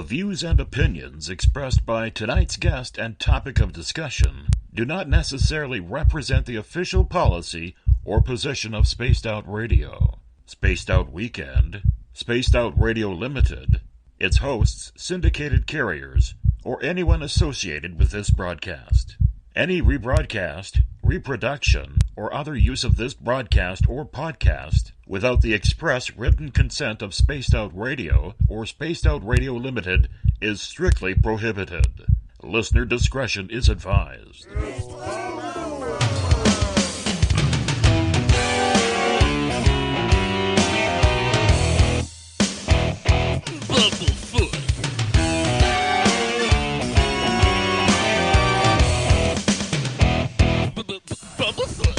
The views and opinions expressed by tonight's guest and topic of discussion do not necessarily represent the official policy or position of Spaced Out Radio, Spaced Out Weekend, Spaced Out Radio Limited, its hosts, syndicated carriers, or anyone associated with this broadcast. Any rebroadcast, reproduction, or other use of this broadcast or podcast without the express written consent of Spaced Out Radio or Spaced Out Radio Limited is strictly prohibited. Listener discretion is advised. Bumblefoot. Bumblefoot.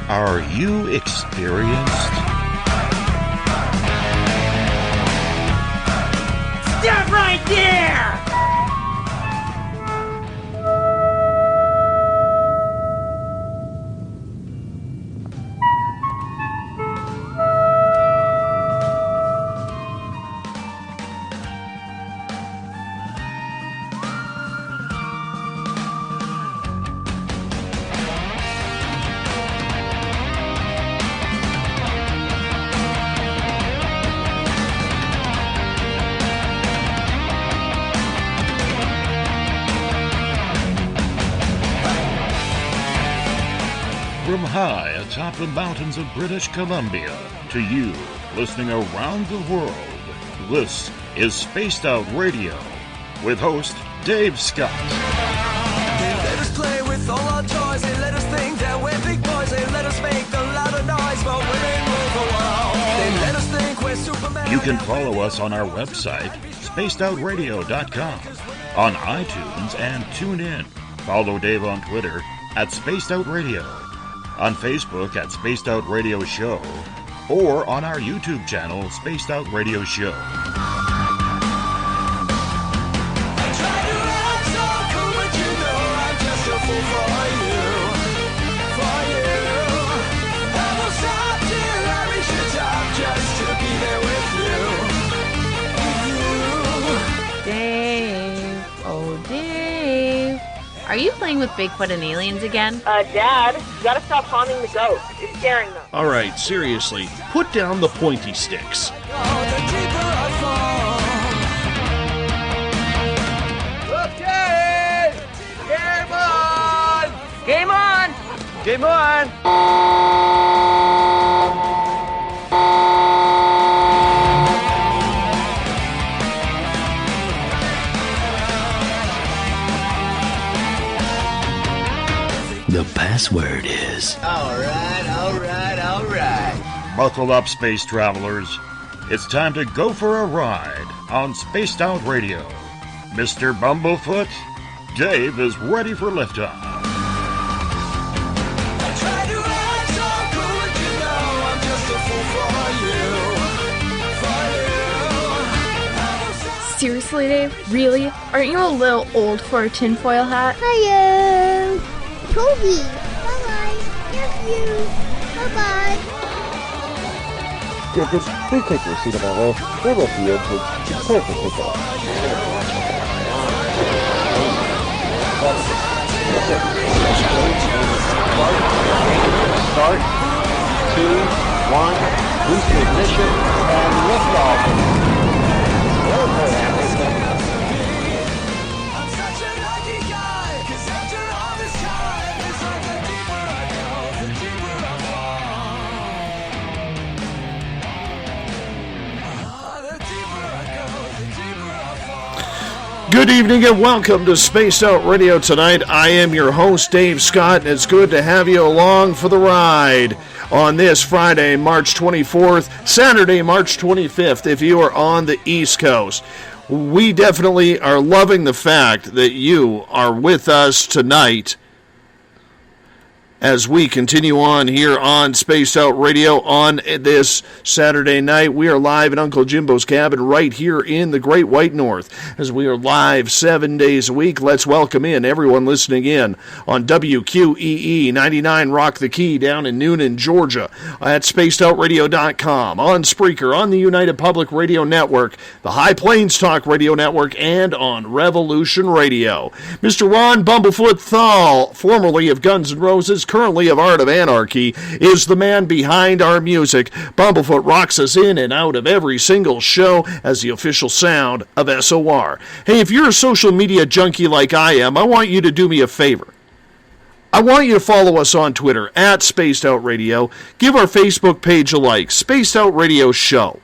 Are you experienced? Stop right there! From high atop the mountains of British Columbia to you listening around the world, this is Spaced Out Radio with host Dave Scott. They let us play with all our toys. They let us think that we're big boys. They let us make the louder noise, but we ain't rule the world. They let us think we're Superman. You can follow us on our website, spacedoutradio.com, on iTunes and TuneIn. Follow Dave on Twitter at Spaced Out Radio, on Facebook at Spaced Out Radio Show, or on our YouTube channel, Spaced Out Radio Show. Dave, oh Dave, are you playing with Bigfoot and aliens again? Dad, you gotta stop haunting the ghost. It's scaring them. Alright, seriously, put down the pointy sticks. Okay! Game on! Game on! Game on! The password is... Alright. Buckle up, space travelers. It's time to go for a ride on Spaced Out Radio. Mr. Bumblefoot, Dave is ready for liftoff. Seriously, Dave? Really? Aren't you a little old for a tinfoil hat? Hello, Toby. Bye-bye. Love you. Bye-bye. Tickets, please take your seat on the left. There will be entrance. Prepare for pickup. Start. 2, 1. Boost ignition and liftoff. I'm such a lucky guy, 'cause after all this time, it's like the deeper I go, the deeper I fall. The deeper I go, the deeper I fall. Good evening and welcome to Spaced Out Radio tonight. I am your host, Dave Scott, and it's good to have you along for the ride on this Friday, March 24th, Saturday, March 25th, if you are on the East Coast. We definitely are loving the fact that you are with us tonight As we continue on here on Spaced Out Radio on this Saturday night, we are live at Uncle Jimbo's cabin right here in the Great White North. As we are live 7 days a week, let's welcome in everyone listening in on WQEE 99 Rock the Key down in Noonan, Georgia, at spacedoutradio.com, on Spreaker, on the United Public Radio Network, the High Plains Talk Radio Network, and on Revolution Radio. Mr. Ron Bumblefoot THAL, formerly of Guns N' Roses, currently of Art of Anarchy, is the man behind our music. Bumblefoot rocks us in and out of every single show as the official sound of SOR. Hey, if you're a social media junkie like I am, I want you to do me a favor. I want you to follow us on Twitter at Spaced Out Radio. Give our Facebook page a like, Spaced Out Radio Show.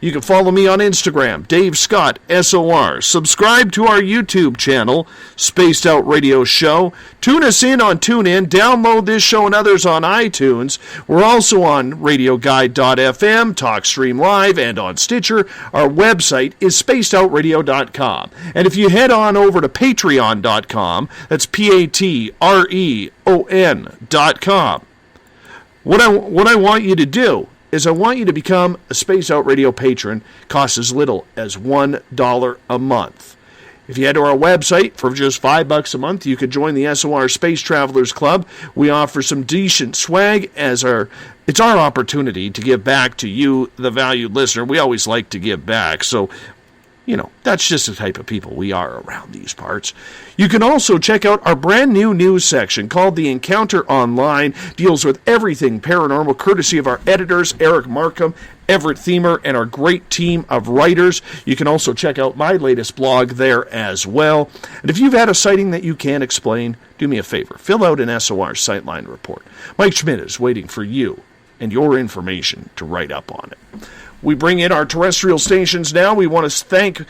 You can follow me on Instagram, Dave Scott, SOR. Subscribe to our YouTube channel, Spaced Out Radio Show. Tune us in on TuneIn. Download this show and others on iTunes. We're also on RadioGuide.fm, TalkStream Live, and on Stitcher. Our website is spacedoutradio.com. And if you head on over to Patreon.com, that's Patreon.com. What I want you to do is I want you to become a Space Out Radio patron. Costs as little as $1 a month. If you head to our website for just $5 a month, you could join the SOR Space Travelers Club. We offer some decent swag it's our opportunity to give back to you, the valued listener. We always like to give back, so that's just the type of people we are around these parts. You can also check out our brand new news section called The Encounter Online. Deals with everything paranormal, courtesy of our editors, Eric Markham, Everett Thiemer, and our great team of writers. You can also check out my latest blog there as well. And if you've had a sighting that you can't explain, do me a favor. Fill out an SOR Sightline report. Mike Schmidt is waiting for you and your information to write up on it. We bring in our terrestrial stations now. We want to thank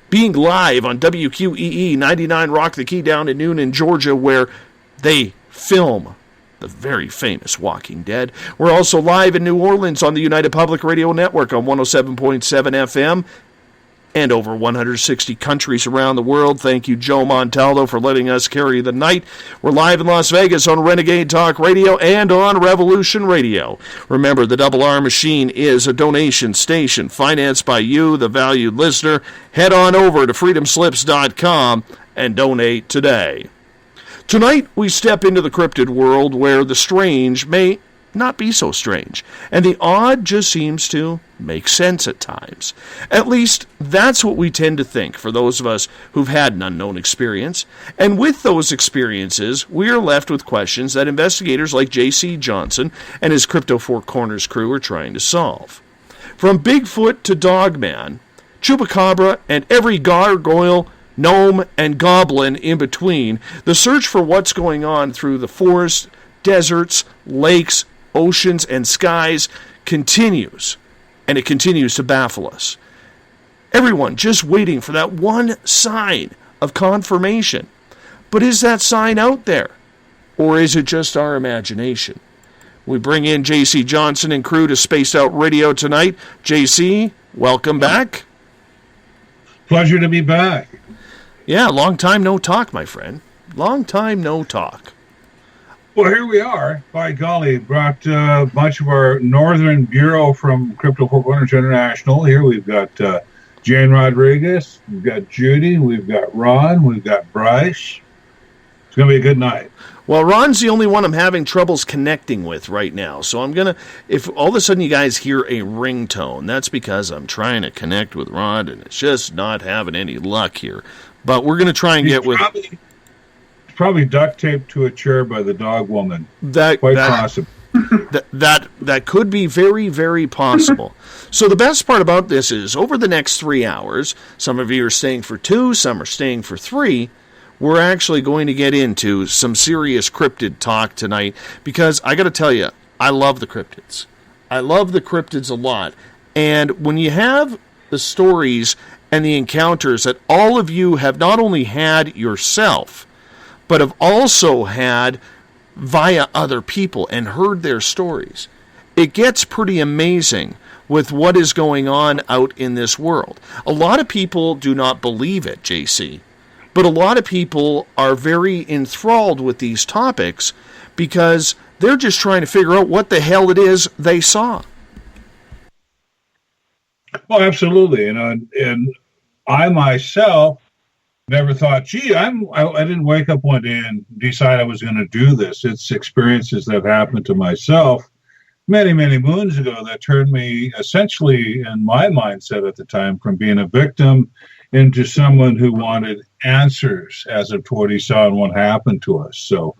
being live on WQEE 99 Rock the Key down in Noonan, Georgia, where they film the very famous Walking Dead. We're also live in New Orleans on the United Public Radio Network on 107.7 FM and over 160 countries around the world. Thank you, Joe Montaldo, for letting us carry the night. We're live in Las Vegas on Renegade Talk Radio and on Revolution Radio. Remember, the Double R Machine is a donation station financed by you, the valued listener. Head on over to freedomslips.com and donate today. Tonight, we step into the cryptid world where the strange may not be so strange, and the odd just seems to make sense at times. At least, that's what we tend to think for those of us who've had an unknown experience. And with those experiences, we are left with questions that investigators like J.C. Johnson and his Crypto Four Corners crew are trying to solve. From Bigfoot to Dogman, Chupacabra, and every gargoyle, gnome, and goblin in between, the search for what's going on through the forest, deserts, lakes, oceans, and skies continues, and it continues to baffle us. Everyone just waiting for that one sign of confirmation. But is that sign out there? Or is it just our imagination? We bring in J.C. Johnson and crew to Spaced Out Radio tonight. J.C., welcome back. Pleasure to be back. Yeah, long time no talk, my friend. Long time no talk. Well, here we are. By golly, brought a bunch of our Northern Bureau from Crypto Four Corners International. Here we've got Jane Rodriguez, we've got Judy, we've got Ron, we've got Bryce. It's going to be a good night. Well, Ron's the only one I'm having troubles connecting with right now. So I'm going to, if all of a sudden you guys hear a ringtone, that's because I'm trying to connect with Ron and it's just not having any luck here. But we're going to try and get with... Probably duct taped to a chair by the dog woman. Quite possible. That could be very, very possible. So the best part about this is over the next 3 hours, some of you are staying for 2, some are staying for 3, we're actually going to get into some serious cryptid talk tonight because I got to tell you, I love the cryptids. I love the cryptids a lot. And when you have the stories and the encounters that all of you have not only had yourself, but have also had via other people and heard their stories, it gets pretty amazing with what is going on out in this world. A lot of people do not believe it, JC, but a lot of people are very enthralled with these topics because they're just trying to figure out what the hell it is they saw. Well, absolutely. And I myself never thought, gee, I didn't wake up one day and decide I was going to do this. It's experiences that have happened to myself many, many moons ago that turned me essentially, in my mindset at the time, from being a victim into someone who wanted answers as of to what he saw and what happened to us. So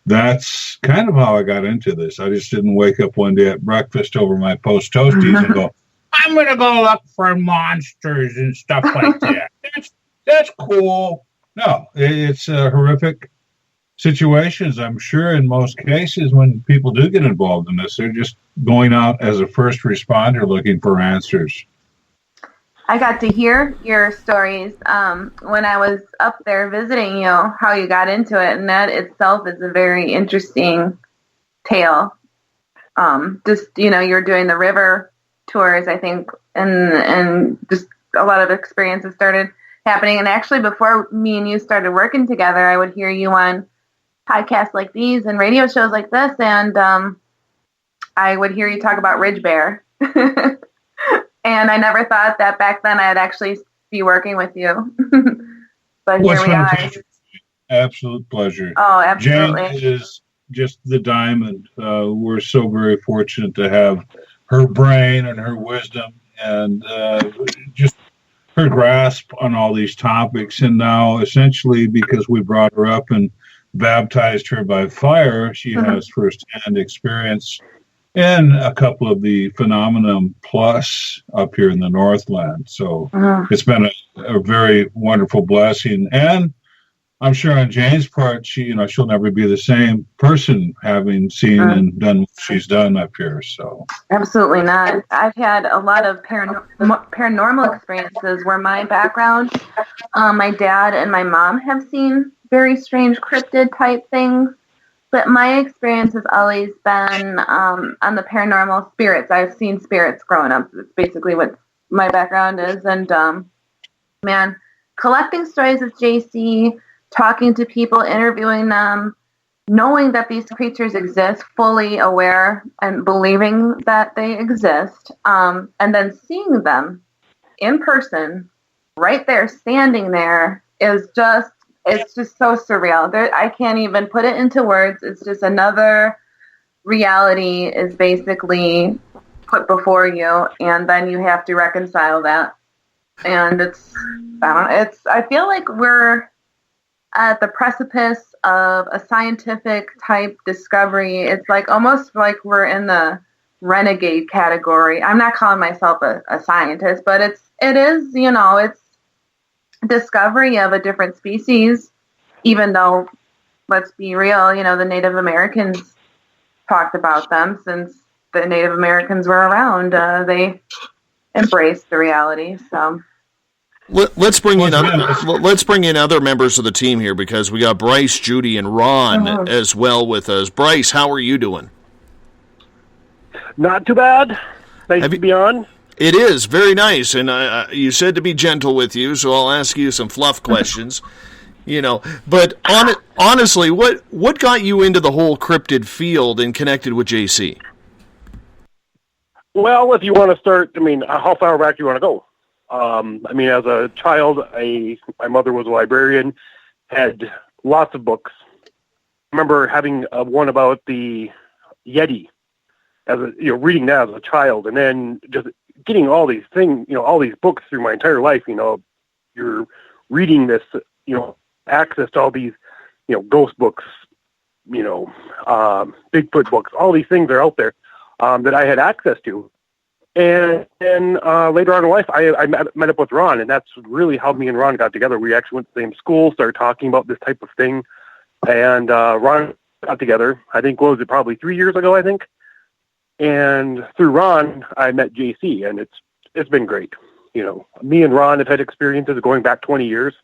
that's kind of how I got into this. I just didn't wake up one day at breakfast over my post toasties and go, I'm going to go look for monsters and stuff like that. That's cool. No, it's horrific situations. I'm sure in most cases when people do get involved in this, they're just going out as a first responder looking for answers. I got to hear your stories when I was up there visiting you, how you got into it, and that itself is a very interesting tale. You're doing the river tours, I think, and just a lot of experiences started happening. And actually, before me and you started working together, I would hear you on podcasts like these and radio shows like this, and I would hear you talk about Ridge Bear. And I never thought that back then I'd actually be working with you. But here we are. Absolute pleasure. Oh, absolutely. Jane is just the diamond. We're so very fortunate to have her brain and her wisdom and just her grasp on all these topics. And now, essentially, because we brought her up and baptized her by fire, she has firsthand experience and a couple of the Phenomenon Plus up here in the Northland. So it's been a very wonderful blessing. And I'm sure on Jane's part, she'll never be the same person having seen and done what she's done up here. So absolutely not. I've had a lot of paranormal experiences where my background, my dad and my mom have seen very strange cryptid type things. But my experience has always been on the paranormal spirits. I've seen spirits growing up. That's basically what my background is. And, collecting stories with JC, talking to people, interviewing them, knowing that these creatures exist, fully aware and believing that they exist, and then seeing them in person, right there, standing there, is just... It's just so surreal. I can't even put it into words. It's just another reality is basically put before you, and then you have to reconcile that. And I feel like we're at the precipice of a scientific type discovery. It's like almost like we're in the renegade category. I'm not calling myself a scientist, but it is, it's discovery of a different species, even though, let's be real, the Native Americans talked about them since the Native Americans were around. They embraced the reality. So let's bring in other members of the team here, because we got Bryce, Judy, and Ron as well with us. Bryce, how are you doing? Not too bad. Nice to be on. It is very nice, and you said to be gentle with you, so I'll ask you some fluff questions. But honestly, what got you into the whole cryptid field and connected with JC? Well, if you want to start, how far back do you want to go? As a child, my mother was a librarian, had lots of books. I remember having one about the Yeti, reading that as a child, and then just getting all these things, all these books through my entire life. You're reading this, access to all these, ghost books, Bigfoot books, all these things are out there that I had access to. And then later on in life, I met up with Ron, and that's really how me and Ron got together. We actually went to the same school, started talking about this type of thing, and Ron got together, I think, what was it, probably 3 years ago, I think. And through Ron, I met JC, and it's been great. Me and Ron have had experiences going back 20 years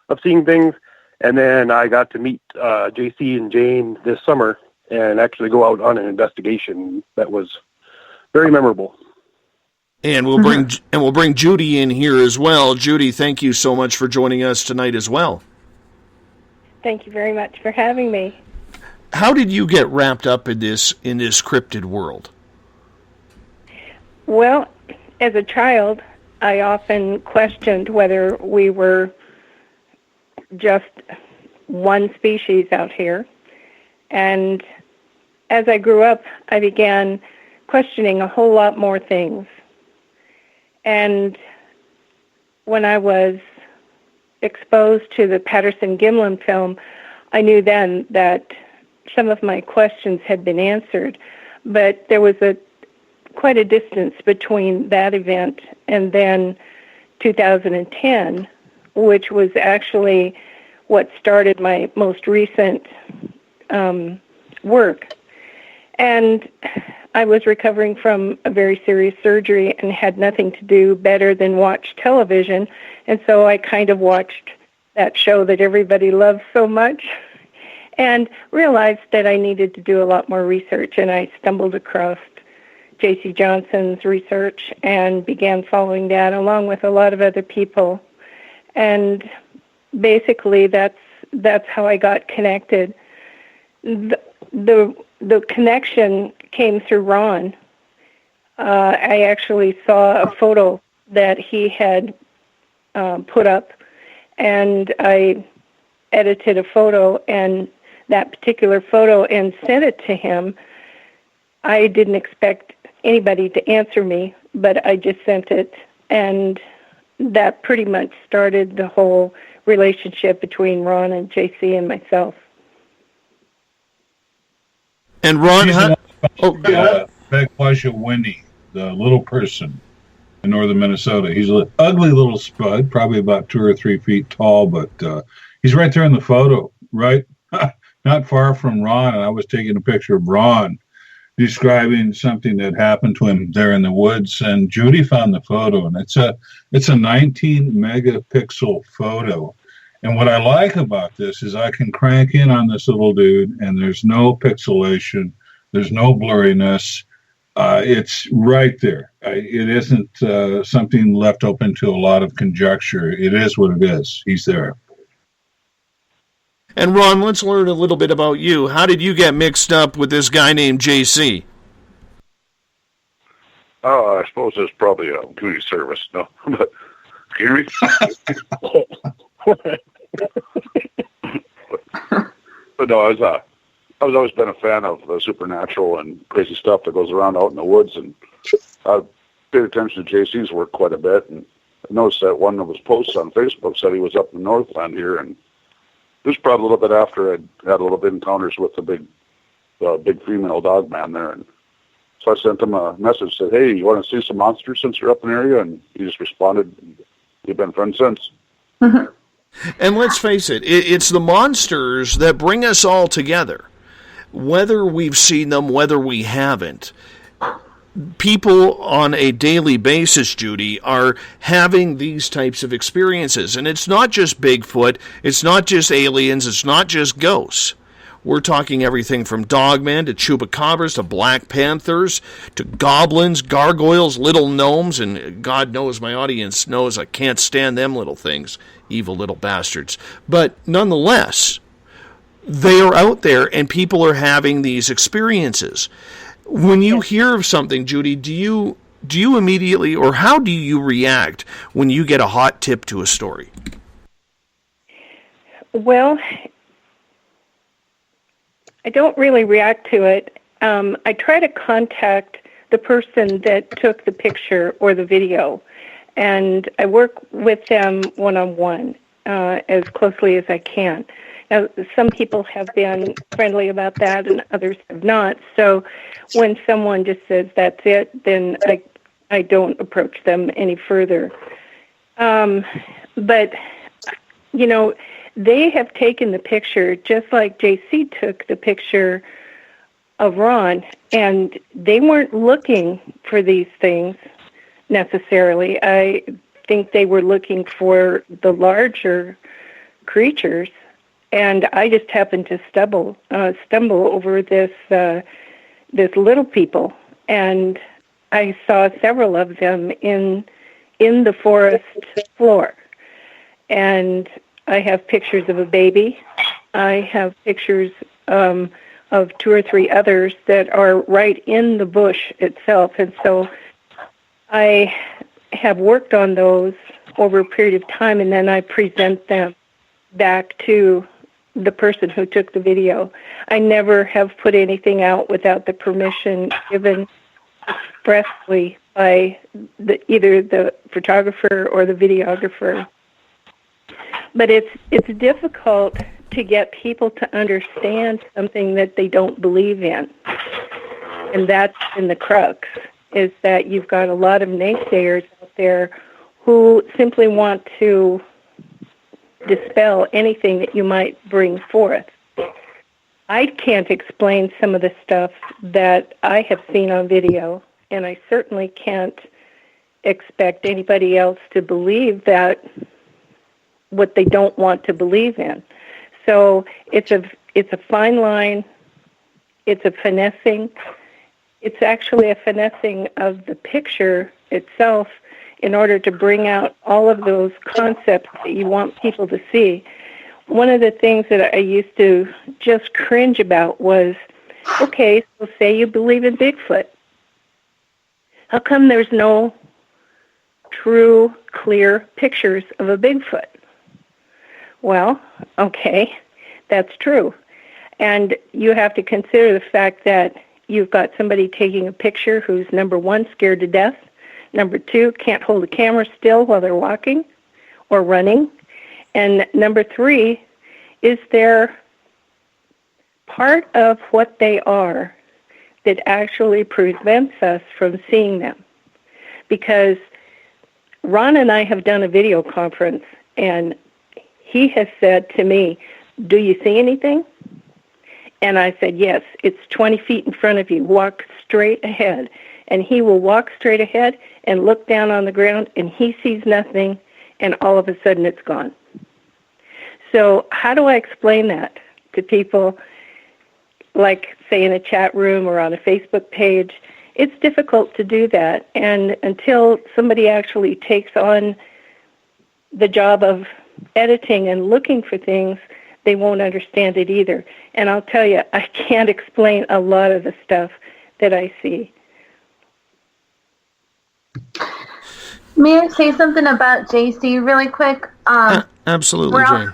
of seeing things, and then I got to meet JC and Jane this summer and actually go out on an investigation that was very memorable. And we'll bring Judy in here as well. Judy, thank you so much for joining us tonight as well. Thank you very much for having me. How did you get wrapped up in this cryptid world? Well, as a child, I often questioned whether we were just one species out here. And as I grew up, I began questioning a whole lot more things. And when I was exposed to the Patterson-Gimlin film, I knew then that some of my questions had been answered, but there was quite a distance between that event and then 2010, which was actually what started my most recent work. And I was recovering from a very serious surgery and had nothing to do better than watch television, and so I kind of watched that show that everybody loves so much and realized that I needed to do a lot more research, and I stumbled across J.C. Johnson's research and began following that along with a lot of other people. And basically that's how I got connected. The connection came through Ron. I actually saw a photo that he had put up, and I edited a photo and that particular photo and sent it to him. I didn't expect anybody to answer me, but I just sent it, and that pretty much started the whole relationship between Ron and JC and myself. And Ron, Bagwasha Winnie, the little person in northern Minnesota. He's an ugly little spud, probably about 2 or 3 feet tall, but he's right there in the photo, right? Not far from Ron, and I was taking a picture of Ron describing something that happened to him there in the woods, and Judy found the photo, and it's a 19 megapixel photo. And what I like about this is I can crank in on this little dude, and there's no pixelation, there's no blurriness. It's right there. It isn't something left open to a lot of conjecture. It is what it is. He's there. And Ron, let's learn a little bit about you. How did you get mixed up with this guy named JC? I suppose it's probably a community service. No, but can you hear me? But no, I've always been a fan of the supernatural and crazy stuff that goes around out in the woods, and I've paid attention to JC's work quite a bit, and I noticed that one of his posts on Facebook said he was up in the Northland here, and this was probably a little bit after I'd had a little bit of encounters with the big female dog man there, and so I sent him a message, said, "Hey, you want to see some monsters since you're up in the area?" And he just responded. We've been friends since. And let's face it, it's the monsters that bring us all together. Whether we've seen them, whether we haven't, people on a daily basis, Judy, are having these types of experiences. And it's not just Bigfoot, it's not just aliens, it's not just ghosts. We're talking everything from dogmen to chupacabras to black panthers to goblins, gargoyles, little gnomes, and God knows my audience knows I can't stand them little things, evil little bastards. But nonetheless, they are out there and people are having these experiences. When you hear of something, Judy, do you immediately, or how do you react when you get a hot tip to a story? Well, I don't really react to it. I try to contact the person that took the picture or the video, and I work with them one-on-one as closely as I can. Now, some people have been friendly about that and others have not. So when someone just says that's it, then I don't approach them any further. But, you know, they have taken the picture just like JC took the picture of Ron, and they weren't looking for these things necessarily. I think they were looking for the larger creatures, and I just happened to stumble over this little people, and I saw several of them in the forest floor, and I have pictures of a baby. I have pictures of of 2 or 3 others that are right in the bush itself. And so I have worked on those over a period of time, and then I present them back to the person who took the video. I never have put anything out without the permission given expressly by either the photographer or the videographer. But it's difficult to get people to understand something that they don't believe in. And that's in the crux, is that you've got a lot of naysayers out there who simply want to dispel anything that you might bring forth. I can't explain some of the stuff that I have seen on video, and I certainly can't expect anybody else to believe that what they don't want to believe in. So it's a fine line. It's a finessing. It's actually a finessing of the picture itself in order to bring out all of those concepts that you want people to see. One of the things that I used to just cringe about was, okay, so say you believe in Bigfoot. How come there's no true, clear pictures of a Bigfoot? Well, okay, that's true. And you have to consider the fact that you've got somebody taking a picture who's, number 1, scared to death, number 2, can't hold a camera still while they're walking or running, and number 3, is there part of what they are that actually prevents us from seeing them? Because Ron and I have done a video conference, and he has said to me, "Do you see anything?" And I said, "Yes, it's 20 feet in front of you. Walk straight ahead." And he will walk straight ahead and look down on the ground, and he sees nothing, and all of a sudden it's gone. So how do I explain that to people, like, say, in a chat room or on a Facebook page? It's difficult to do that, and until somebody actually takes on the job of editing and looking for things, they won't understand it either. And I'll tell you, I can't explain a lot of the stuff that I see. May I say something about JC really quick? Absolutely, Jane.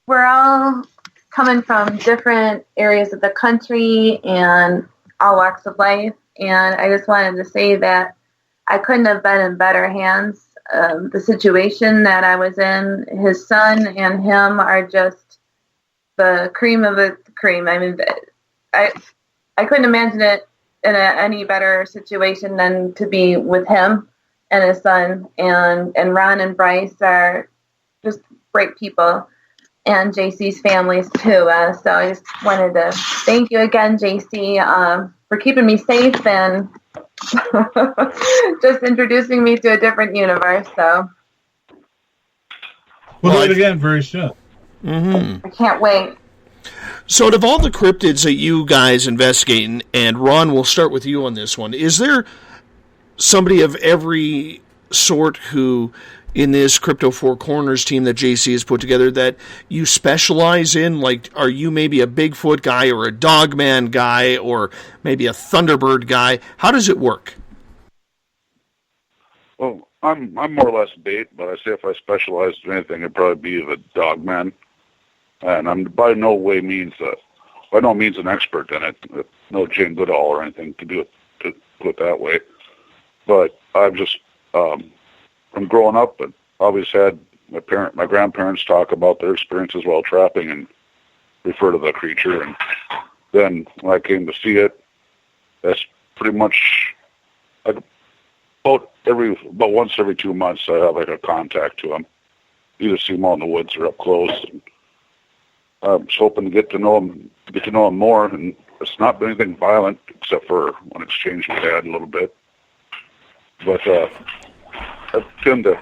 We're all coming from different areas of the country and all walks of life, and I just wanted to say that I couldn't have been in better hands. The situation that I was in, his son and him are just the cream of the cream. I mean, I couldn't imagine it in any better situation than to be with him and his son. And Ron and Bryce are just great people, and JC's families too. So I just wanted to thank you again, JC, for keeping me safe and just introducing me to a different universe. So we'll do it again very soon. Mm-hmm. I can't wait. So, out of all the cryptids that you guys investigate, and Ron, we'll start with you on this one, is there somebody of every sort who, in this Crypto Four Corners team that JC has put together, that you specialize in? Like, are you maybe a Bigfoot guy or a Dogman guy or maybe a Thunderbird guy? How does it work? Well, I'm more or less bait, but I say if I specialized in anything, it'd probably be the Dogman. And I'm by no means an expert in it. No Jane Goodall or anything to put it that way. But I've just from growing up, but always had my grandparents talk about their experiences while trapping and refer to the creature. And then when I came to see it, that's pretty much like about once every 2 months I have like a contact to him. Either see him out in the woods or up close. And I'm just hoping to get to know him more, and it's not been anything violent except for one exchange we had a little bit. But I tend to,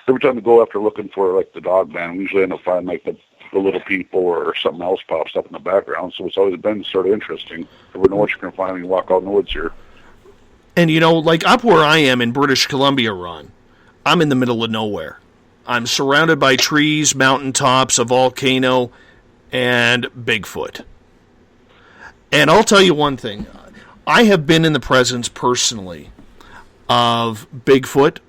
every time I go after looking for like the Dogman, we usually end up finding like the little people or something else pops up in the background. So it's always been sort of interesting. You never know what you're going to find when you walk out in the woods here. And like up where I am in British Columbia, Ron, I'm in the middle of nowhere. I'm surrounded by trees, mountaintops, a volcano, and Bigfoot. And I'll tell you one thing. I have been in the presence personally of Bigfoot.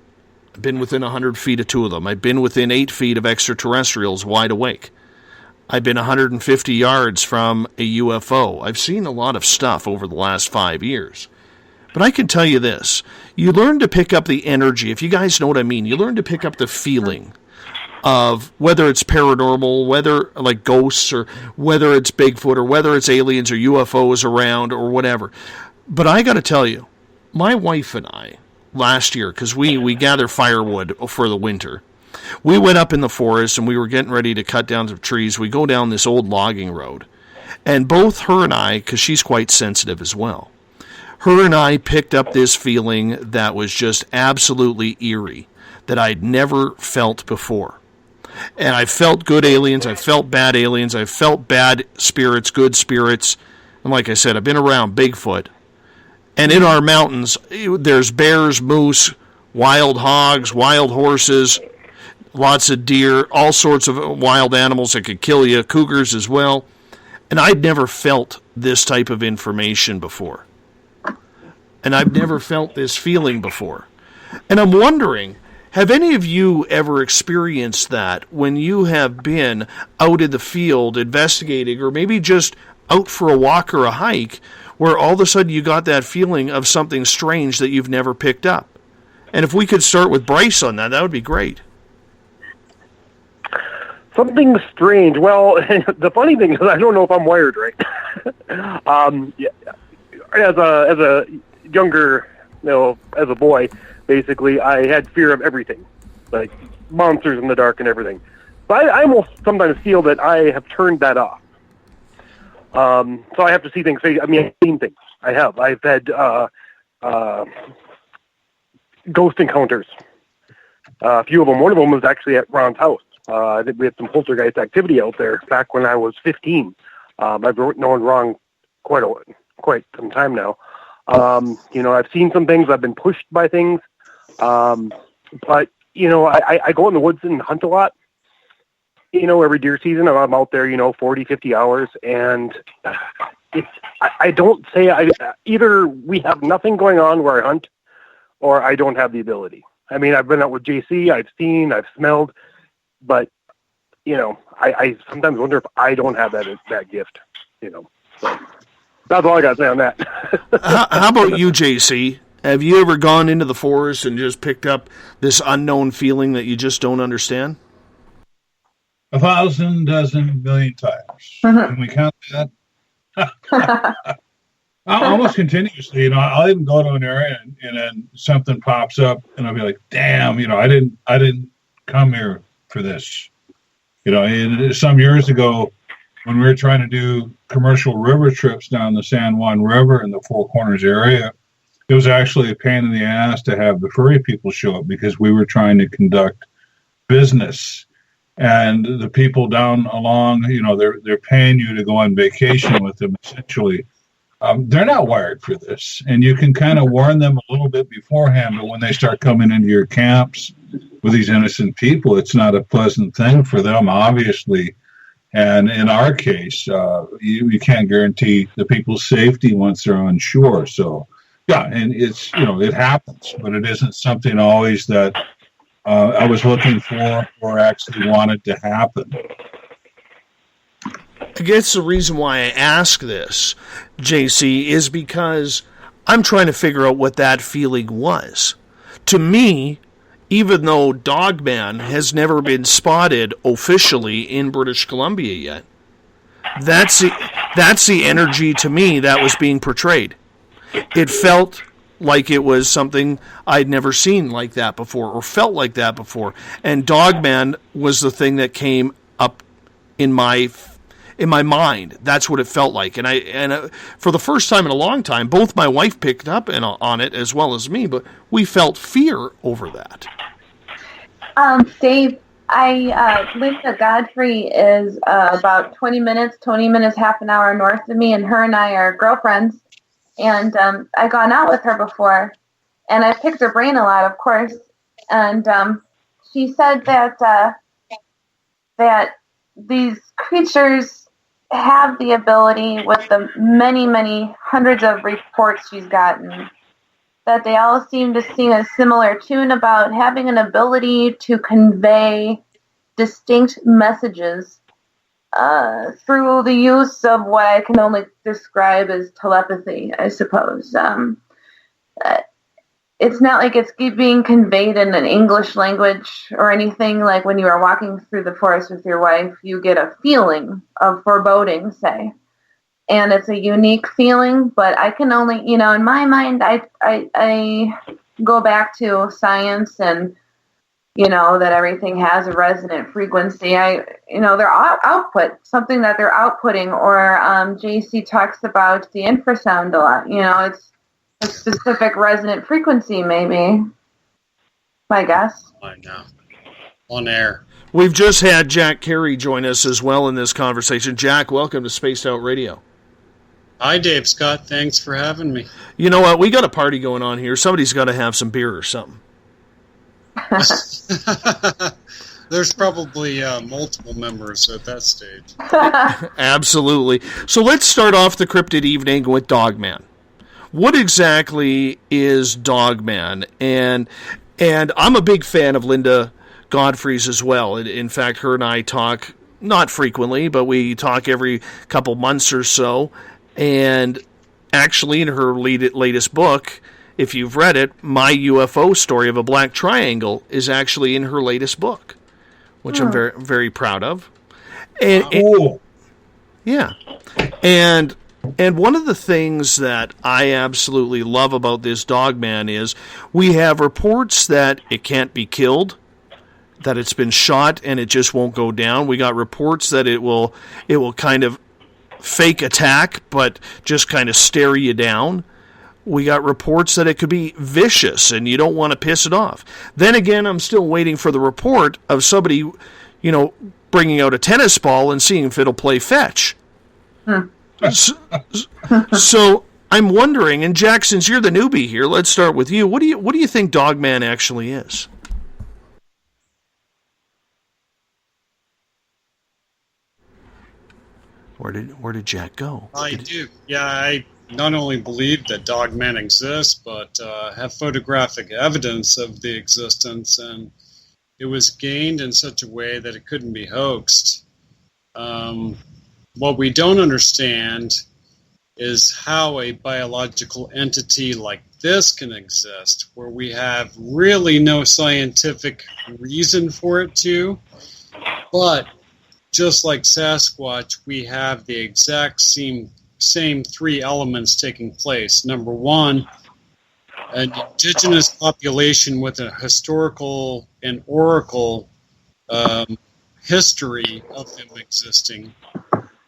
I've been within 100 feet of two of them. I've been within 8 feet of extraterrestrials wide awake. I've been 150 yards from a UFO. I've seen a lot of stuff over the last 5 years. But I can tell you this. You learn to pick up the energy. If you guys know what I mean, you learn to pick up the feeling of whether it's paranormal, whether like ghosts, or whether it's Bigfoot, or whether it's aliens or UFOs around or whatever. But I got to tell you, my wife and I, last year, because we gather firewood for the winter, we went up in the forest and we were getting ready to cut down some trees. We go down this old logging road. And both her and I, because she's quite sensitive as well, her and I picked up this feeling that was just absolutely eerie, that I'd never felt before. And I felt good aliens, I felt bad aliens, I felt bad spirits, good spirits. And like I said, I've been around Bigfoot. And in our mountains, there's bears, moose, wild hogs, wild horses, lots of deer, all sorts of wild animals that could kill you, cougars as well. And I'd never felt this type of information before. And I've never felt this feeling before. And I'm wondering, have any of you ever experienced that when you have been out in the field investigating, or maybe just out for a walk or a hike, where all of a sudden you got that feeling of something strange that you've never picked up? And if we could start with Bryce on that, that would be great. Something strange. Well, the funny thing is, I don't know if I'm wired right. As a younger, as a boy, basically, I had fear of everything, like monsters in the dark and everything. But I almost sometimes feel that I have turned that off. So I have to see things. I mean, I've seen things. I have. I've had ghost encounters. A few of them. One of them was actually at Ron's house. I think we had some poltergeist activity out there back when I was 15. I've known Ron quite some time now. I've seen some things. I've been pushed by things. But I go in the woods and hunt a lot. Every deer season I'm out there, 40, 50 hours. And I don't say either we have nothing going on where I hunt, or I don't have the ability. I mean, I've been out with JC, I've seen, I've smelled, but, I sometimes wonder if I don't have that gift, So that's all I got to say on that. How about you, JC? Have you ever gone into the forest and just picked up this unknown feeling that you just don't understand? 1,000, dozen, million times. Can we count that? Almost continuously. I'll even go to an area and then something pops up, and I'll be like, "Damn, I didn't come here for this." Some years ago, when we were trying to do commercial river trips down the San Juan River in the Four Corners area, it was actually a pain in the ass to have the furry people show up, because we were trying to conduct business. And the people down along, they're paying you to go on vacation with them, essentially. They're not wired for this. And you can kind of warn them a little bit beforehand, but when they start coming into your camps with these innocent people, it's not a pleasant thing for them, obviously. And in our case, you can't guarantee the people's safety once they're on shore. So, yeah, and it's, it happens, but it isn't something always that I was looking for or actually wanted to happen. I guess the reason why I ask this, JC, is because I'm trying to figure out what that feeling was. To me, even though Dogman has never been spotted officially in British Columbia yet, that's the energy to me that was being portrayed. It felt like it was something I'd never seen like that before, or felt like that before. And Dogman was the thing that came up in my mind. That's what it felt like. And for the first time in a long time, both my wife picked up on it as well as me, but we felt fear over that. Dave, Linda Godfrey is about 20 minutes, half an hour north of me, and her and I are girlfriends. And I've gone out with her before, and I picked her brain a lot, of course. And she said that these creatures have the ability, with the many, many hundreds of reports she's gotten, that they all seem to sing a similar tune about having an ability to convey distinct messages through the use of what I can only describe as telepathy, I suppose. It's not like it's being conveyed in an English language or anything. Like when you are walking through the forest with your wife, you get a feeling of foreboding, say. And it's a unique feeling, but I can only, in my mind, I go back to science and, that everything has a resonant frequency. Their output, something that they're outputting, or JC talks about the infrasound a lot. It's a specific resonant frequency, maybe. I guess. I know. On air. We've just had Jack Carey join us as well in this conversation. Jack, welcome to Spaced Out Radio. Hi, Dave Scott. Thanks for having me. You know what? We got a party going on here. Somebody's got to have some beer or something. There's probably multiple members at that stage. Absolutely. So let's start off the cryptid evening with Dogman. What exactly is Dogman? And I'm a big fan of Linda Godfrey's as well. In fact, her and I talk not frequently, but we talk every couple months or so. And actually, in her latest book, if you've read it, my UFO story of a black triangle is actually in her latest book, which I'm very, very proud of. And one of the things that I absolutely love about this Dogman is we have reports that it can't be killed, that it's been shot and it just won't go down. We got reports that it will kind of fake attack, but just kind of stare you down. We got reports that it could be vicious and you don't want to piss it off. Then again, I'm still waiting for the report of somebody, bringing out a tennis ball and seeing if it'll play fetch. So I'm wondering, and Jack, since you're the newbie here, let's start with you. What do you think Dogman actually is? Where did Jack go? I do. Yeah, I not only believe that Dogman exists, but have photographic evidence of the existence, and it was gained in such a way that it couldn't be hoaxed. What we don't understand is how a biological entity like this can exist, where we have really no scientific reason for it to, but just like Sasquatch, we have the exact same three elements taking place. Number one, an indigenous population with a historical and oracle history of them existing,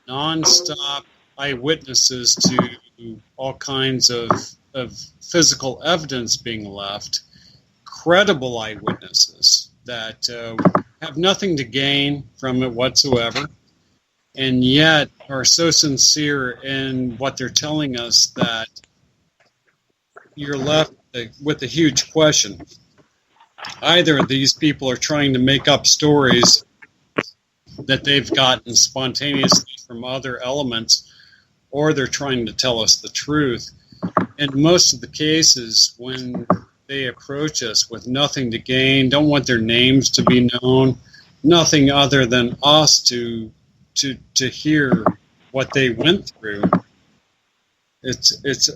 non-stop eyewitnesses to all kinds of physical evidence being left, credible eyewitnesses that have nothing to gain from it whatsoever, and yet are so sincere in what they're telling us that you're left with a huge question. Either these people are trying to make up stories that they've gotten spontaneously from other elements, or they're trying to tell us the truth. In most of the cases, when they approach us with nothing to gain, don't want their names to be known, nothing other than us to hear what they went through, it's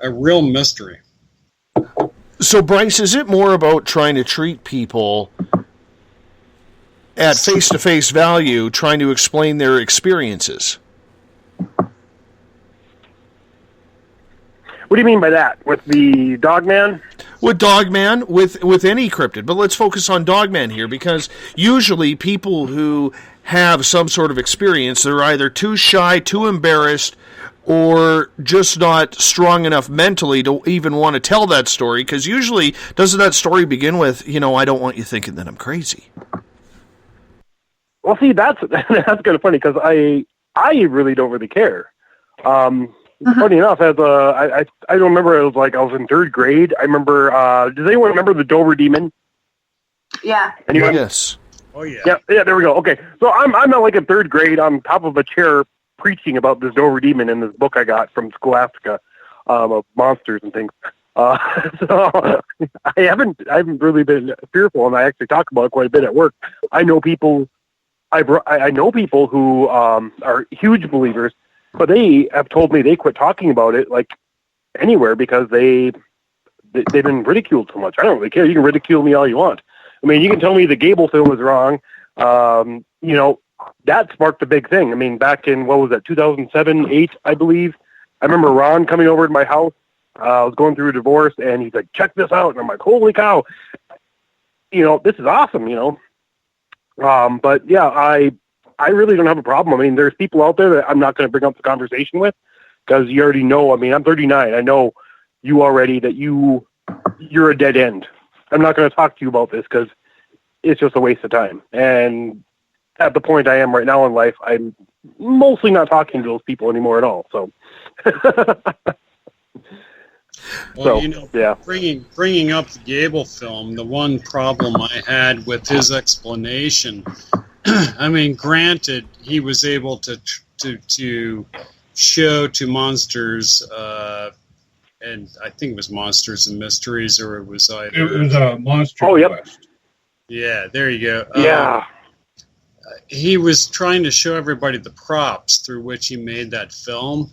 a real mystery. So, Bryce, is it more about trying to treat people at face-to-face value, trying to explain their experiences? What do you mean by that? With the Dogman? With Dogman, with any cryptid. But let's focus on Dogman here, because usually people who have some sort of experience, they're either too shy, too embarrassed, or just not strong enough mentally to even want to tell that story, because usually doesn't that story begin with, I don't want you thinking that I'm crazy? Well, see, that's kind of funny, because I really don't really care. Funny enough, as I don't remember, it was like I was in third grade. I remember, does anyone remember the Dover Demon? Yeah. Anyone? Yes. Oh yeah. Yeah. There we go. Okay, so I'm not like in third grade on top of a chair preaching about this Dover demon in this book I got from Scholastica of monsters and things. So I haven't really been fearful, and I actually talk about it quite a bit at work. I know people. I know people who are huge believers, but they have told me they quit talking about it like anywhere because they've been ridiculed so much. I don't really care. You can ridicule me all you want. I mean, you can tell me the Gable film was wrong. You know, that sparked a big thing. I mean, back in, what was that, 2007, 8, I believe. I remember Ron coming over to my house. I was going through a divorce, and he's like, check this out. And I'm like, holy cow. You know, this is awesome, you know. But, yeah, I really don't have a problem. I mean, there's people out there that I'm not going to bring up the conversation with because you already know. I mean, I'm 39. I know you already that you're a dead end. I'm not going to talk to you about this because it's just a waste of time. And at the point I am right now in life, I'm mostly not talking to those people anymore at all. So, well, you know, yeah. Bringing up the Gable film, the one problem I had with his explanation, I mean, granted, he was able to show to monsters, and I think it was Monsters and Mysteries, or it was either... It was a Monster Quest. Yeah, there you go. Yeah. He was trying to show everybody the props through which he made that film.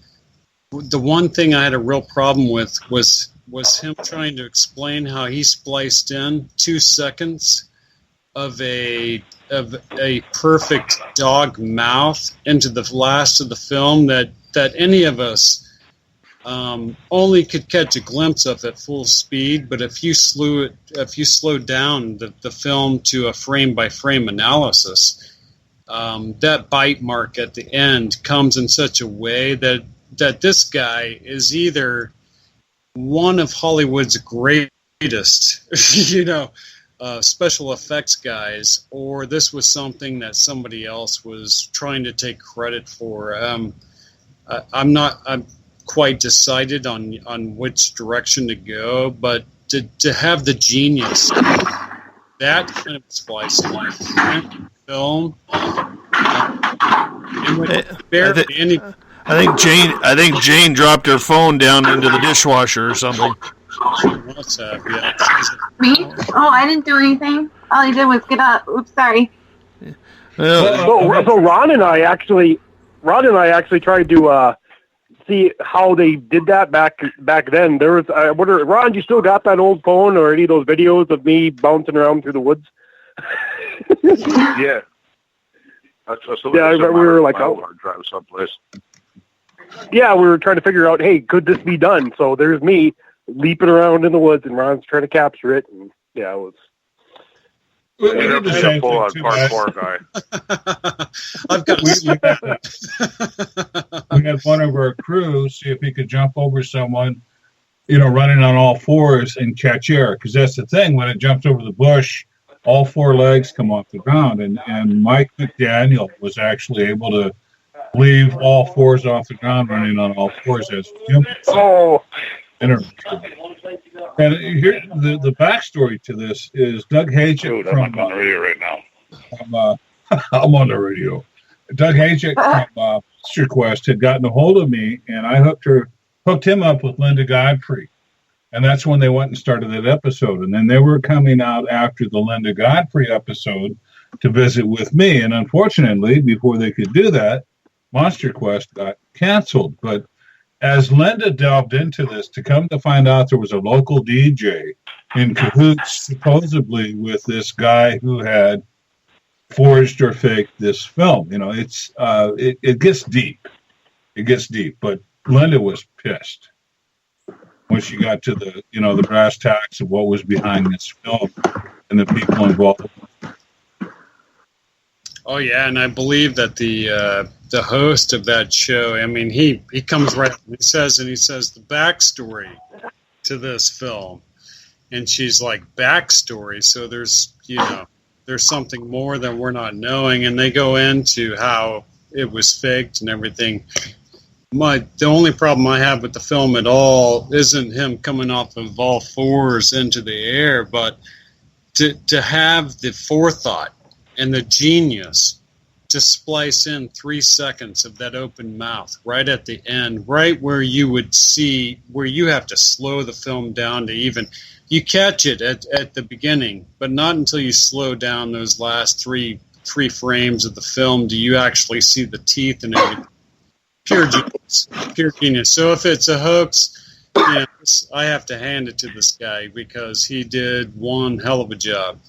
The one thing I had a real problem with was him trying to explain how he spliced in 2 seconds of a perfect dog mouth into the last of the film that any of us only could catch a glimpse of at full speed. But if you slowed down the film to a frame by frame analysis, that bite mark at the end comes in such a way that this guy is either one of Hollywood's greatest, special effects guys, or this was something that somebody else was trying to take credit for. I'm quite decided on which direction to go, but to have the genius, that kind of splice film, I think Jane dropped her phone down into the dishwasher or something. What's up? Yeah. Me? Oh, I didn't do anything. All I did was get up. Oops, sorry. So Ron and I actually tried to see how they did that back then. There was, I wonder, Ron, you still got that old phone or any of those videos of me bouncing around through the woods? Yeah. Yeah, I remember we were like, hard drive someplace. Yeah, we were trying to figure out, hey, could this be done? So there's me leaping around in the woods, and Ron's trying to capture it. And yeah, it was. You're a full-on parkour guy. I've got. We had one of our crew see if he could jump over someone, running on all fours and catch air. Because that's the thing, when it jumps over the bush, all four legs come off the ground. And Mike McDaniel was actually able to leave all fours off the ground running on all fours as Jim. Oh. And here, the backstory to this is Doug Hajic from... I'm on the radio right now. I'm on the radio. Doug Hajic from Monster Quest had gotten a hold of me, and I hooked him up with Linda Godfrey. And that's when they went and started that episode. And then they were coming out after the Linda Godfrey episode to visit with me. And unfortunately, before they could do that, Monster Quest got canceled. But as Linda delved into this, to come to find out there was a local DJ in cahoots supposedly with this guy who had forged or faked this film. It gets deep. It gets deep. But Linda was pissed when she got to the brass tacks of what was behind this film and the people involved. Oh yeah, and I believe that the host of that show, I mean, he comes right and he says the backstory to this film, and she's like, backstory, so there's something more that we're not knowing, and they go into how it was faked and everything. The only problem I have with the film at all isn't him coming off of all fours into the air, but to have the forethought and the genius to splice in 3 seconds of that open mouth right at the end, right where you would see, where you have to slow the film down to even, you catch it at the beginning, but not until you slow down those last three frames of the film do you actually see the teeth and everything. Pure genius. Pure genius. So if it's a hoax, I have to hand it to this guy because he did one hell of a job.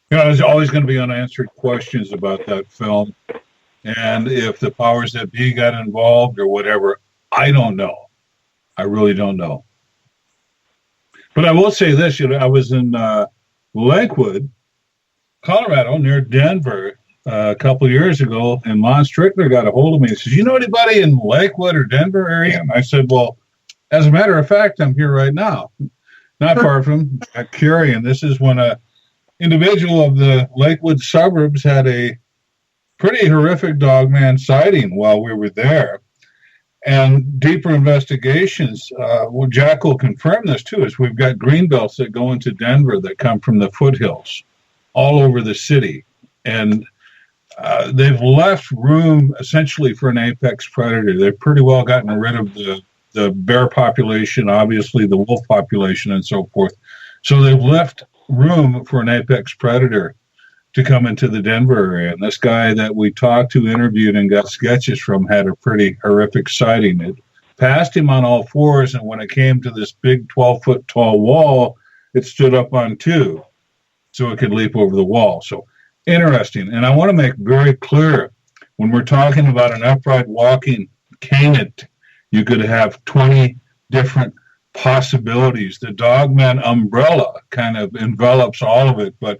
There's always going to be unanswered questions about that film. And if the powers that be got involved or whatever, I don't know. I really don't know. But I will say this, I was in Lakewood, Colorado, near Denver, a couple of years ago, and Lon Strickler got a hold of me and says, you know anybody in Lakewood or Denver area? And I said, well, as a matter of fact, I'm here right now. Not far from Curie, and this is when a individual of the Lakewood suburbs had a pretty horrific dogman sighting while we were there. And deeper investigations, Jack will confirm this too, is we've got green belts that go into Denver that come from the foothills all over the city. And they've left room essentially for an apex predator. They've pretty well gotten rid of the bear population, obviously the wolf population and so forth. So they've left room for an apex predator to come into the Denver area. And this guy that we talked to, interviewed, and got sketches from had a pretty horrific sighting. It passed him on all fours, and when it came to this big 12-foot tall wall, it stood up on two so it could leap over the wall. So interesting. And I want to make very clear, when we're talking about an upright walking canid, you could have 20 different possibilities. The dogman umbrella kind of envelops all of it, but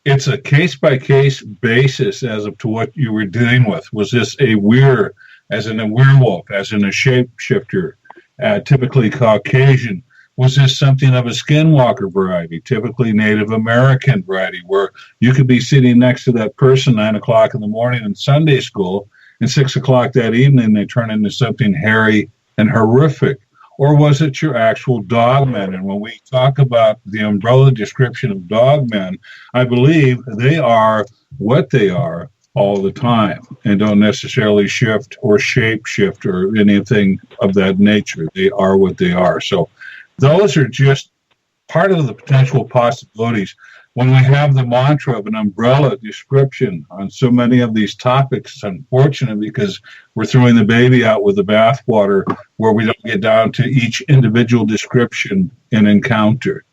it's a case-by-case basis as to what you were dealing with. Was this a weir, as in a werewolf, as in a shapeshifter, typically Caucasian? Was this something of a skinwalker variety, typically Native American variety, where you could be sitting next to that person 9 o'clock in the morning in Sunday school, and 6 o'clock that evening they turn into something hairy and horrific? Or was it your actual dogmen? And when we talk about the umbrella description of dogmen, I believe they are what they are all the time and don't necessarily shift or shape shift or anything of that nature. They are what they are. So those are just part of the potential possibilities. When we have the mantra of an umbrella description on so many of these topics, it's unfortunate because we're throwing the baby out with the bathwater where we don't get down to each individual description and encounter.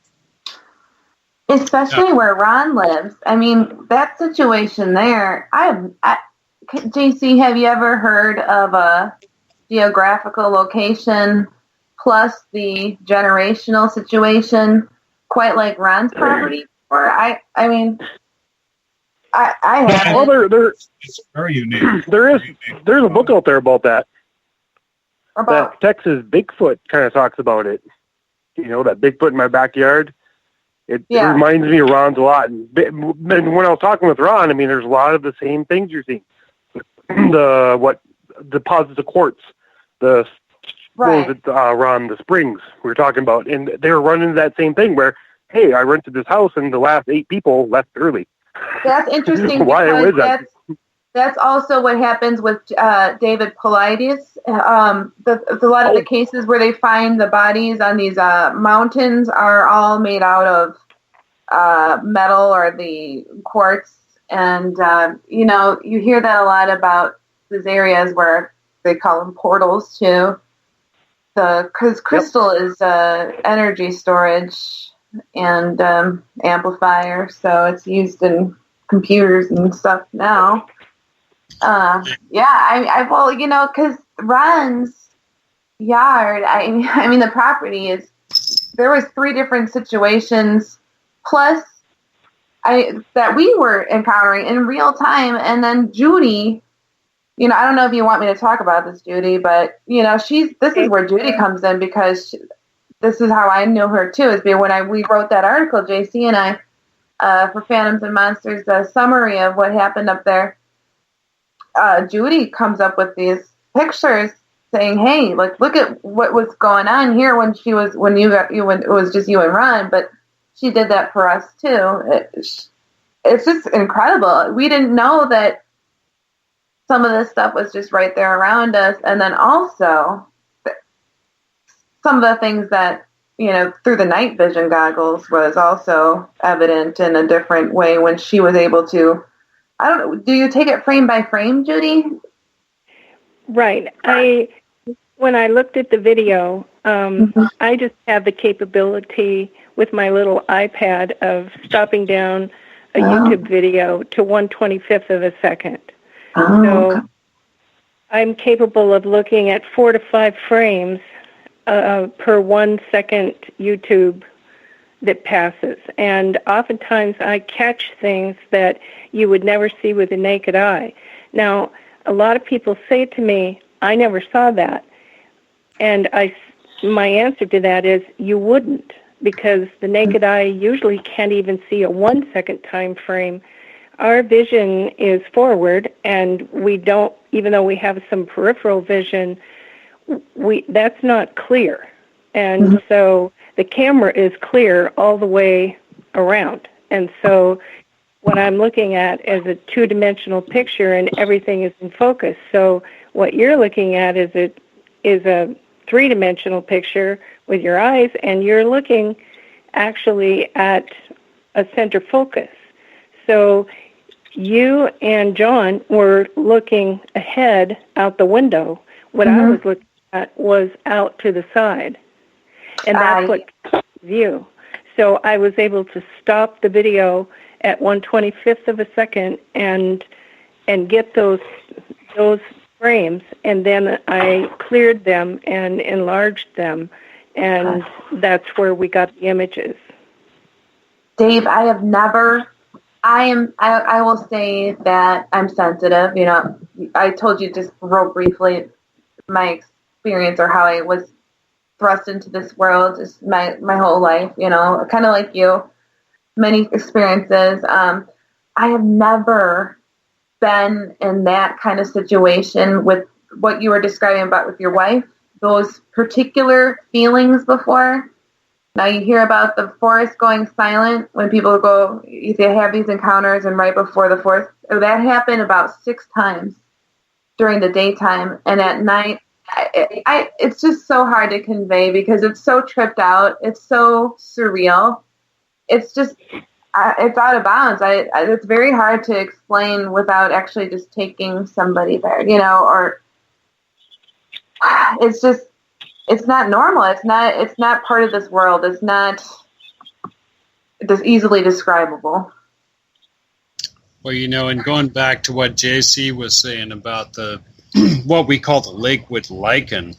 Especially where Ron lives. I mean, that situation there, JC, have you ever heard of a geographical location plus the generational situation quite like Ron's property? Or I mean, I have. Well, it's very unique. There's a book out there about that. About that Texas Bigfoot kind of talks about it. You know, that Bigfoot in my backyard. It reminds me of Ron's a lot. And when I was talking with Ron, I mean, there's a lot of the same things you're seeing. What deposits of quartz, what was it, Ron, the springs we were talking about, and they're running that same thing where, hey, I rented this house and the last 8 people left early. That's interesting. Why is that? That's also what happens with David Paulides. A lot of the cases where they find the bodies on these mountains are all made out of metal or the quartz. And, you hear that a lot about these areas where they call them portals too. Because crystal is energy storage and amplifier, so it's used in computers and stuff now. Because Ron's yard, I mean the property is, there was 3 different situations plus that we were encountering in real time, and then Judy, I don't know if you want me to talk about this, Judy, but this is where Judy comes in, because this is how I knew her too, is when we wrote that article, JC and I, for Phantoms and Monsters, the summary of what happened up there. Judy comes up with these pictures saying, "Hey, look at what was going on here when it was just you and Ron." But she did that for us too. it's just incredible. We didn't know that some of this stuff was just right there around us. And then also some of the things that, through the night vision goggles was also evident in a different way when she was able to, I don't know, do you take it frame by frame, Judy? Right. When I looked at the video, I just have the capability with my little iPad of stopping down a YouTube video to 1/25th of a second. So I'm capable of looking at 4 to 5 frames per 1 second YouTube that passes. And oftentimes I catch things that you would never see with the naked eye. Now, a lot of people say to me, I never saw that. And my answer to that is you wouldn't, because the naked eye usually can't even see a 1 second time frame. Our vision is forward, and we don't, even though we have some peripheral vision, that's not clear. And so the camera is clear all the way around. And so what I'm looking at is a 2-dimensional picture, and everything is in focus. So what you're looking at is a 3-dimensional picture with your eyes, and you're looking actually at a center focus. So you and John were looking ahead out the window. What I was looking at was out to the side. And that's what view. So I was able to stop the video at 1/25th of a second and get those frames, and then I cleared them and enlarged them, and that's where we got the images. Dave, I will say that I'm sensitive. I told you just real briefly my experience or how I was thrust into this world just my whole life, kind of like you, many experiences. I have never been in that kind of situation with what you were describing about with your wife, those particular feelings before. Now you hear about the forest going silent when people go, they have these encounters, and right before the forest, that happened about 6 times during the daytime, and at night, it's just so hard to convey because it's so tripped out. It's so surreal. It's just, it's out of bounds. It's very hard to explain without actually just taking somebody there, or it's just, it's not normal. It's not part of this world. It's not this easily describable. Well, and going back to what JC was saying about the what we call the Lakewood lichen,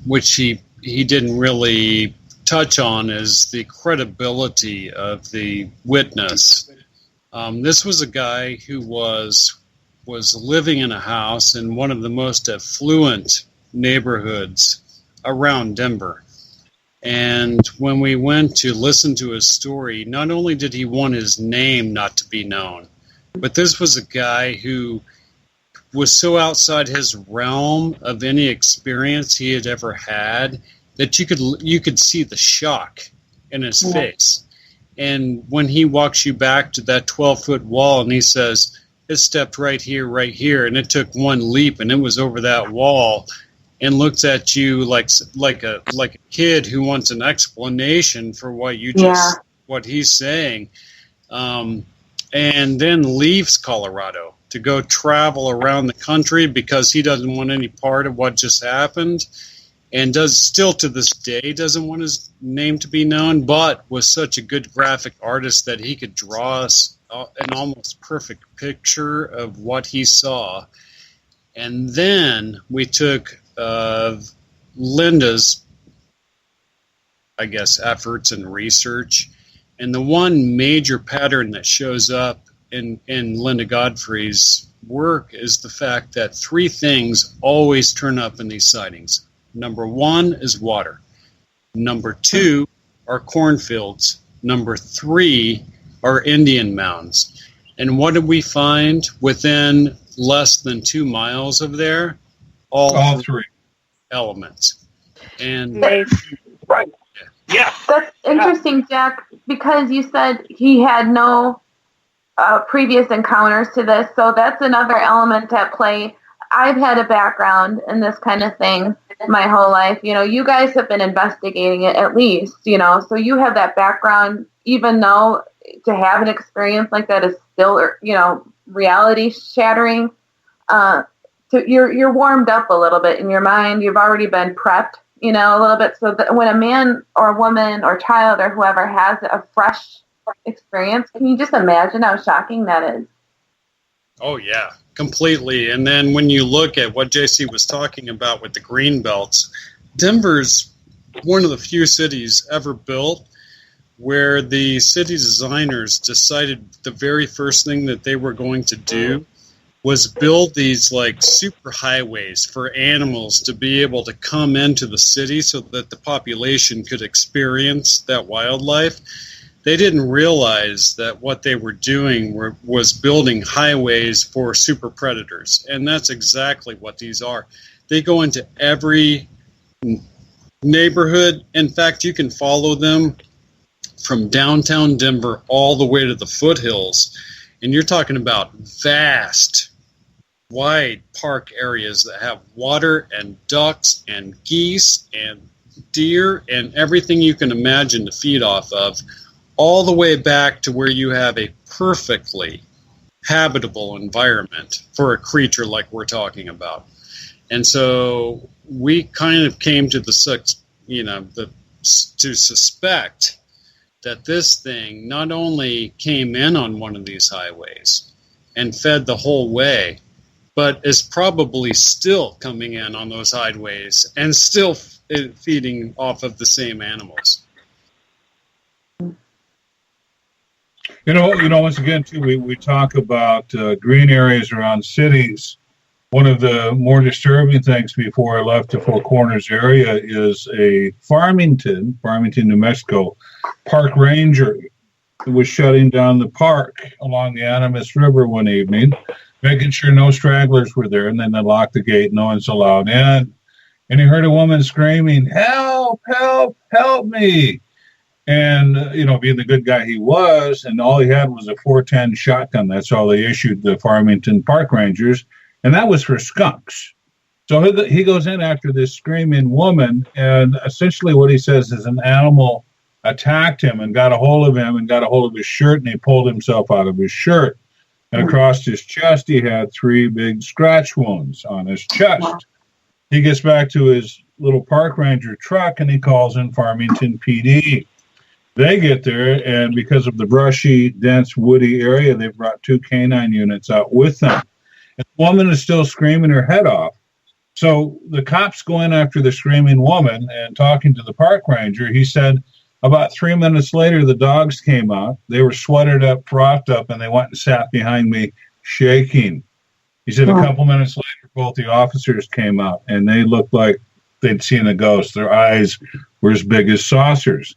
which he didn't really touch on, is the credibility of the witness. This was a guy who was living in a house in one of the most affluent neighborhoods around Denver. And when we went to listen to his story, not only did he want his name not to be known, but this was a guy who was so outside his realm of any experience he had ever had that you could see the shock in his face. And when he walks you back to that 12-foot wall and he says, it stepped right here, and it took one leap and it was over that wall, and looks at you like a kid who wants an explanation for what what he's saying, and then leaves Colorado to go travel around the country because he doesn't want any part of what just happened, and still to this day doesn't want his name to be known, but was such a good graphic artist that he could draw us an almost perfect picture of what he saw. And then we took Linda's, I guess, efforts and research, and the one major pattern that shows up in Linda Godfrey's work is the fact that 3 things always turn up in these sightings. Number 1 is water. Number 2 are cornfields. Number 3 are Indian mounds. And what did we find within less than 2 miles of there? All 3 elements. And right. Yeah. That's interesting, Jack, because you said he had no previous encounters to this. So that's another element at play. I've had a background in this kind of thing my whole life. You know, you guys have been investigating it at least, you know, so you have that background, even though to have an experience like that is still, you know, reality shattering. You're warmed up a little bit in your mind. You've already been prepped, you know, a little bit. So that when a man or a woman or child or whoever has a fresh experience, can you just imagine how shocking that is? Oh, yeah, completely. And then when you look at what JC was talking about with the green belts, Denver's one of the few cities ever built where the city designers decided the very first thing that they were going to do was build these like super highways for animals to be able to come into the city so that the population could experience that wildlife. They didn't realize that what they were doing was building highways for super predators, and that's exactly what these are. They go into every neighborhood. In fact, you can follow them from downtown Denver all the way to the foothills, and you're talking about vast, wide park areas that have water and ducks and geese and deer and everything you can imagine to feed off of, all the way back to where you have a perfectly habitable environment for a creature like we're talking about. And so we kind of came to to suspect that this thing not only came in on one of these highways and fed the whole way, but is probably still coming in on those highways and still feeding off of the same animals. You know, once again, too, we talk about green areas around cities. One of the more disturbing things before I left the Four Corners area is a Farmington, New Mexico, park ranger who was shutting down the park along the Animas River one evening, making sure no stragglers were there, and then they locked the gate, no one's allowed in. And he heard a woman screaming, "Help, help, help me." And, being the good guy he was, and all he had was a 410 shotgun. That's all they issued the Farmington Park Rangers, and that was for skunks. So he goes in after this screaming woman, and essentially what he says is an animal attacked him and got a hold of him and got a hold of his shirt, and he pulled himself out of his shirt. And across his chest, he had 3 big scratch wounds on his chest. He gets back to his little park ranger truck, and he calls in Farmington PD. They get there, and because of the brushy, dense, woody area, they brought 2 canine units out with them. And the woman is still screaming her head off. So the cops go in after the screaming woman, and talking to the park ranger, he said about 3 minutes later, the dogs came out. They were sweated up, frothed up, and they went and sat behind me shaking. He said a couple minutes later, both the officers came out, and they looked like they'd seen a ghost. Their eyes were as big as saucers.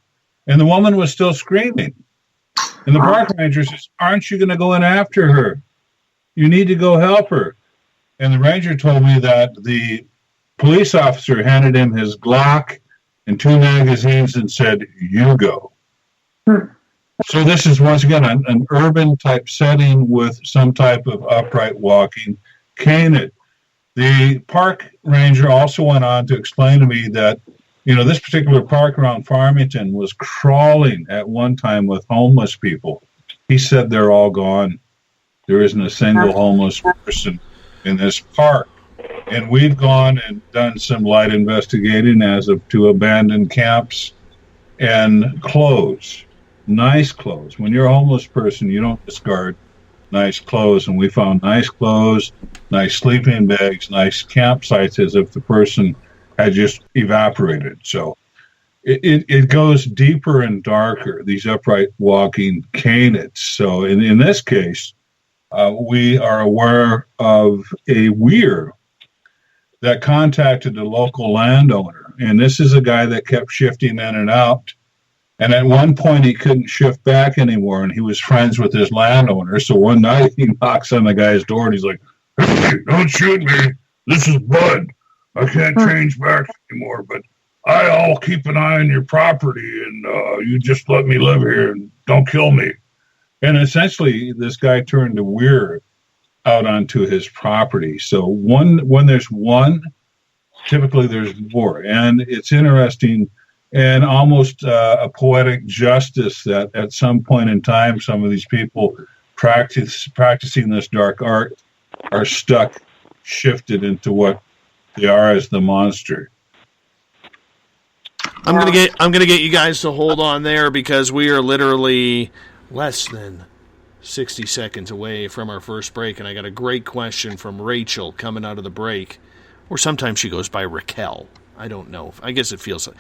And the woman was still screaming. And the park ranger says, "Aren't you going to go in after her? You need to go help her." And the ranger told me that the police officer handed him his Glock and 2 magazines and said, "You go." So this is, once again, an urban type setting with some type of upright walking canid. The park ranger also went on to explain to me that this particular park around Farmington was crawling at one time with homeless people. He said they're all gone. There isn't a single homeless person in this park. And we've gone and done some light investigating as of 2 abandoned camps and clothes, nice clothes. When you're a homeless person, you don't discard nice clothes. And we found nice clothes, nice sleeping bags, nice campsites, as if the person had just evaporated. So it goes deeper and darker, these upright walking canids. So in this case, we are aware of a weir that contacted a local landowner. And this is a guy that kept shifting in and out. And at one point, he couldn't shift back anymore, and he was friends with his landowner. So one night, he knocks on the guy's door, and he's like, "Hey, don't shoot me. This is Bud. I can't change back anymore, but I'll keep an eye on your property, and you just let me live here and don't kill me." And essentially, this guy turned a weir out onto his property. So when there's one, typically there's more. And it's interesting and almost a poetic justice that at some point in time, some of these people practicing this dark art are shifted into what they are as the monster. I'm gonna get you guys to hold on there because we are literally less than 60 seconds away from our first break, and I got a great question from Rachel coming out of the break, or sometimes she goes by Raquel. I don't know. I guess it feels like,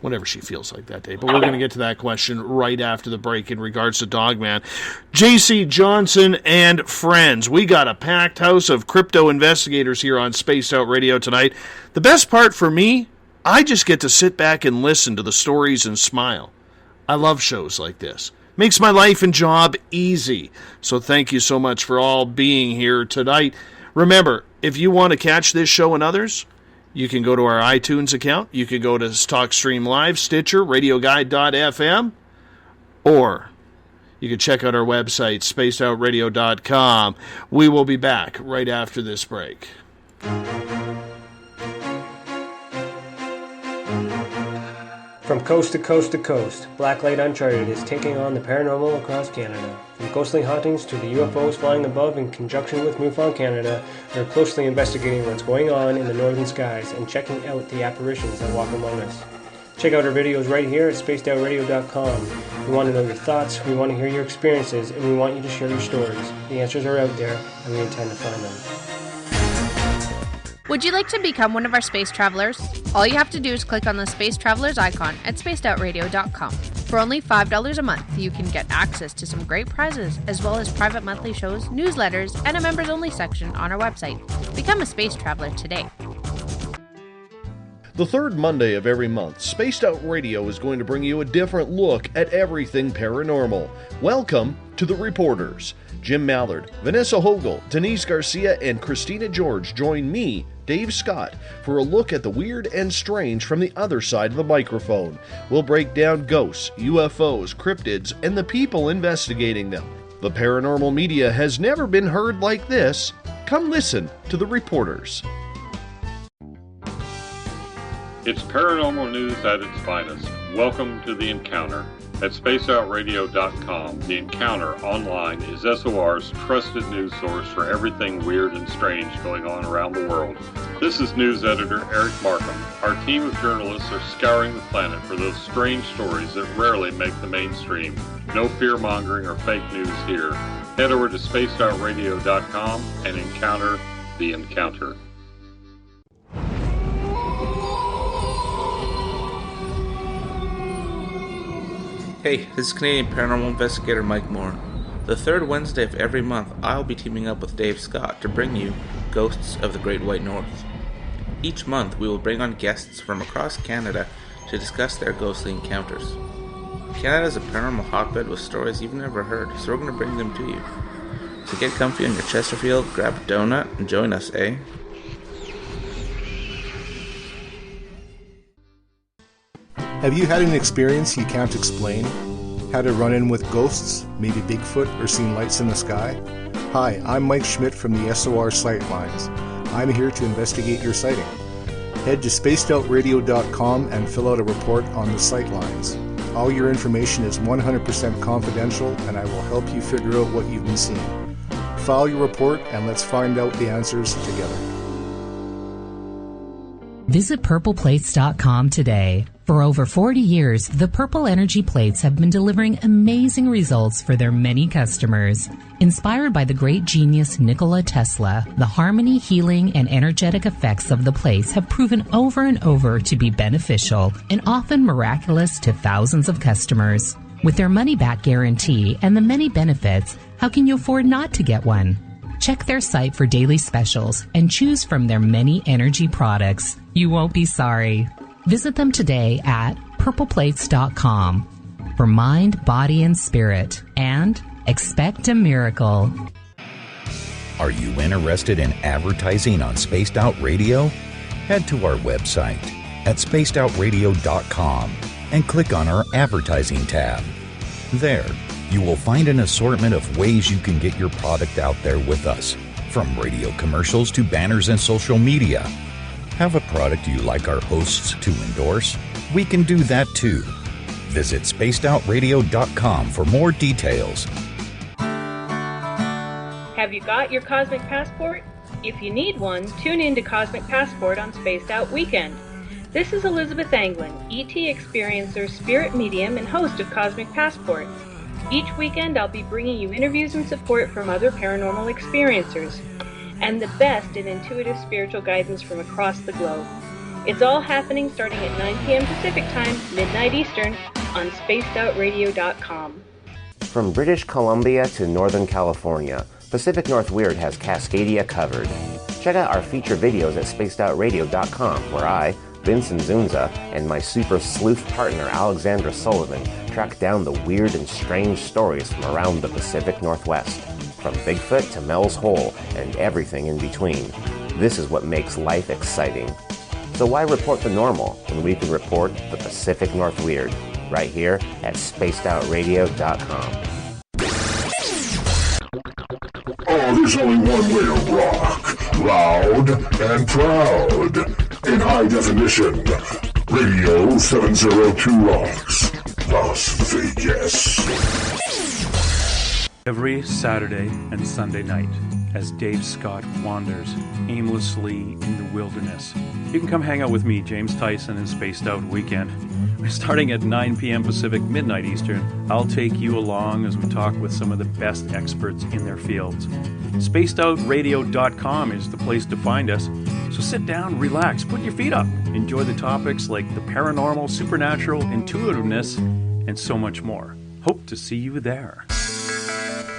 whatever she feels like that day. But we're going to get to that question right after the break in regards to Dogman. J.C. Johnson and friends. We got a packed house of crypto investigators here on Spaced Out Radio tonight. The best part for me, I just get to sit back and listen to the stories and smile. I love shows like this. Makes my life and job easy. So thank you so much for all being here tonight. Remember, if you want to catch this show and others, you can go to our iTunes account. You can go to TalkStream Live, Stitcher, RadioGuide.fm, or you can check out our website, spacedoutradio.com. We will be back right after this break. From coast to coast to coast, Blacklight Uncharted is taking on the paranormal across Canada. From ghostly hauntings to the UFOs flying above in conjunction with MUFON Canada, we're closely investigating what's going on in the northern skies and checking out the apparitions that walk among us. Check out our videos right here at spacedoutradio.com. We want to know your thoughts, we want to hear your experiences, and we want you to share your stories. The answers are out there, and we intend to find them. Would you like to become one of our space travelers? All you have to do is click on the Space Travelers icon at spacedoutradio.com. For only $5 a month, you can get access to some great prizes, as well as private monthly shows, newsletters, and a members-only section on our website. Become a space traveler today. The third Monday of every month, Spaced Out Radio is going to bring you a different look at everything paranormal. Welcome to The Reporters. Jim Mallard, Vanessa Hogel, Denise Garcia, and Christina George join me, Dave Scott, for a look at the weird and strange from the other side of the microphone. We'll break down ghosts, UFOs, cryptids, and the people investigating them. The paranormal media has never been heard like this. Come listen to The Reporters. It's paranormal news at its finest. Welcome to The Encounter. At spacedoutradio.com, The Encounter online is SOR's trusted news source for everything weird and strange going on around the world. This is news editor Eric Markham. Our team of journalists are scouring the planet for those strange stories that rarely make the mainstream. No fear-mongering or fake news here. Head over to spacedoutradio.com and encounter The Encounter. Hey, this is Canadian paranormal investigator Mike Moore. The third Wednesday of every month, I'll be teaming up with Dave Scott to bring you Ghosts of the Great White North. Each month, we will bring on guests from across Canada to discuss their ghostly encounters. Canada is a paranormal hotbed with stories you've never heard, so we're going to bring them to you. So get comfy on your Chesterfield, grab a donut, and join us, eh? Have you had an experience you can't explain? Had a run-in with ghosts, maybe Bigfoot, or seen lights in the sky? Hi, I'm Mike Schmidt from the SOR Sightlines. I'm here to investigate your sighting. Head to spacedoutradio.com and fill out a report on the Sightlines. All your information is 100% confidential, and I will help you figure out what you've been seeing. File your report, and let's find out the answers together. Visit purpleplates.com today. For over 40 years, the Purple Energy Plates have been delivering amazing results for their many customers. Inspired by the great genius Nikola Tesla, the harmony, healing, and energetic effects of the plates have proven over and over to be beneficial and often miraculous to thousands of customers. With their money-back guarantee and the many benefits, how can you afford not to get one? Check their site for daily specials and choose from their many energy products. You won't be sorry. Visit them today at purpleplates.com for mind, body, and spirit, and expect a miracle. Are you interested in advertising on Spaced Out Radio? Head to our website at spacedoutradio.com and click on our advertising tab. There, You will find an assortment of ways you can get your product out there with us, from radio commercials to banners and social media. Have a product you like our hosts to endorse? We can do that too. Visit spacedoutradio.com for more details. Have you got your Cosmic Passport? If you need one, tune in to Cosmic Passport on Spaced Out Weekend. This is Elizabeth Anglin, ET experiencer, spirit medium, and host of Cosmic Passport. Each weekend I'll be bringing you interviews and support from other paranormal experiencers, and the best in intuitive spiritual guidance from across the globe. It's all happening starting at 9 p.m. Pacific Time, midnight Eastern, on spacedoutradio.com. From British Columbia to Northern California, Pacific North Weird has Cascadia covered. Check out our feature videos at spacedoutradio.com, where I, Vincent Zunza, and my super sleuth partner Alexandra Sullivan track down the weird and strange stories from around the Pacific Northwest, from Bigfoot to Mel's Hole and everything in between. This is what makes life exciting. So why report the normal when we can report the Pacific North Weird right here at spacedoutradio.com. Oh, there's only one way to rock. Loud and proud. In high definition. Radio 702 rocks. Las Vegas. Every Saturday and Sunday night, as Dave Scott wanders aimlessly in the wilderness, you can come hang out with me, James Tyson, in Spaced Out Weekend. Starting at 9 p.m. Pacific, midnight Eastern, I'll take you along as we talk with some of the best experts in their fields. SpacedOutRadio.com is the place to find us. So sit down, relax, put your feet up. Enjoy the topics like the paranormal, supernatural, intuitiveness, and so much more. Hope to see you there.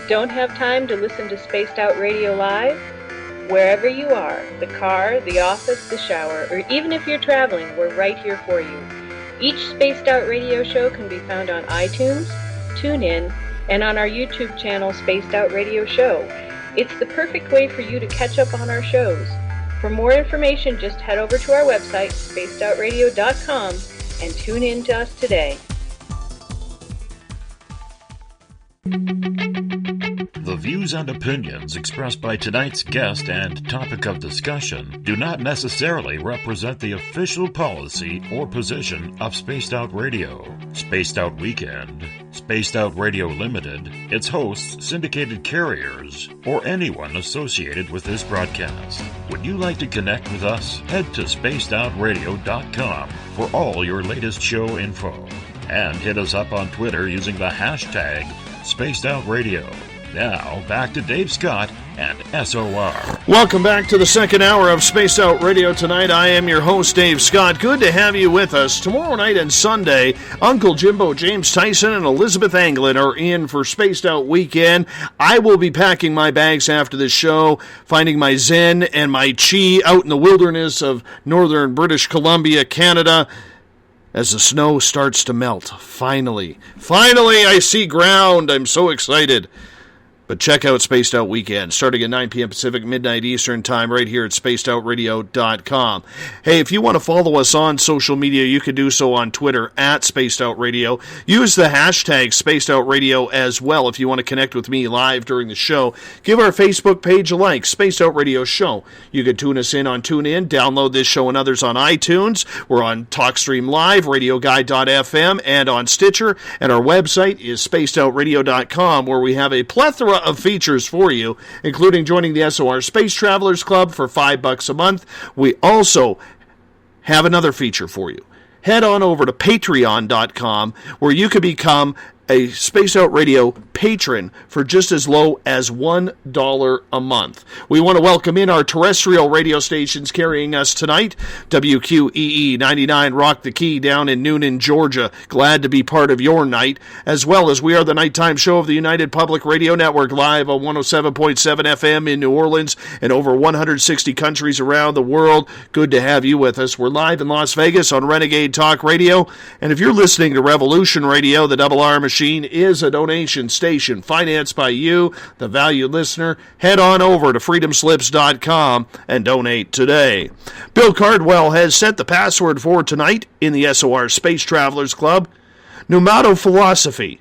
Don't have time to listen to Spaced Out Radio Live? Wherever you are, the car, the office, the shower, or even if you're traveling, we're right here for you. Each Spaced Out Radio show can be found on iTunes, TuneIn, and on our YouTube channel, Spaced Out Radio Show. It's the perfect way for you to catch up on our shows. For more information, just head over to our website, spacedoutradio.com, and tune in to us today. The views and opinions expressed by tonight's guest and topic of discussion do not necessarily represent the official policy or position of Spaced Out Radio, Spaced Out Weekend, Spaced Out Radio Limited, its hosts, syndicated carriers, or anyone associated with this broadcast. Would you like to connect with us? Head to spacedoutradio.com for all your latest show info. And hit us up on Twitter using the hashtag Spaced Out Radio. Now, back to Dave Scott and SOR. Welcome back to the second hour of Spaced Out Radio tonight. I am your host, Dave Scott. Good to have you with us. Tomorrow night and Sunday, Uncle Jimbo, James Tyson, and Elizabeth Anglin are in for Spaced Out Weekend. I will be packing my bags after the show, finding my Zen and my Chi out in the wilderness of northern British Columbia, Canada, as the snow starts to melt. Finally, I see ground. I'm so excited. But check out Spaced Out Weekend, starting at 9 p.m. Pacific, midnight Eastern Time, right here at spacedoutradio.com. Hey, if you want to follow us on social media, you can do so on Twitter, at Spaced Out Radio. Use the hashtag Spaced Out Radio as well if you want to connect with me live during the show. Give our Facebook page a like, Spaced Out Radio Show. You can tune us in on TuneIn, download this show and others on iTunes. We're on TalkStream Live, RadioGuide.fm, and on Stitcher. And our website is spacedoutradio.com, where we have a plethora of features for you, including joining the SOR Space Travelers Club for $5 a month. We also have another feature for you. Head on over to patreon.com, where you can become a Space Out Radio patron for just as low as $1 a month. We want to welcome in our terrestrial radio stations carrying us tonight. WQEE 99 Rock the Key down in Noonan, Georgia. Glad to be part of your night. As well as we are the nighttime show of the United Public Radio Network, live on 107.7 FM in New Orleans and over 160 countries around the world. Good to have you with us. We're live in Las Vegas on Renegade Talk Radio. And if you're listening to Revolution Radio, the Double R Machine is a donation station financed by you, the valued listener. Head on over to freedomslips.com and donate today. Bill Cardwell has set the password for tonight in the SOR Space Travelers Club. Pneumato philosophy.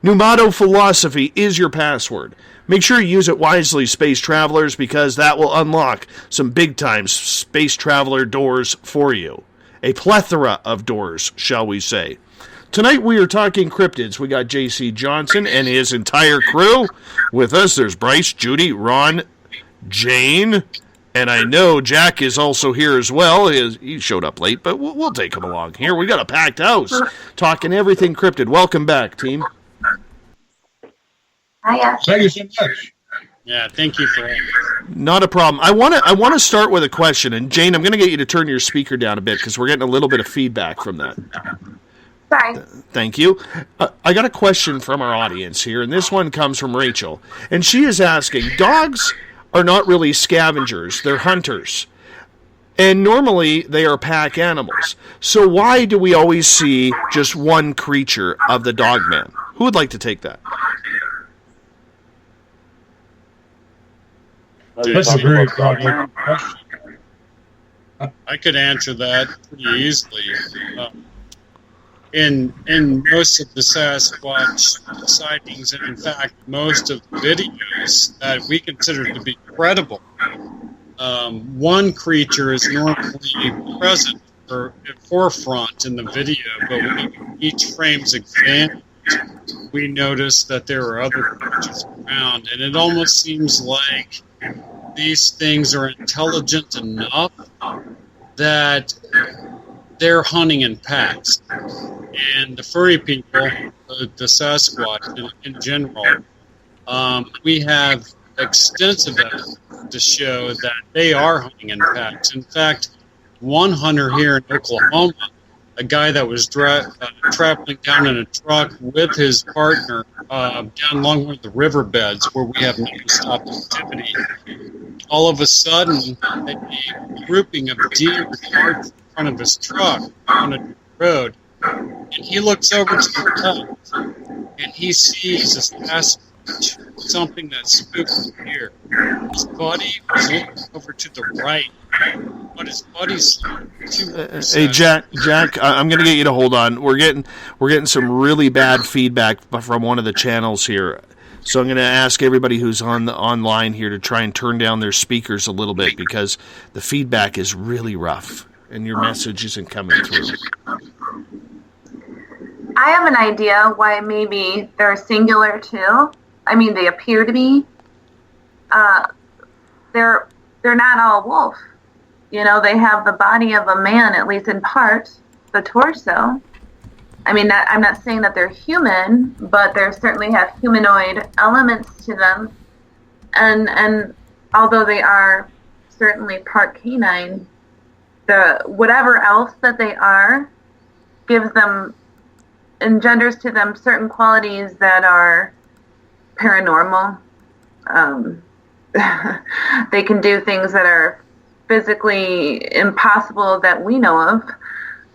Numato Philosophy is your password. Make sure you use it wisely, space travelers, because that will unlock some big-time space traveler doors for you. A plethora of doors, shall we say. Tonight we are talking cryptids. We got J.C. Johnson and his entire crew with us. There's Bryce, Judy, Ron, Jane, and I know Jack is also here as well. He showed up late, but we'll take him along here. We got a packed house talking everything cryptid. Welcome back, team. Hiya. Thank you so much. Yeah, thank you for having me. Not a problem. I want to start with a question, and Jane, I'm going to get you to turn your speaker down a bit because we're getting a little bit of feedback from that. Sorry. Thank you. I got a question from our audience here, and this one comes from Rachel, and she is asking, dogs are not really scavengers, they're hunters. And normally they are pack animals. So why do we always see just one creature of the dogman? Who would like to take that? That's a very good question. I could answer that pretty easily. In most of the Sasquatch sightings, and in fact most of the videos that we consider to be credible, one creature is normally present or forefront in the video, but when each frame's examined, we notice that there are other creatures around, and it almost seems like these things are intelligent enough that they're hunting in packs. And the furry people, the Sasquatch in general, we have extensive evidence to show that they are hunting in packs. In fact, one hunter here in Oklahoma, a guy that was traveling down in a truck with his partner down along one of the riverbeds where we have non-stop activity, all of a sudden, a grouping of deer charged in front of his truck on a road, and he looks over to the left, and he sees this Sasquatch, something that spooked him here. His buddy was looking over to the right, but his buddy's Hey Jack, I'm going to get you to hold on. We're getting some really bad feedback from one of the channels here. So I'm going to ask everybody who's online here to try and turn down their speakers a little bit because the feedback is really rough and your message isn't coming through. I have an idea why maybe they're singular too. I mean, they appear to be. They're not all wolf. You know, they have the body of a man, at least in part, the torso. I mean, I'm not saying that they're human, but they certainly have humanoid elements to them. And although they are certainly part canine, the whatever else that they are engenders to them certain qualities that are paranormal. They can do things that are physically impossible that we know of.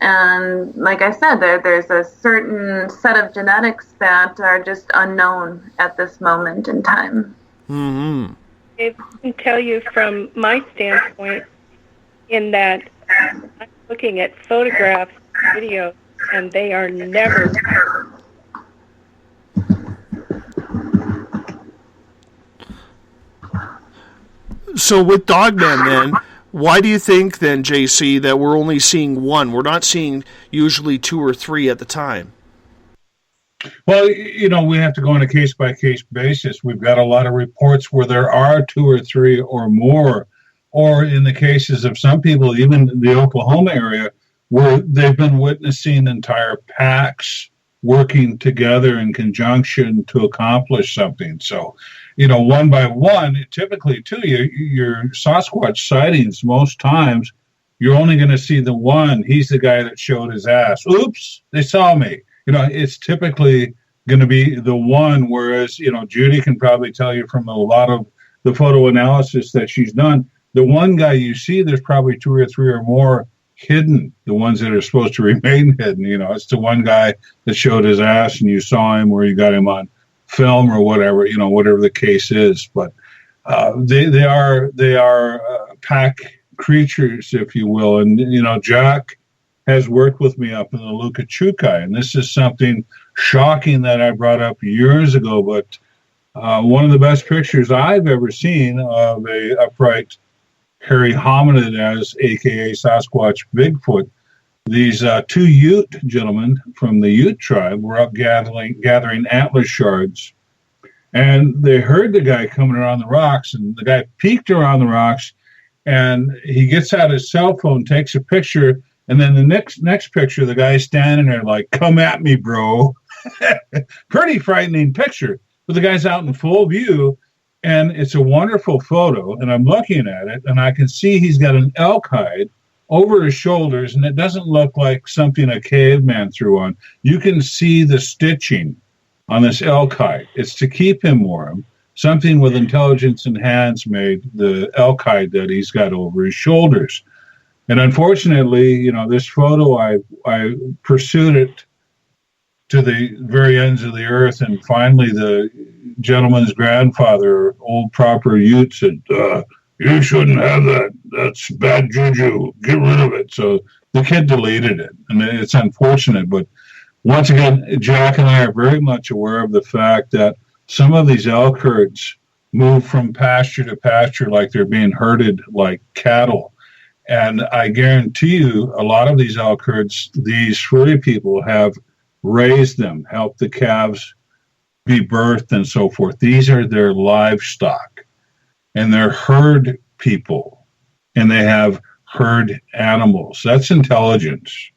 And like I said, there's a certain set of genetics that are just unknown at this moment in time. Mm-hmm. I can tell you from my standpoint in that I'm looking at photographs, videos, and they are never... So with Dogman then, why do you think then, JC, that we're only seeing one? We're not seeing usually two or three at the time. Well, you know, we have to go on a case-by-case basis. We've got a lot of reports where there are two or three or more, or in the cases of some people, even in the Oklahoma area, where they've been witnessing entire packs working together in conjunction to accomplish something. So, you know, one by one, typically, too, your Sasquatch sightings, most times, you're only going to see the one. He's the guy that showed his ass. Oops, they saw me. You know, it's typically going to be the one, whereas, you know, Judy can probably tell you from a lot of the photo analysis that she's done, the one guy you see, there's probably two or three or more hidden, the ones that are supposed to remain hidden. You know, it's the one guy that showed his ass and you saw him, or you got him on film or whatever, you know, whatever the case is. But they are pack creatures, if you will. And, you know, Jack has worked with me up in the Lukachukai, and this is something shocking that I brought up years ago, but one of the best pictures I've ever seen of a upright hairy hominid, as aka Sasquatch Bigfoot. These two Ute gentlemen from the Ute tribe were up gathering antler shards, and they heard the guy coming around the rocks, and the guy peeked around the rocks, and he gets out his cell phone, takes a picture, and then the next picture, the guy's standing there like, "Come at me, bro." Pretty frightening picture, but the guy's out in full view, and it's a wonderful photo, and I'm looking at it, and I can see he's got an elk hide over his shoulders, and it doesn't look like something a caveman threw on. You can see the stitching on this elk hide. It's to keep him warm. Something with intelligence and hands made the elk hide that he's got over his shoulders. And unfortunately, this photo, I pursued it to the very ends of the earth, and finally the gentleman's grandfather, old proper Ute, said, "You shouldn't have that. That's bad juju. Get rid of it." So the kid deleted it, and it's unfortunate. But once again, Jack and I are very much aware of the fact that some of these elk herds move from pasture to pasture like they're being herded like cattle. And I guarantee you, a lot of these elk herds, these furry people have raised them, helped the calves be birthed and so forth. These are their livestock, and they're herd people, and they have herd animals. That's intelligence.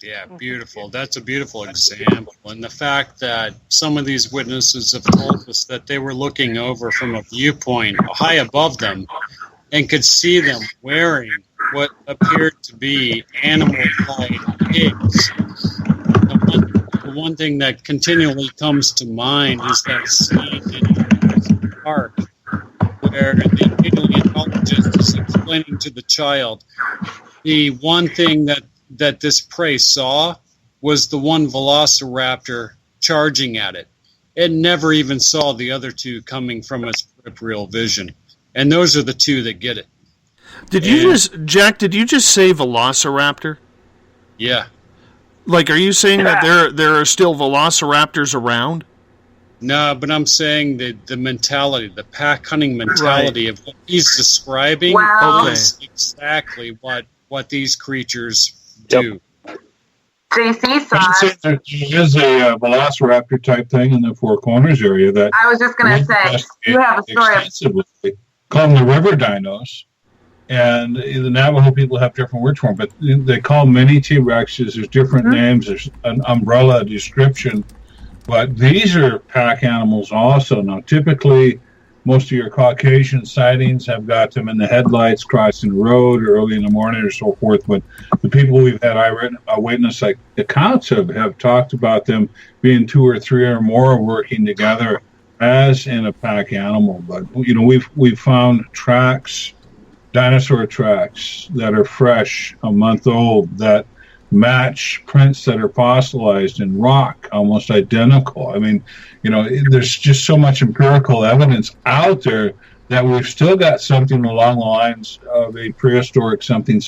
Yeah, beautiful. That's a beautiful example. And the fact that some of these witnesses have told us that they were looking over from a viewpoint high above them and could see them wearing what appeared to be animal-like pigs. The one thing that continually comes to mind is that scene in the park where the paleontologist is explaining to the child the one thing that this prey saw was the one velociraptor charging at it. It never even saw the other two coming from its peripheral vision. And those are the two that get it. Did you just say velociraptor? Yeah. Like, are you saying that there are still velociraptors around? No, but I'm saying the mentality, the pack hunting mentality of what he's describing is exactly what these creatures do. JC saw it. There is a velociraptor type thing in the Four Corners area that I was just going to say, you have a story. Extensively. Call them the river dinos. And the Navajo people have different words for them, but they call many T-Rexes. There's different names. There's an umbrella description. But these are pack animals also. Now, typically, most of your Caucasian sightings have got them in the headlights crossing the road early in the morning or so forth. But the people we've had eyewitness accounts have talked about them being two or three or more working together as in a pack animal. But, we've found tracks, dinosaur tracks that are fresh, a month old, that match prints that are fossilized in rock, almost identical. I mean, there's just so much empirical evidence out there that we've still got something along the lines of a prehistoric something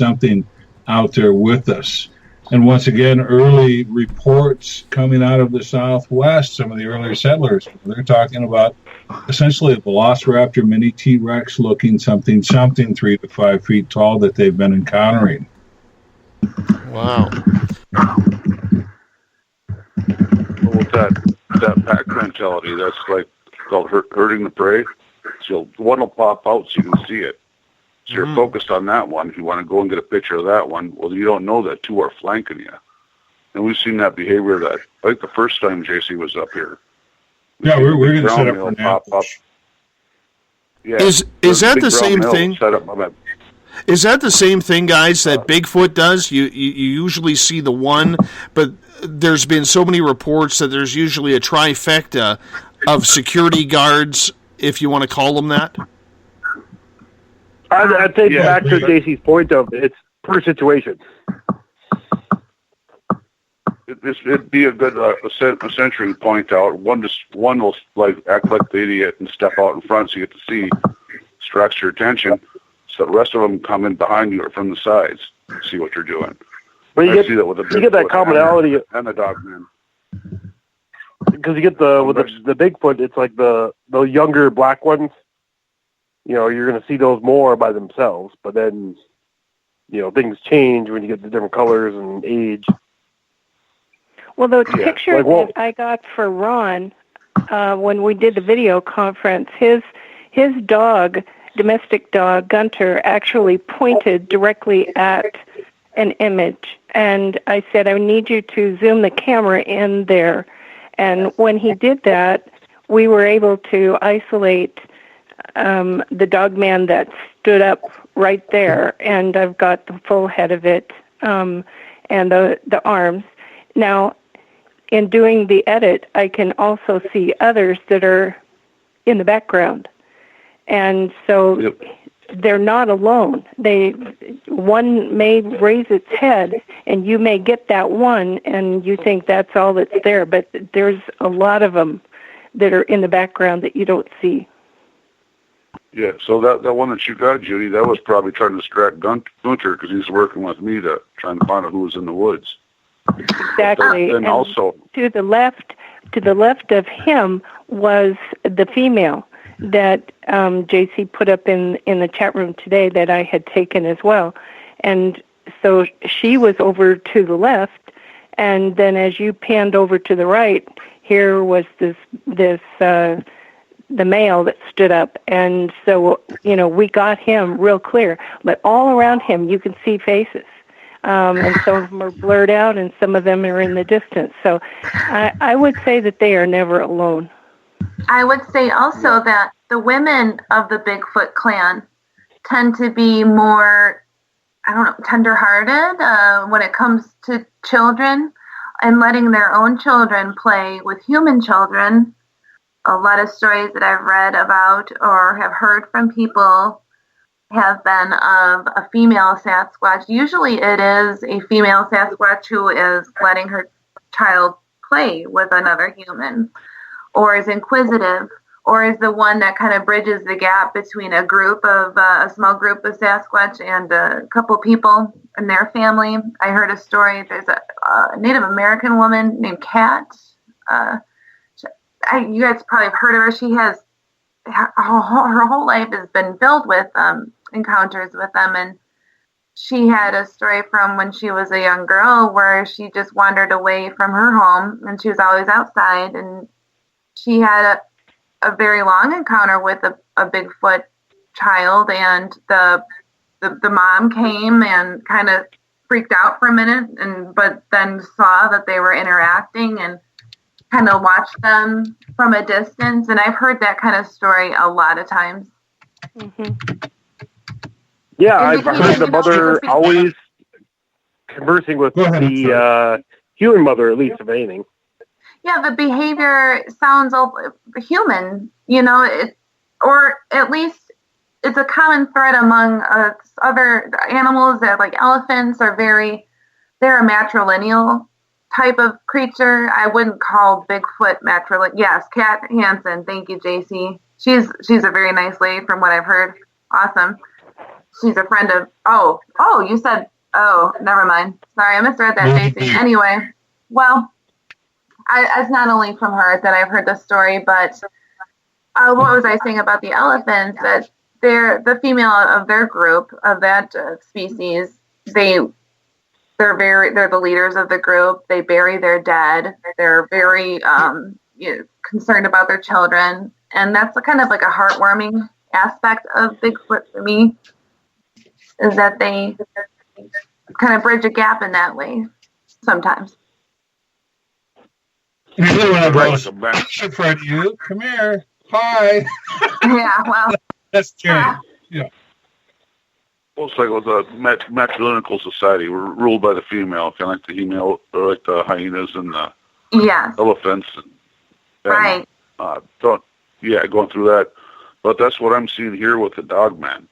out there with us. And once again, early reports coming out of the Southwest, some of the earlier settlers, they're talking about essentially a velociraptor mini T-Rex looking something 3 to 5 feet tall that they've been encountering. Wow. With that pack mentality, that's like called herding the prey. So one will pop out so you can see it. So you're focused on that one. If you want to go and get a picture of that one, well, you don't know that two are flanking you. And we've seen that behavior I think the first time JC was up here. Yeah, we're going to set up for now. Yeah, is that the same thing? Is that the same thing, guys, that Bigfoot does? You usually see the one, but there's been so many reports that there's usually a trifecta of security guards, if you want to call them that. I take back to JC's point of it's per situation. It'd be a good a century point out. One will act like the idiot and step out in front so you get to see, distracts your attention. So the rest of them come in behind you or from the sides to see what you're doing. But you get that commonality and the dog man. because you get with the Bigfoot, it's like the younger black ones. You know, you're going to see those more by themselves, but then, you know, things change when you get the different colors and age. Well, the picture that I got for Ron when we did the video conference, his dog, domestic dog, Gunter, actually pointed directly at an image. And I said, I need you to zoom the camera in there. And when he did that, we were able to isolate the dog man that stood up right there. And I've got the full head of it and the arms. Now, in doing the edit, I can also see others that are in the background. And so they're not alone. One may raise its head, and you may get that one, and you think that's all that's there. But there's a lot of them that are in the background that you don't see. Yeah, so that one that you got, Judy, that was probably trying to distract Gunter because he's working with me to trying to find out who was in the woods. Exactly. And also to the left of him was the female that JC put up in the chat room today that I had taken as well. And so she was over to the left, and then as you panned over to the right, here was the male that stood up. And so, you know, we got him real clear. But all around him, you can see faces. And some of them are blurred out, and some of them are in the distance. So I would say that they are never alone. I would say also that the women of the Bigfoot clan tend to be more, tender-hearted when it comes to children and letting their own children play with human children. A lot of stories that I've read about or have heard from people have been of a female Sasquatch. Usually it is a female Sasquatch who is letting her child play with another human, or is inquisitive, or is the one that kind of bridges the gap between a small group of Sasquatch and a couple people and their family. I heard a story, there's a Native American woman named Kat. You guys probably have heard of her. She has, her whole life has been filled with encounters with them, and she had a story from when she was a young girl where she just wandered away from her home, and she was always outside, and she had a very long encounter with a Bigfoot child, and the mom came and kind of freaked out for a minute, but then saw that they were interacting and kind of watched them from a distance. And I've heard that kind of story a lot of times. Mm-hmm. Yeah, I've heard the mother always conversing with the human mother, at least, if anything. Yeah, the behavior sounds human, or at least it's a common thread among other animals that, like elephants, they're a matrilineal type of creature. I wouldn't call Bigfoot matrilineal. Yes, Kat Hansen. Thank you, JC. She's a very nice lady from what I've heard. Awesome. She's a friend of, you said, never mind. Sorry, I misread that, JC. Anyway, well, it's not only from her that I've heard this story, but what was I saying about the elephants? That they're the female of their group, of that species. They're the leaders of the group. They bury their dead. They're very concerned about their children, and that's kind of like a heartwarming aspect of Bigfoot for me, is that they kind of bridge a gap in that way sometimes. You're one of those in front of you. Come here. Hi. Yeah, well. That's Jerry. Yeah. Well, it's like with a matrilineal society. We're ruled by the female, kind of like the female, or like the hyenas and the elephants. And, right. Going through that. But that's what I'm seeing here with the dog man.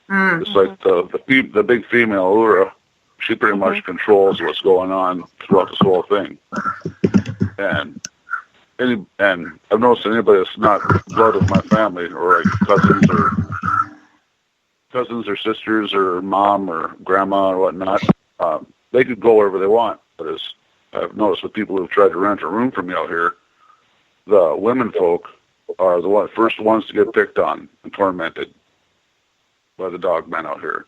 Mm-hmm. It's like the big female Ura. She pretty much controls what's going on throughout this whole thing. And I've noticed anybody that's not blood of my family, or like cousins or sisters or mom or grandma or whatnot, they could go wherever they want. But as I've noticed with people who've tried to rent a room from me out here, the women folk are the first ones to get picked on and tormented by the dog men out here.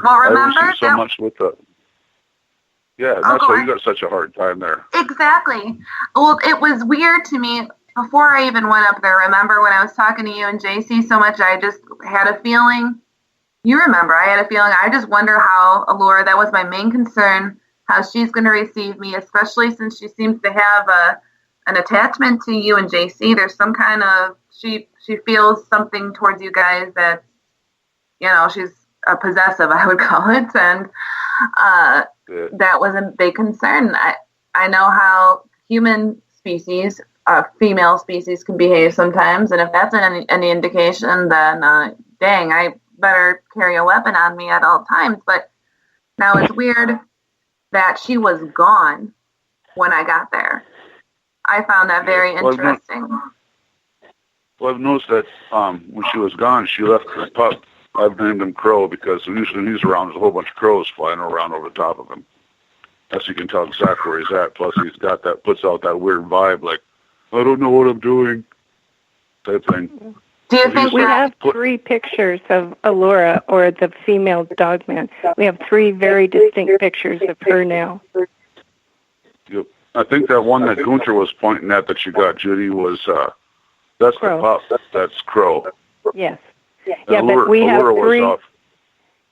Well, remember I so much with the. Yeah, that's why you got such a hard time there. Exactly. Well, it was weird to me before I even went up there. Remember when I was talking to you and JC so much, I just had a feeling. You remember, I had a feeling. I just wonder how Allura, that was my main concern, how she's going to receive me, especially since she seems to have an attachment to you and JC. There's some kind of, she feels something towards you guys that, she's possessive, I would call it. And that was a big concern. I know how human species, female species can behave sometimes. And if that's any indication, then dang, I better carry a weapon on me at all times. But now it's weird that she was gone when I got there. I found that very interesting. Well, I've noticed that when she was gone, she left her pup. I've named him Crow because usually when he's around, there's a whole bunch of crows flying around over the top of him. As you can tell exactly where he's at. Plus, he's got that, puts out that weird vibe like, I don't know what I'm doing type thing. Do you think we have 3 pictures of Allura, or the female dogman? We have 3 very distinct pictures of her now. Yep. I think that one that Gunter was pointing at that you got, Judy, was that's Crow. The pup. That's Crow. Yes. Yeah, but we have 3.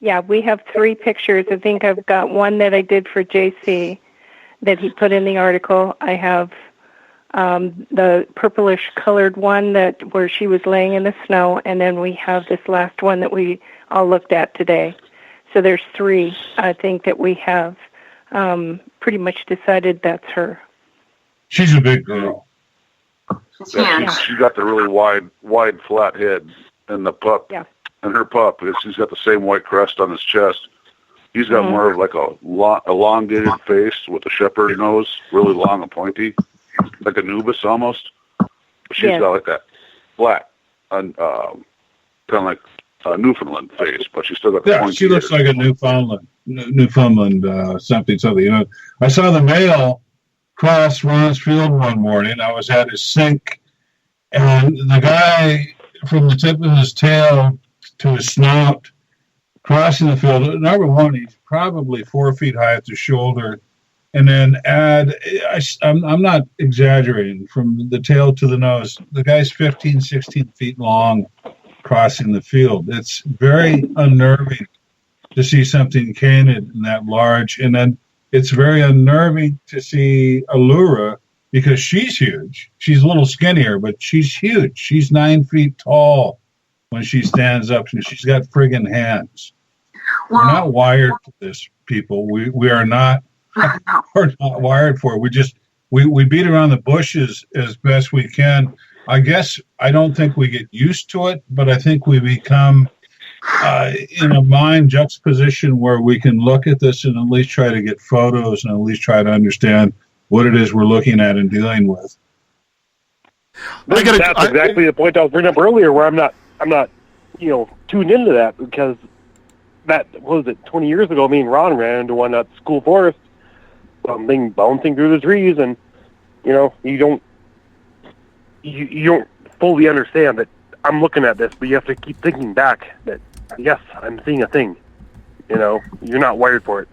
Yeah, we have 3 pictures. I think I've got one that I did for JC that he put in the article. I have the purplish colored one where she was laying in the snow, and then we have this last one that we all looked at today. So there's 3, I think, that we have pretty much decided that's her. She's a big girl. Yeah, she's got the really wide, flat head, and the pup, and her pup, she's got the same white crest on his chest. He's got more of like a elongated face with a shepherd nose, really long and pointy, like Anubis almost. But she's got like that flat, kind of like a Newfoundland face, but she's still got the pointy. She looks like a Newfoundland something. I saw the male cross Ron's field one morning. I was at his sink, and the guy from the tip of his tail to his snout crossing the field. Number one, he's probably 4 feet high at the shoulder, and then I'm not exaggerating, from the tail to the nose, the guy's 15, 16 feet long crossing the field. It's very unnerving to see something canid and that large, and then it's very unnerving to see Allura because she's huge. She's a little skinnier, but she's huge. She's 9 feet tall when she stands up, and she's got friggin' hands. We're not wired for this, people. We are not. We're not wired for it. We beat around the bushes as best we can. I guess I don't think we get used to it, but I think we become in a mind juxtaposition where we can look at this and at least try to get photos and at least try to understand what it is we're looking at and dealing with. That's exactly the point I was bringing up earlier, where I'm not, tuned into that, because that, what was it, 20 years ago, me and Ron ran into one at School Forest, something bouncing through the trees, and, you don't fully understand that I'm looking at this, but you have to keep thinking back that, yes, I'm seeing a thing. You're not wired for it.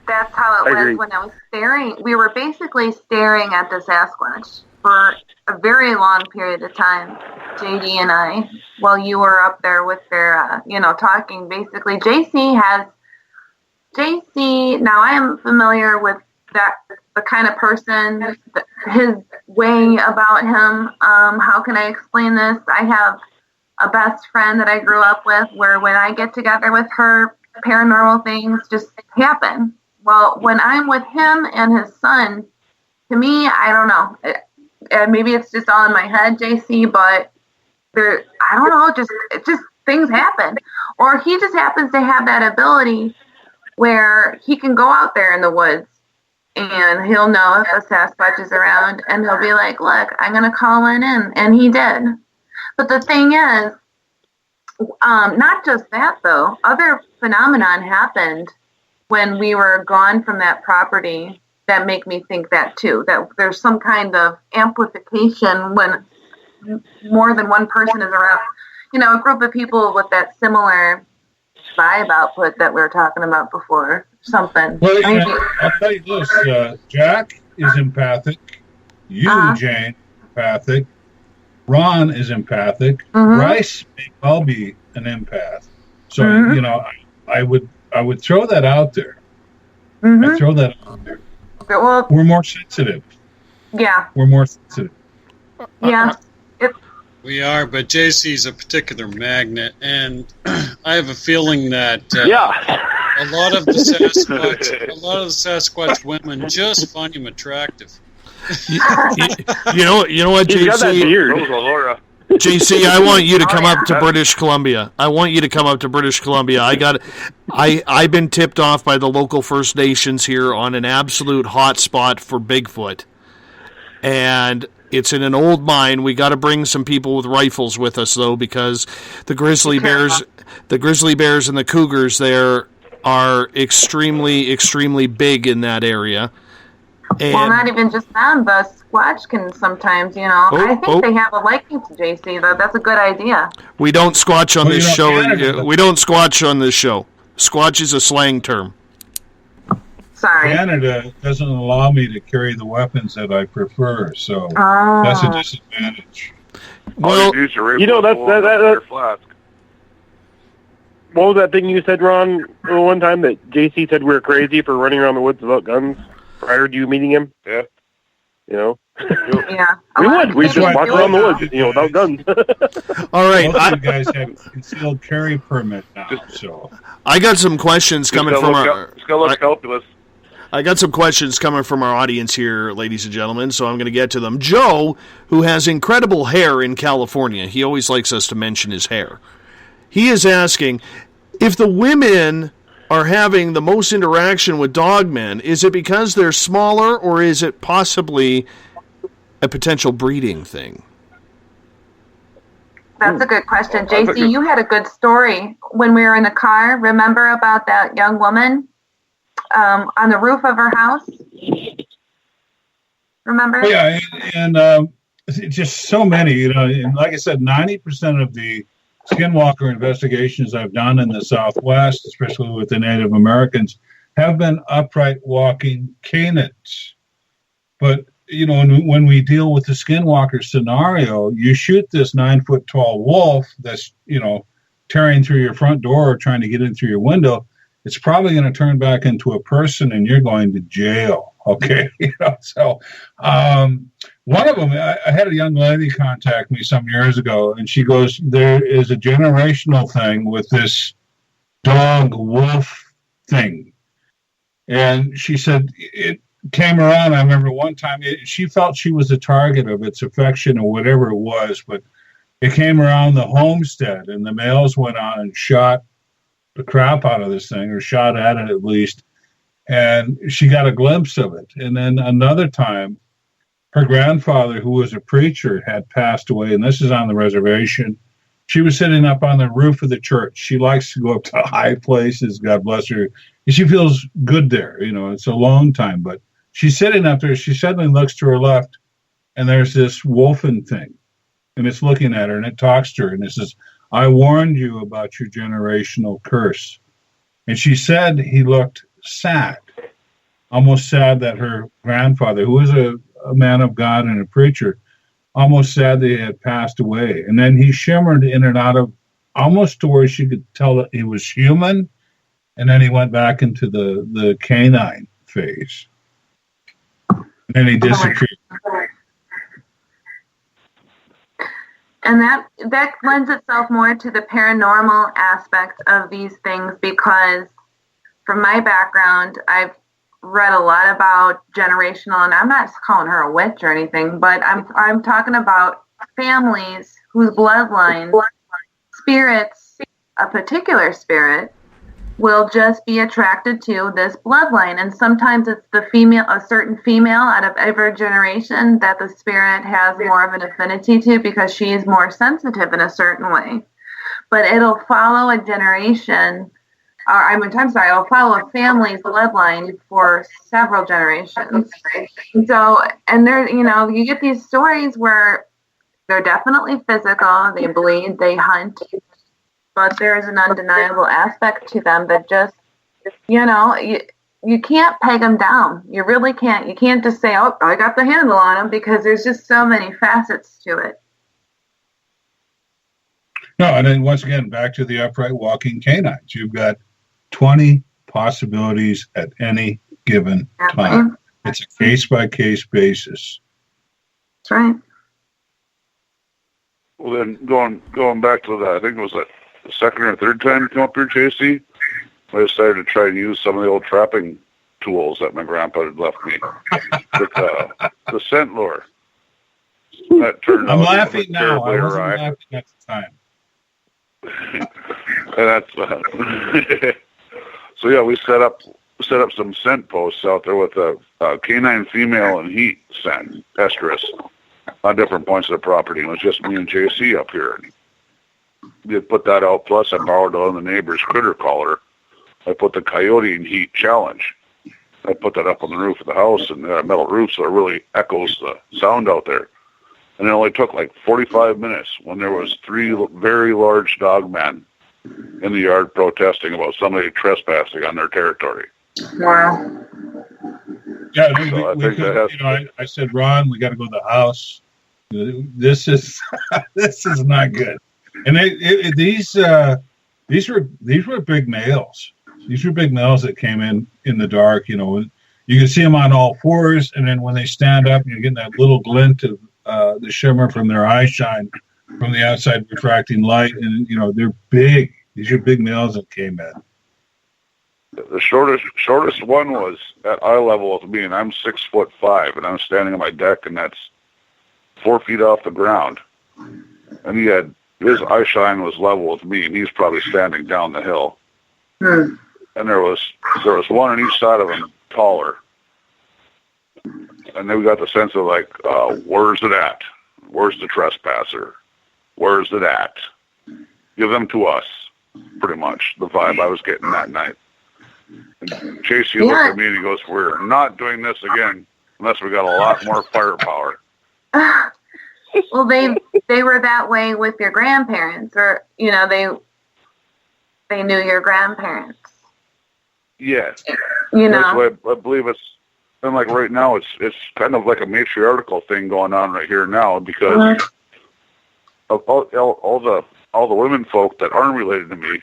That's how it was when I was staring. We were basically staring at the Sasquatch for a very long period of time, JD and I, while you were up there with their, talking. Basically, JC, now I am familiar with that, the kind of person, his way about him. How can I explain this? I have a best friend that I grew up with, where when I get together with her, paranormal things just happen. Well, when I'm with him and his son, to me, I don't know. Maybe it's just all in my head, JC, but I don't know, just things happen. Or he just happens to have that ability where he can go out there in the woods and he'll know if a Sasquatch is around, and he'll be like, look, I'm going to call one in. And he did. But the thing is, not just that, though. Other phenomenon happened when we were gone from that property that make me think that too, that there's some kind of amplification when more than one person is around. You know, a group of people with that similar vibe output that we were talking about before. Something. Well, I'll tell you this, Jack is empathic. You, Jane, empathic. Ron is empathic. Bryce may well be an empath. So, you know, I would throw that out there. I throw that out there. Okay, well, we're more sensitive. Yeah. We're more sensitive. Yeah. We are, but JC's a particular magnet, and I have a feeling that a lot of the Sasquatch women just find him attractive. You know what, JC? He's got that beard. JC, I want you to come up to British Columbia. I've been tipped off by the local First Nations here on an absolute hot spot for Bigfoot. And it's in an old mine. We got to bring some people with rifles with us, though, because the grizzly bears and the cougars there are extremely, extremely big in that area. And well, not even just them. The Squatch can sometimes, you know. I think they have a liking to JC, though. That's a good idea. We don't squatch on this show. We don't squatch on this show. Squatch is a slang term. Sorry. Canada doesn't allow me to carry the weapons that I prefer, so that's a disadvantage. Well, you know, that's flask. What was that thing you said, Ron, one time that JC said we were crazy for running around the woods without guns prior to you meeting him? Yeah. You know? Yeah. We would. We'd just walk around the woods, you know, without guns. All right. Most of you guys have a concealed carry permit now, so. I got some questions coming from our... It's going to look calculus. I got some questions coming from our audience here, ladies and gentlemen, so I'm going to get to them. Joe, who has incredible hair in California, he always likes us to mention his hair. He is asking, if the women are having the most interaction with dogmen, is it because they're smaller, or is it possibly a potential breeding thing? That's a good question. JC, you had a good story when we were in the car. Remember about that young woman on the roof of her house? Remember? Yeah, and just so many, you know, and like I said, 90% of the skinwalker investigations I've done in the Southwest, especially with the Native Americans, have been upright walking canids. But, you know, when we deal with the skinwalker scenario, you shoot this 9-foot tall wolf that's, you know, tearing through your front door or trying to get in through your window, it's probably going to turn back into a person and you're going to jail. Okay. You know, so one of them, I had a young lady contact me some years ago, and she goes, there is a generational thing with this dog wolf thing. And she said it came around. I remember one time she felt she was the target of its affection or whatever it was, but it came around the homestead and the males went on and shot the crap out of this thing, or shot at it at least. And she got a glimpse of it. And then another time, her grandfather, who was a preacher, had passed away, and this is on the reservation. She was sitting up on the roof of the church. She likes to go up to high places, God bless her. And she feels good there. You know, it's a long time. But she's sitting up there. She suddenly looks to her left, and there's this wolfen thing. And it's looking at her, and it talks to her, and it says, I warned you about your generational curse. And she said he looked sad, almost sad that her grandfather, who was a man of God and a preacher, almost sad that he had passed away. And then he shimmered in and out of, almost to where she could tell that he was human, and then he went back into the canine phase. And then he disappeared. And that lends itself more to the paranormal aspect of these things, because from my background, I've read a lot about generational, and I'm not calling her a witch or anything, but I'm talking about families whose bloodline, spirits, a particular spirit, will just be attracted to this bloodline. And sometimes it's the female, a certain female out of every generation that the spirit has more of an affinity to, because she is more sensitive in a certain way. But it'll follow a generation I'll follow a family's bloodline for several generations. So, and there, you get these stories where they're definitely physical, they bleed, they hunt, but there's an undeniable aspect to them that just, you can't peg them down. You really can't. You can't just say, oh, I got the handle on them, because there's just so many facets to it. No, and then once again, back to the upright walking canines. You've got 20 possibilities at any given time. It's a case-by-case basis. That's right. Well, then going back to that, I think it was the second or third time you come up here, JC, I decided to try to use some of the old trapping tools that my grandpa had left me. With the scent lure. That turned I'm out laughing now. I wasn't awry. laughing at the time. And that's so yeah, we set up some scent posts out there with a canine female and heat scent estrus on different points of the property. It was just me and JC up here. We had put that out. Plus, I borrowed on the neighbor's critter collar. I put the coyote and heat challenge. I put that up on the roof of the house, and metal roof, so it really echoes the sound out there. And it only took like 45 minutes when there was 3 very large dogmen in the yard protesting about somebody trespassing on their territory. Wow. Yeah, I said, Ron, we got to go to the house. This is this is not good. And these were big males. These were big males that came in the dark. You can see them on all fours, and then when they stand up, you're getting that little glint of the shimmer from their eye shine from the outside refracting light, and they're big. These are big males that came in. The shortest one was at eye level with me, and I'm 6'5", and I'm standing on my deck, and that's 4 feet off the ground. And his eye shine was level with me, and he's probably standing down the hill. And there was one on each side of him taller. And then we got the sense of like, where's it at? Where's the trespasser? Where's it at? Give them to us, pretty much, the vibe I was getting that night. And Chase, looked at me and he goes, we're not doing this again unless we got a lot more firepower. Well, they were that way with your grandparents, or, they knew your grandparents. Yeah. That's why I believe it's, and like right now, it's kind of like a matriarchal thing going on right here now, because of all the women folk that aren't related to me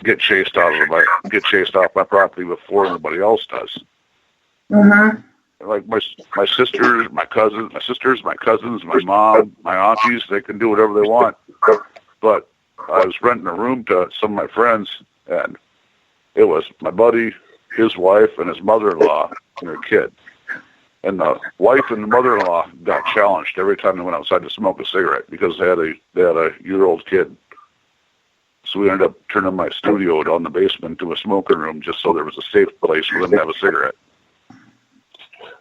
get chased off my property before anybody else does. Like my sisters, my cousins, my mom, my aunties, they can do whatever they want. But I was renting a room to some of my friends, and it was my buddy, his wife, and his mother-in-law and her kid. And the wife and the mother-in-law got challenged every time they went outside to smoke a cigarette because they had a year-old kid. So we ended up turning my studio down the basement to a smoking room just so there was a safe place for them to have a cigarette.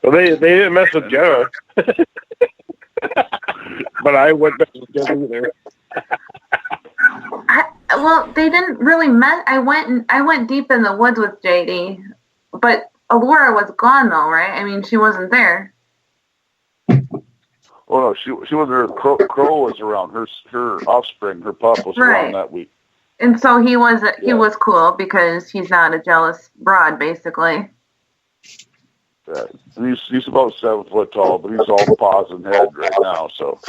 Well, they didn't mess with Jenna. But I wouldn't mess with Jenna either. Well, they didn't really mess. I went deep in the woods with JD, but Allura was gone though, right? I mean, she wasn't there. Oh no, she was there. Crow was around. Her offspring, her pup was around that week. And so he was cool because he's not a jealous broad, basically. Yeah. And he's about 7 foot tall, but he's all paws and head right now. So.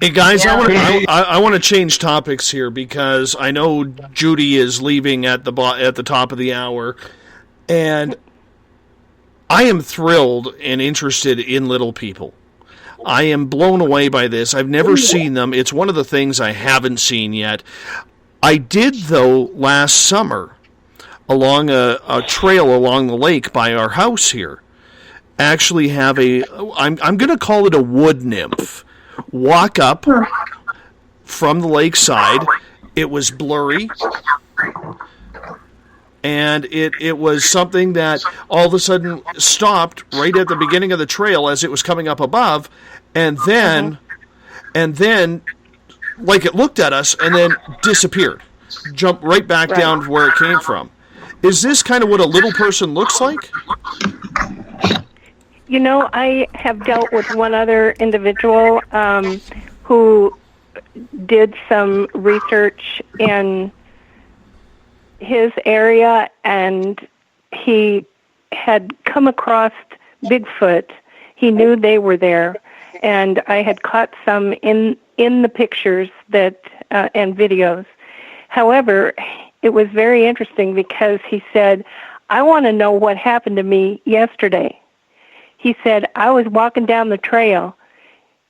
Hey guys, I want to change topics here because I know Judy is leaving at the top of the hour, and I am thrilled and interested in little people. I am blown away by this. I've never seen them. It's one of the things I haven't seen yet. I did, though, last summer along a trail along the lake by our house here. Actually have I'm going to call it a wood nymph. Walk up from the lakeside. It was blurry. And it was something that all of a sudden stopped right at the beginning of the trail as it was coming up above, and then like it looked at us and then disappeared, jumped right back down to where it came from. Is this kind of what a little person looks like? You know, I have dealt with one other individual who did some research in his area, and he had come across Bigfoot. He knew they were there, and I had caught some in the pictures that and videos. However, it was very interesting because he said, I want to know what happened to me yesterday. He said, I was walking down the trail,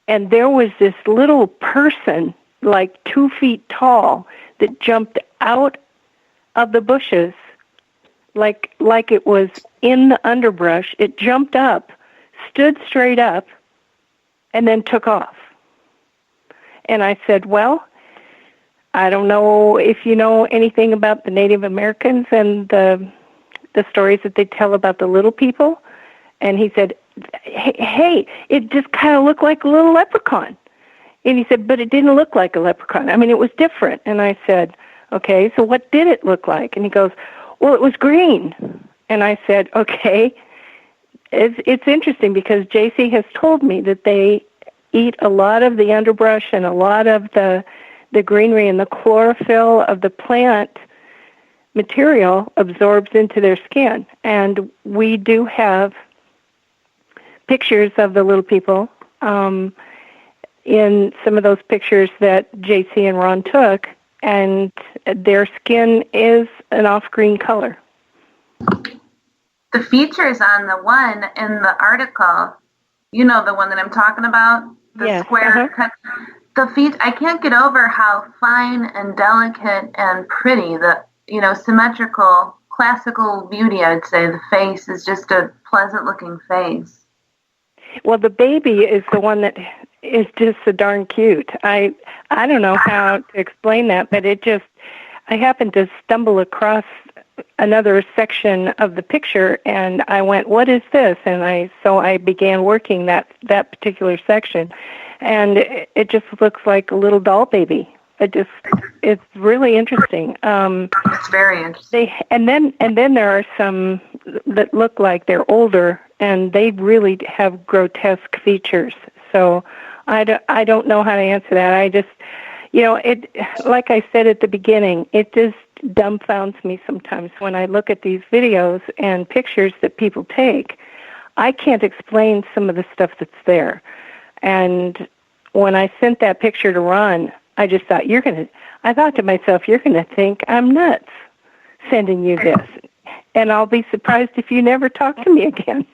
and there was this little person, like 2 feet tall, that jumped out of the bushes, like it was in the underbrush. It jumped up, stood straight up, and then took off. And I said, well, I don't know if you know anything about the Native Americans and the stories that they tell about the little people. And he said, hey, it just kind of looked like a little leprechaun. And he said, but it didn't look like a leprechaun. I mean, it was different. And I said, okay, so what did it look like? And he goes, well, it was green. And I said, okay. It's interesting because JC has told me that they eat a lot of the underbrush and a lot of the greenery, and the chlorophyll of the plant material absorbs into their skin. And we do have pictures of the little people in some of those pictures that JC and Ron took, and their skin is an off-green color. The features on the one in the article, you know the one that I'm talking about? The square cut. The feet, I can't get over how fine and delicate and pretty, the, you know, symmetrical, classical beauty, I'd say. The face is just a pleasant-looking face. Well, the baby is the one that is just so darn cute. I don't know how to explain that, but I happened to stumble across another section of the picture, and I went, what is this? And so I began working that particular section, and it just looks like a little doll baby. It's really interesting. It's very interesting. And then there are some that look like they're older, and they really have grotesque features. So I don't know how to answer that. I just, you know, it, like I said at the beginning, it just dumbfounds me sometimes when I look at these videos and pictures that people take. I can't explain some of the stuff that's there. And when I sent that picture to Ron, I just thought, I thought to myself, you're going to think I'm nuts sending you this. And I'll be surprised if you never talk to me again.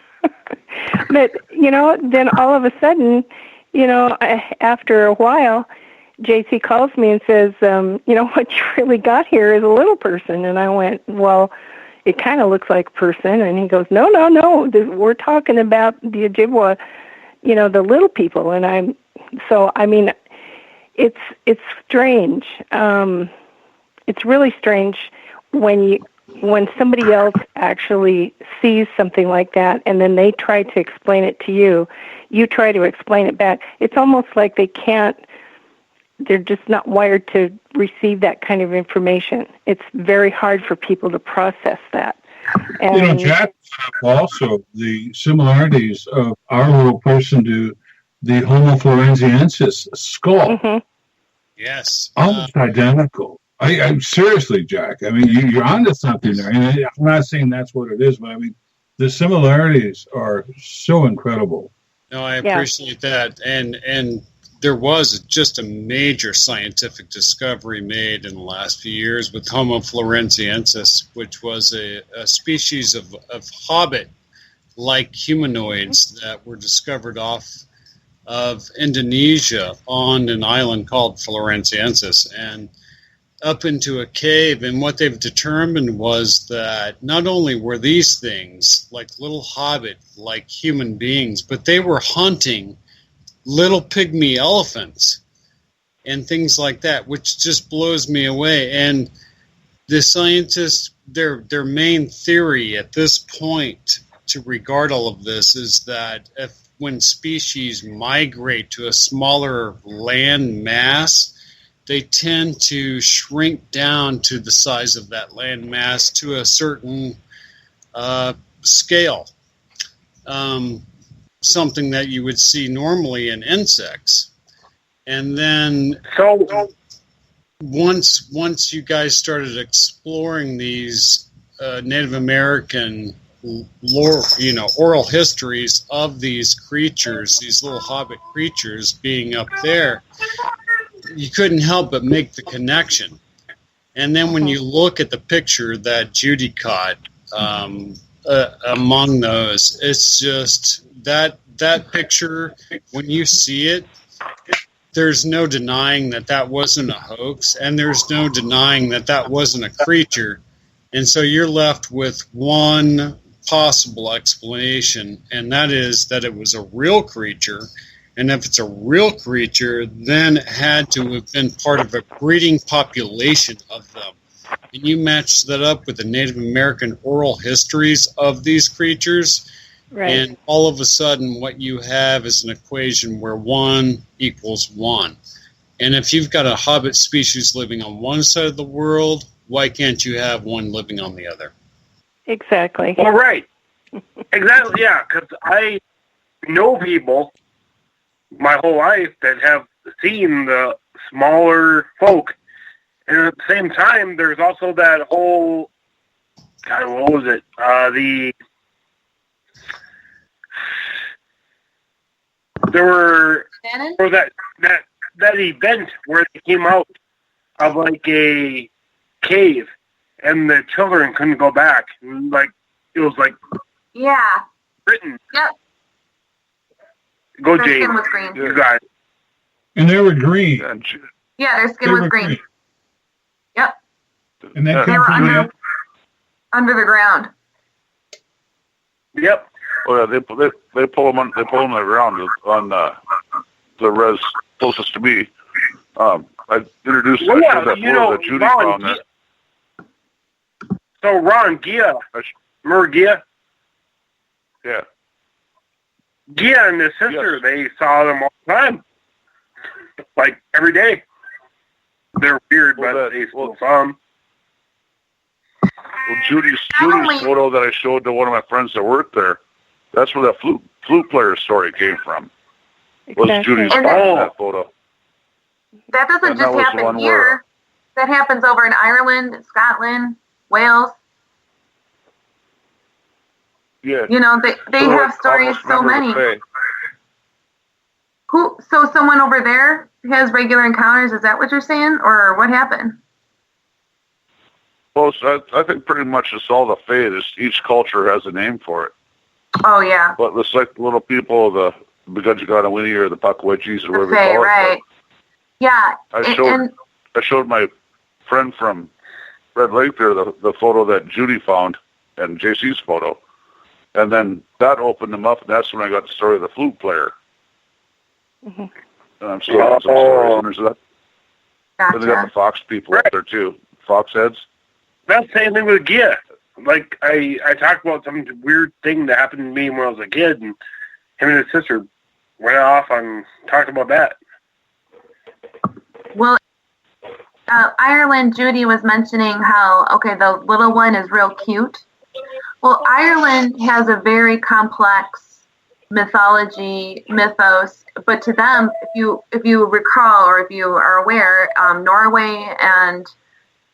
But, you know, then all of a sudden, you know, after a while, JC calls me and says, you know, what you really got here is a little person. And I went, well, it kind of looks like a person. And he goes, no, we're talking about the Ojibwa, you know, the little people. And I mean, it's strange. It's really strange when somebody else actually sees something like that, and then they try to explain it to you. You try to explain it back. It's almost like they're just not wired to receive that kind of information. It's very hard for people to process that. And, you know, Jack, also the similarities of our little person to the Homo floresiensis skull. Mm-hmm. Yes. Almost identical. I'm seriously, Jack. I mean, you're onto something there. And I'm not saying that's what it is, but I mean, the similarities are so incredible. No, I appreciate that. And there was just a major scientific discovery made in the last few years with Homo floresiensis, which was a species of hobbit-like humanoids that were discovered off of Indonesia on an island called Floresiensis and up into a cave. And what they've determined was that not only were these things like little hobbit-like human beings, but they were hunting little pygmy elephants and things like that, which just blows me away. And the scientists, their main theory at this point to regard all of this is that when species migrate to a smaller land mass, they tend to shrink down to the size of that land mass to a certain scale. Something that you would see normally in insects. And then once you guys started exploring these Native American lore, oral histories of these creatures, these little hobbit creatures being up there, you couldn't help but make the connection. And then when you look at the picture that Judy caught among those, it's just that picture, when you see it, there's no denying that wasn't a hoax, and there's no denying that wasn't a creature. And so you're left with one possible explanation, and that is that it was a real creature. And if it's a real creature, then it had to have been part of a breeding population of them. And you match that up with the Native American oral histories of these creatures, right, and all of a sudden what you have is an equation where 1 equals 1. And if you've got a hobbit species living on one side of the world, why can't you have one living on the other? Exactly. Well, right. Exactly, yeah, because I know people my whole life that have seen the smaller folk. And at the same time, there's also that whole, God, what was it? There was that event where they came out of like a cave and the children couldn't go back. Like, it was like, yeah, Britain. Yep. Go, their James. skin was green. You guys. And they were green. Yeah, their skin was green. Yep. And that they were under the ground. Yep. Oh yeah, they pull them on the ground on the res closest to me. I introduced Well, that photo that Judy found there. So Ron, Gia, remember Gia? Yeah. Gia and his sister, they saw them all the time, like every day. They're weird, but they still saw them. Well, Judy's photo that I showed to one of my friends that worked there, that's where that flute player story came from. Was Judy's that photo. That doesn't just happen here. That happens over in Ireland, Scotland, Wales. Yeah. They have stories so many. So someone over there has regular encounters, is that what you're saying? Or what happened? Well, I think pretty much it's all the Fae. Each culture has a name for it. Oh, yeah. But it's like the little people, the Begunjagana or the Pukwudgies or whatever Fae, they call it. right. Yeah. I showed my friend from Red Lake there the photo that Judy found and JC's photo. And then that opened them up, and that's when I got the story of the flute player. Mm-hmm. And I'm still having some stories under that. Gotcha. Then they got the fox people up there, too. Fox heads. That's the same thing with Gia. Like, I talked about some weird thing that happened to me when I was a kid, and him and his sister went off and talked about that. Well, Ireland, Judy was mentioning how, the little one is real cute. Well, Ireland has a very complex mythos, but to them, if you recall or if you are aware, Norway and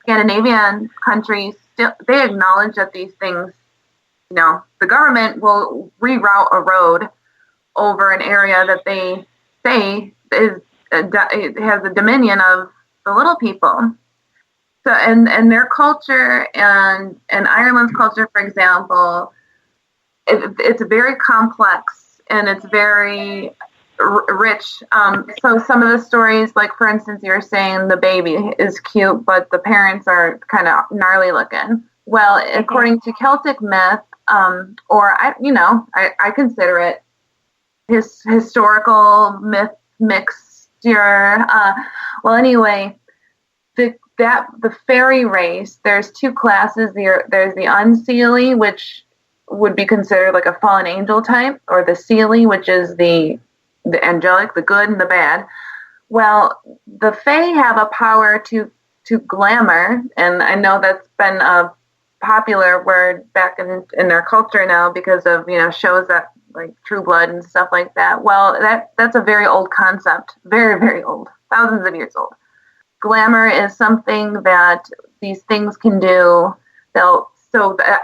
Scandinavian countries, they acknowledge that these things, the government will reroute a road over an area that they say has a dominion of the little people. So, and their culture and Ireland's culture, for example, it's very complex and it's very rich. So some of the stories, like for instance, you're saying the baby is cute, but the parents are kind of gnarly looking. Well, according to Celtic myth, I consider it historical myth mixture. Well, anyway, the fairy race, there's two classes. There's the unseelie, which would be considered like a fallen angel type, or the seelie, which is the angelic, the good and the bad. Well, the Fae have a power to glamour, and I know that's been a popular word back in our culture now because of shows that like True Blood and stuff like that. Well, that's a very old concept, very, very old, thousands of years old. Glamour is something that these things can do.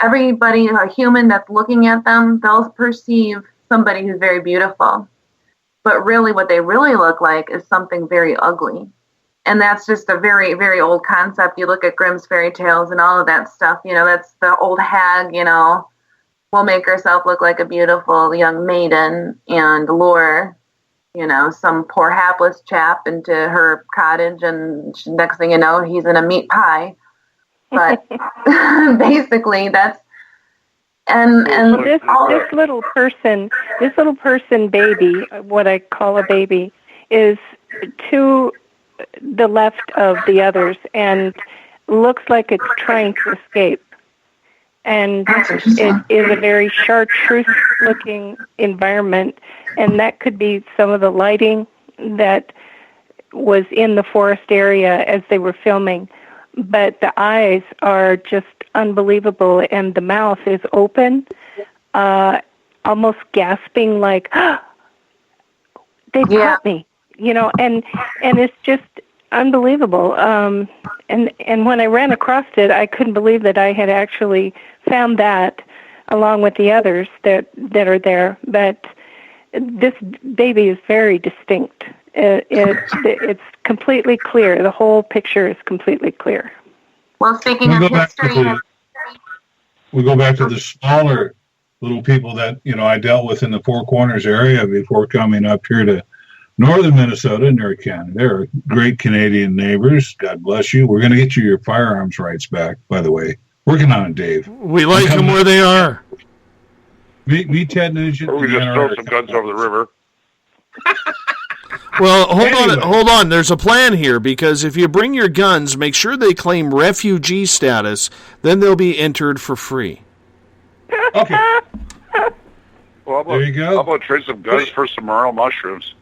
Everybody, a human that's looking at them, they'll perceive somebody who's very beautiful. But really what they really look like is something very ugly. And that's just a very, very old concept. You look at Grimm's fairy tales and all of that stuff, that's the old hag, will make herself look like a beautiful young maiden and lure, some poor hapless chap into her cottage, and next thing you know, he's in a meat pie. But basically that's, and this little person baby, what I call a baby, is to the left of the others and looks like it's trying to escape. And it is a very chartreuse-looking environment, and that could be some of the lighting that was in the forest area as they were filming. But the eyes are just unbelievable, and the mouth is open, almost gasping like, they caught me, and it's just unbelievable. And when I ran across it, I couldn't believe that I had actually found that along with the others that are there. But this baby is very distinct. It's completely clear. The whole picture is completely clear. Well, speaking of history, we go back to the smaller little people that I dealt with in the Four Corners area before coming up here to northern Minnesota near Canada. They're great Canadian neighbors. God bless you. We're going to get you your firearms rights back, by the way. Working on it, Dave. We like them where they are. Me, Ted Nugent. Or we just throw some guns over the river. Well, hold on. There's a plan here, because if you bring your guns, make sure they claim refugee status. Then they'll be entered for free. Okay. Well, there you go. How about trade some guns for some morel mushrooms?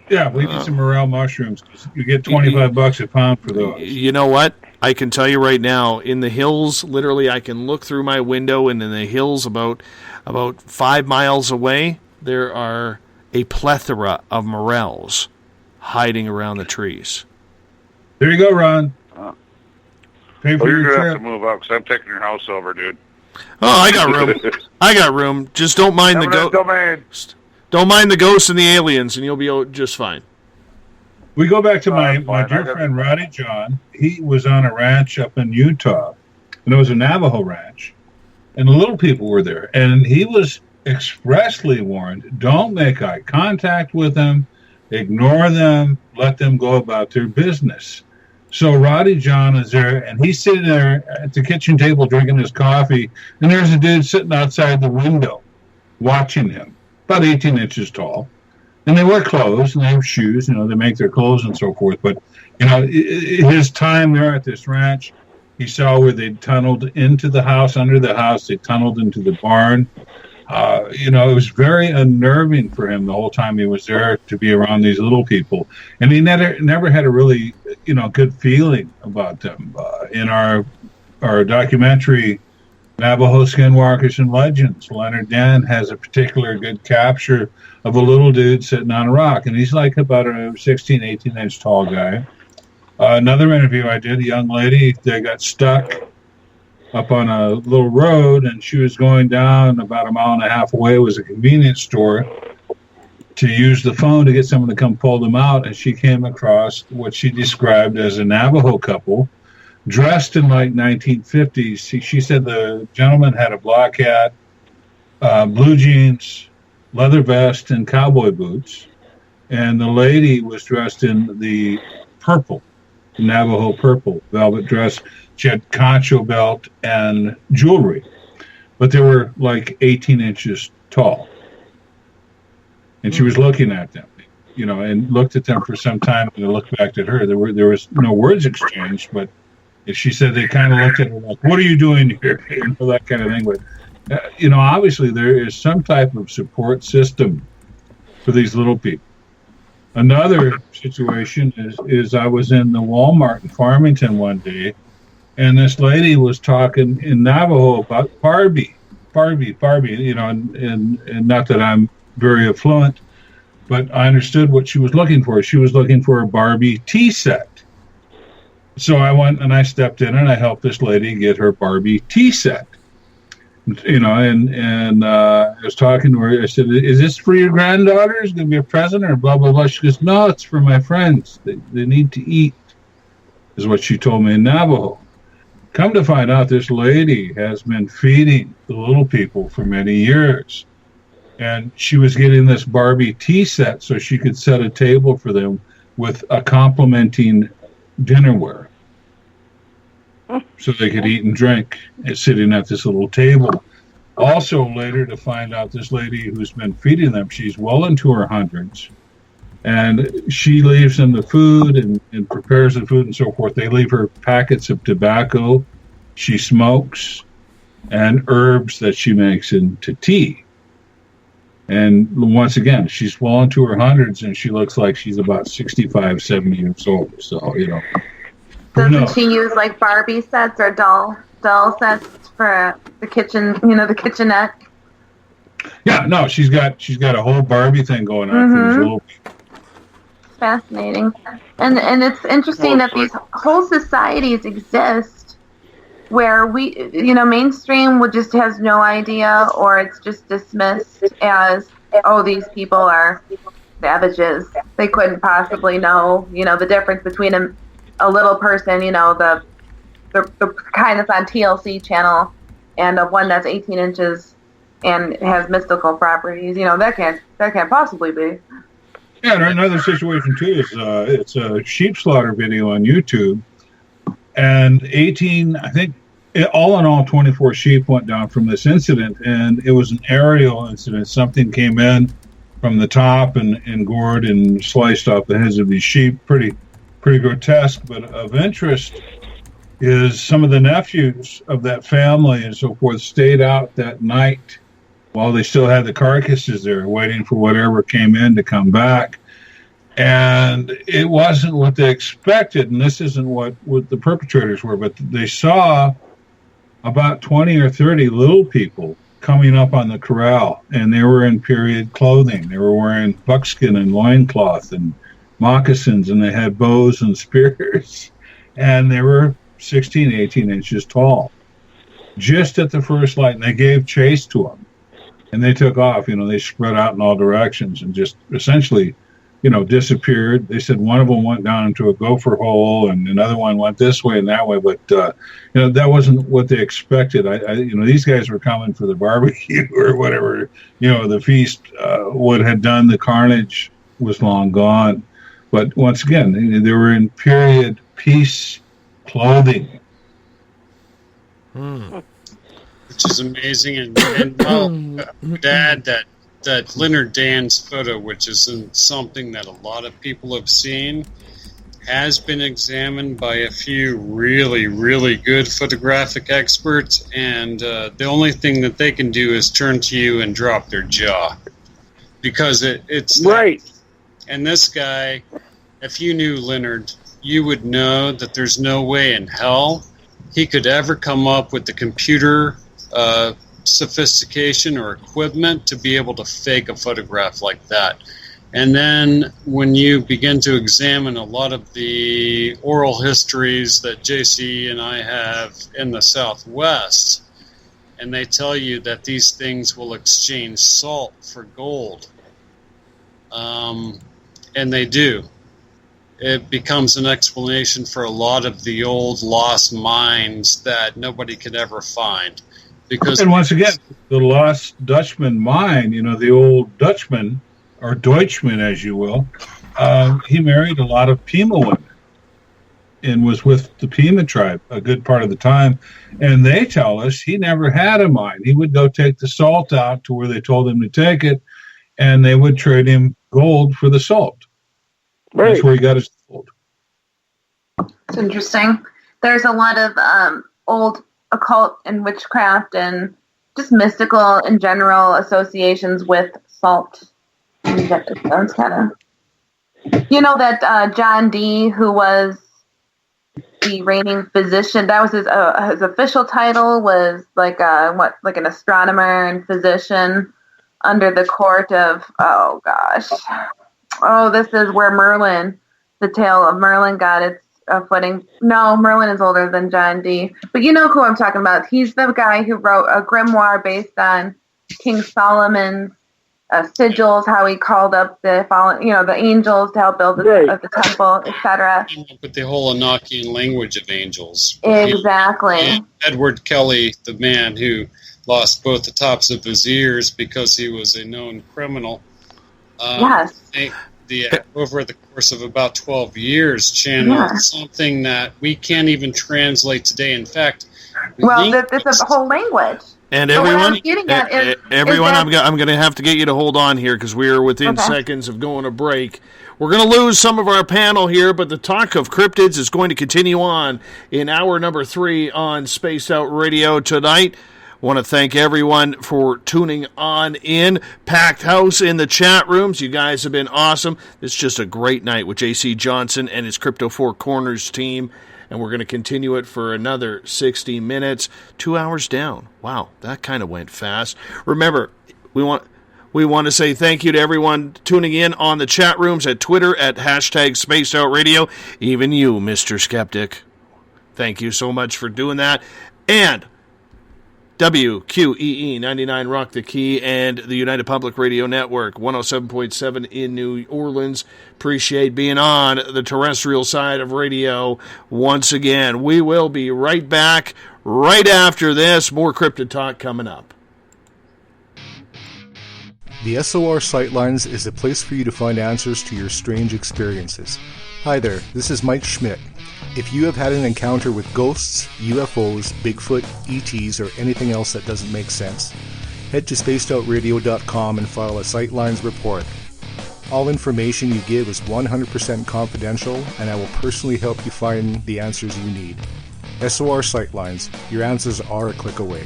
Yeah, we did some morel mushrooms. You get $25 a pound for those. You know what? I can tell you right now, in the hills, literally, I can look through my window, and in the hills about 5 miles away, there are a plethora of morels hiding around the trees. There you go, Ron. Pay for you're your going to trip. have to move up, because I'm taking your house over, dude. Oh, I got room. I got room. Just don't mind the ghosts. Don't mind the ghosts and the aliens, and you'll be just fine. We go back to my dear friend Roddy John. He was on a ranch up in Utah, and it was a Navajo ranch, and the little people were there. And he was expressly warned, don't make eye contact with them, ignore them, let them go about their business. So Roddy John is there, and he's sitting there at the kitchen table drinking his coffee, and there's a dude sitting outside the window watching him, about 18 inches tall. And they wear clothes, and they have shoes, they make their clothes and so forth. But, his time there at this ranch, he saw where they tunneled into the house, under the house, they tunneled into the barn. It was very unnerving for him the whole time he was there to be around these little people. And he never had a really, good feeling about them. In our documentary, Navajo Skinwalkers and Legends, Leonard Dan has a particular good capture of a little dude sitting on a rock. And he's like about a 16, 18-inch tall guy. Another interview I did, a young lady, they got stuck up on a little road, and she was going down about 1.5 miles away. It was a convenience store to use the phone to get someone to come pull them out, and she came across what she described as a Navajo couple dressed in like 1950s. She said the gentleman had a black hat, blue jeans, leather vest, and cowboy boots, and the lady was dressed in the purple, Navajo purple velvet dress. She had concho belt and jewelry, but they were like 18 inches tall. And she was looking at them, and looked at them for some time, and they looked back at her. There was no words exchanged, but she said they kind of looked at her like, what are you doing here? That kind of thing. But, obviously there is some type of support system for these little people. Another situation is I was in the Walmart in Farmington one day, and this lady was talking in Navajo about Barbie, you know, and not that I'm very affluent, but I understood what she was looking for. She was looking for a Barbie tea set. So I went and I stepped in and I helped this lady get her Barbie tea set. You know, and I was talking to her. I said, "Is this for your granddaughter? Is it going to be a present or blah, blah, blah?" She goes, "No, it's for my friends. They need to eat," is what she told me in Navajo. Come to find out, this lady has been feeding the little people for many years. And she was getting this Barbie tea set so she could set a table for them with a complementing dinnerware. So they could eat and drink sitting at this little table. Also, later to find out, this lady who's been feeding them, she's well into her hundreds. And she leaves them the food and prepares the food and so forth. They leave her packets of tobacco she smokes and herbs that she makes into tea. And once again, she's well into her hundreds and she looks like she's about 65, 70 years old. So, you know. Doesn't she use like Barbie sets or doll sets for the kitchen, you know, the kitchenette? Yeah, no, she's got a whole Barbie thing going on for these little people. Fascinating. And it's interesting that these whole societies exist where we, you know, mainstream would just has no idea, or it's just dismissed as, oh, these people are savages. They couldn't possibly know, you know, the difference between a little person, you know, the kind that's on TLC channel and the one that's 18 inches and has mystical properties. You know, that can't possibly be. Yeah, and another situation too is it's a sheep slaughter video on YouTube, and 18, I think, all in all, 24 sheep went down from this incident, and it was an aerial incident. Something came in from the top and gored and sliced off the heads of these sheep. Pretty grotesque, but of interest is some of the nephews of that family and so forth stayed out that night while they still had the carcasses there, waiting for whatever came in to come back. And it wasn't what they expected, and this isn't what the perpetrators were, but they saw about 20 or 30 little people coming up on the corral, and they were in period clothing. They were wearing buckskin and loincloth and moccasins, and they had bows and spears, and they were 16, 18 inches tall. Just at the first light, and they gave chase to them. And they took off, you know, they spread out in all directions and just essentially, you know, disappeared. They said one of them went down into a gopher hole and another one went this way and that way. But, you know, that wasn't what they expected. You know, these guys were coming for the barbecue or whatever, you know, the feast, what had done the carnage was long gone. But once again, they were in period peace clothing. Which is amazing, and well, I would add that Leonard Dan's photo, which isn't something that a lot of people have seen, has been examined by a few really, really good photographic experts, and the only thing that they can do is turn to you and drop their jaw, because it's right. And this guy, if you knew Leonard, you would know that there's no way in hell he could ever come up with the computer sophistication or equipment to be able to fake a photograph like that. And then when you begin to examine a lot of the oral histories that JC and I have in the Southwest, and they tell you that these things will exchange salt for gold, and they do, it becomes an explanation for a lot of the old lost mines that nobody could ever find. Because, and once again, the lost Dutchman mine, you know, the old Dutchman, or Deutschman, as you will, he married a lot of Pima women and was with the Pima tribe a good part of the time. And they tell us he never had a mine. He would go take the salt out to where they told him to take it, and they would trade him gold for the salt. Right. That's where he got his gold. It's interesting. There's a lot of old occult and witchcraft and just mystical in general associations with salt. That's kind of You know that John Dee, who was the reigning physician, that was his official title, was like an astronomer and physician under the court of, this is where Merlin, the tale of Merlin got its footing. No, Merlin is older than John Dee, but you know who I'm talking about. He's the guy who wrote a grimoire based on King Solomon's sigils, how he called up the fallen, the angels to help build the temple, etc. But the whole Enochian language of angels. Exactly. And Edward Kelly, the man who lost both the tops of his ears because he was a known criminal. Yes. Over the course of about 12 years, channeled something that we can't even translate today. In fact, it's a whole language. And So what everyone, I'm getting at is I'm that- going to have to get you to hold on here because we are within seconds of going to break. We're going to lose some of our panel here, but the talk of cryptids is going to continue on in hour number 3 on Spaced Out Radio tonight. Want to thank everyone for tuning on in. Packed house in the chat rooms. You guys have been awesome. It's just a great night with J.C. Johnson and his Crypto Four Corners team. And we're going to continue it for another 60 minutes. 2 hours down. Wow, that kind of went fast. Remember, we want to say thank you to everyone tuning in on the chat rooms at Twitter at #SpacedOutRadio. Even you, Mr. Skeptic. Thank you so much for doing that. And WQEE 99 Rock the Key and the United Public Radio Network 107.7 in New Orleans. Appreciate being on the terrestrial side of radio once again. We will be right back right after this. More Cryptid Talk coming up. The SOR Sightlines is a place for you to find answers to your strange experiences. Hi there, this is Mike Schmidt. If you have had an encounter with ghosts, UFOs, Bigfoot, ETs, or anything else that doesn't make sense, head to spacedoutradio.com and file a Sightlines report. All information you give is 100% confidential, and I will personally help you find the answers you need. SOR Sightlines, your answers are a click away.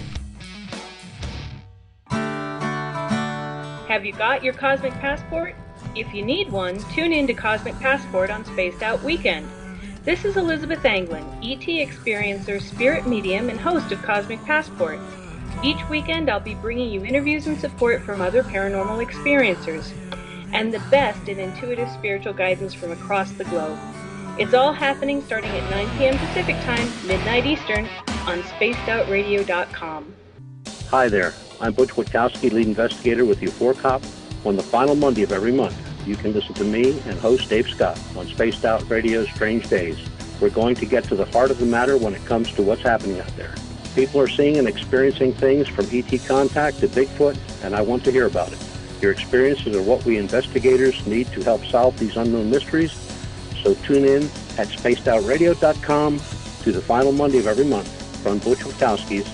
Have you got your Cosmic Passport? If you need one, tune in to Cosmic Passport on Spaced Out Weekend. This is Elizabeth Anglin, ET experiencer, spirit medium, and host of Cosmic Passport. Each weekend I'll be bringing you interviews and support from other paranormal experiencers, and the best in intuitive spiritual guidance from across the globe. It's all happening starting at 9 p.m. Pacific Time, midnight Eastern, on spacedoutradio.com. Hi there, I'm Butch Witkowski, lead investigator with U4Cop. On the final Monday of every month, you can listen to me and host Dave Scott on Spaced Out Radio's Strange Days. We're going to get to the heart of the matter when it comes to what's happening out there. People are seeing and experiencing things from ET contact to Bigfoot, and I want to hear about it. Your experiences are what we investigators need to help solve these unknown mysteries. So tune in at spacedoutradio.com to the final Monday of every month from Butch Witkowski's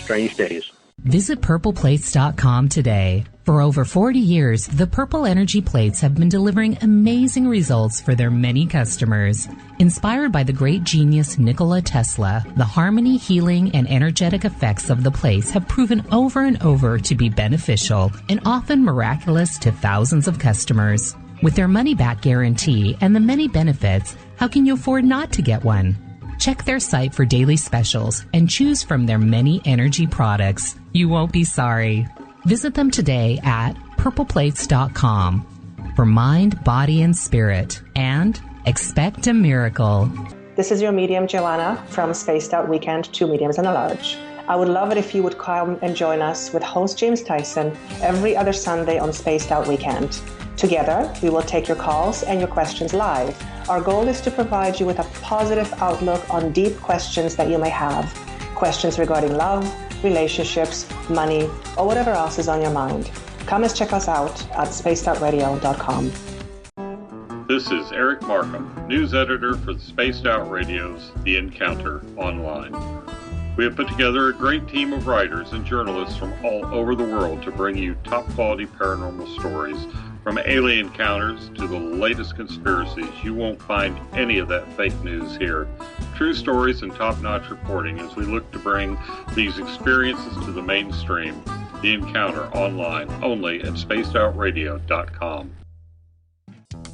Strange Days. Visit purpleplates.com today. For over 40 years, the Purple Energy Plates have been delivering amazing results for their many customers. Inspired by the great genius Nikola Tesla, the harmony, healing, and energetic effects of the plates have proven over and over to be beneficial and often miraculous to thousands of customers. With their money-back guarantee and the many benefits, how can you afford not to get one? Check their site for daily specials and choose from their many energy products. You won't be sorry. Visit them today at purpleplates.com for mind, body, and spirit. And expect a miracle. This is your medium, Joanna, from Spaced Out Weekend, 2 mediums and a large. I would love it if you would come and join us with host James Tyson every other Sunday on Spaced Out Weekend. Together, we will take your calls and your questions live. Our goal is to provide you with a positive outlook on deep questions that you may have. Questions regarding love, relationships, money, or whatever else is on your mind. Come and check us out at spacedoutradio.com. This is Eric Markham, news editor for the Spaced Out Radio's The Encounter Online. We have put together a great team of writers and journalists from all over the world to bring you top-quality paranormal stories. From alien encounters to the latest conspiracies, you won't find any of that fake news here. True stories and top-notch reporting as we look to bring these experiences to the mainstream. The Encounter Online, only at spacedoutradio.com.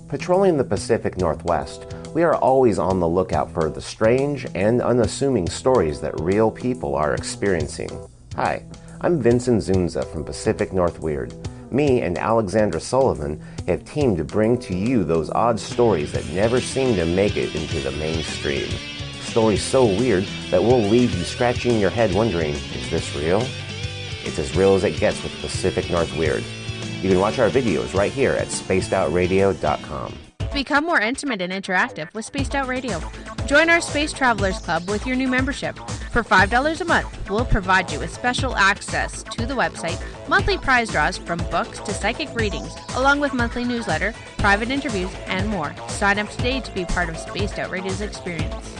Patrolling the Pacific Northwest, we are always on the lookout for the strange and unassuming stories that real people are experiencing. Hi, I'm Vincent Zunza from Pacific North Weird. Me and Alexandra Sullivan have teamed to bring to you those odd stories that never seem to make it into the mainstream. Stories so weird that will leave you scratching your head wondering, is this real? It's as real as it gets with Pacific North Weird. You can watch our videos right here at spacedoutradio.com. Become more intimate and interactive with Spaced Out Radio. Join our Space Travelers Club with your new membership. For $5 a month, we'll provide you with special access to the website, monthly prize draws from books to psychic readings, along with monthly newsletter, private interviews, and more. Sign up today to be part of Spaced Out Radio's experience.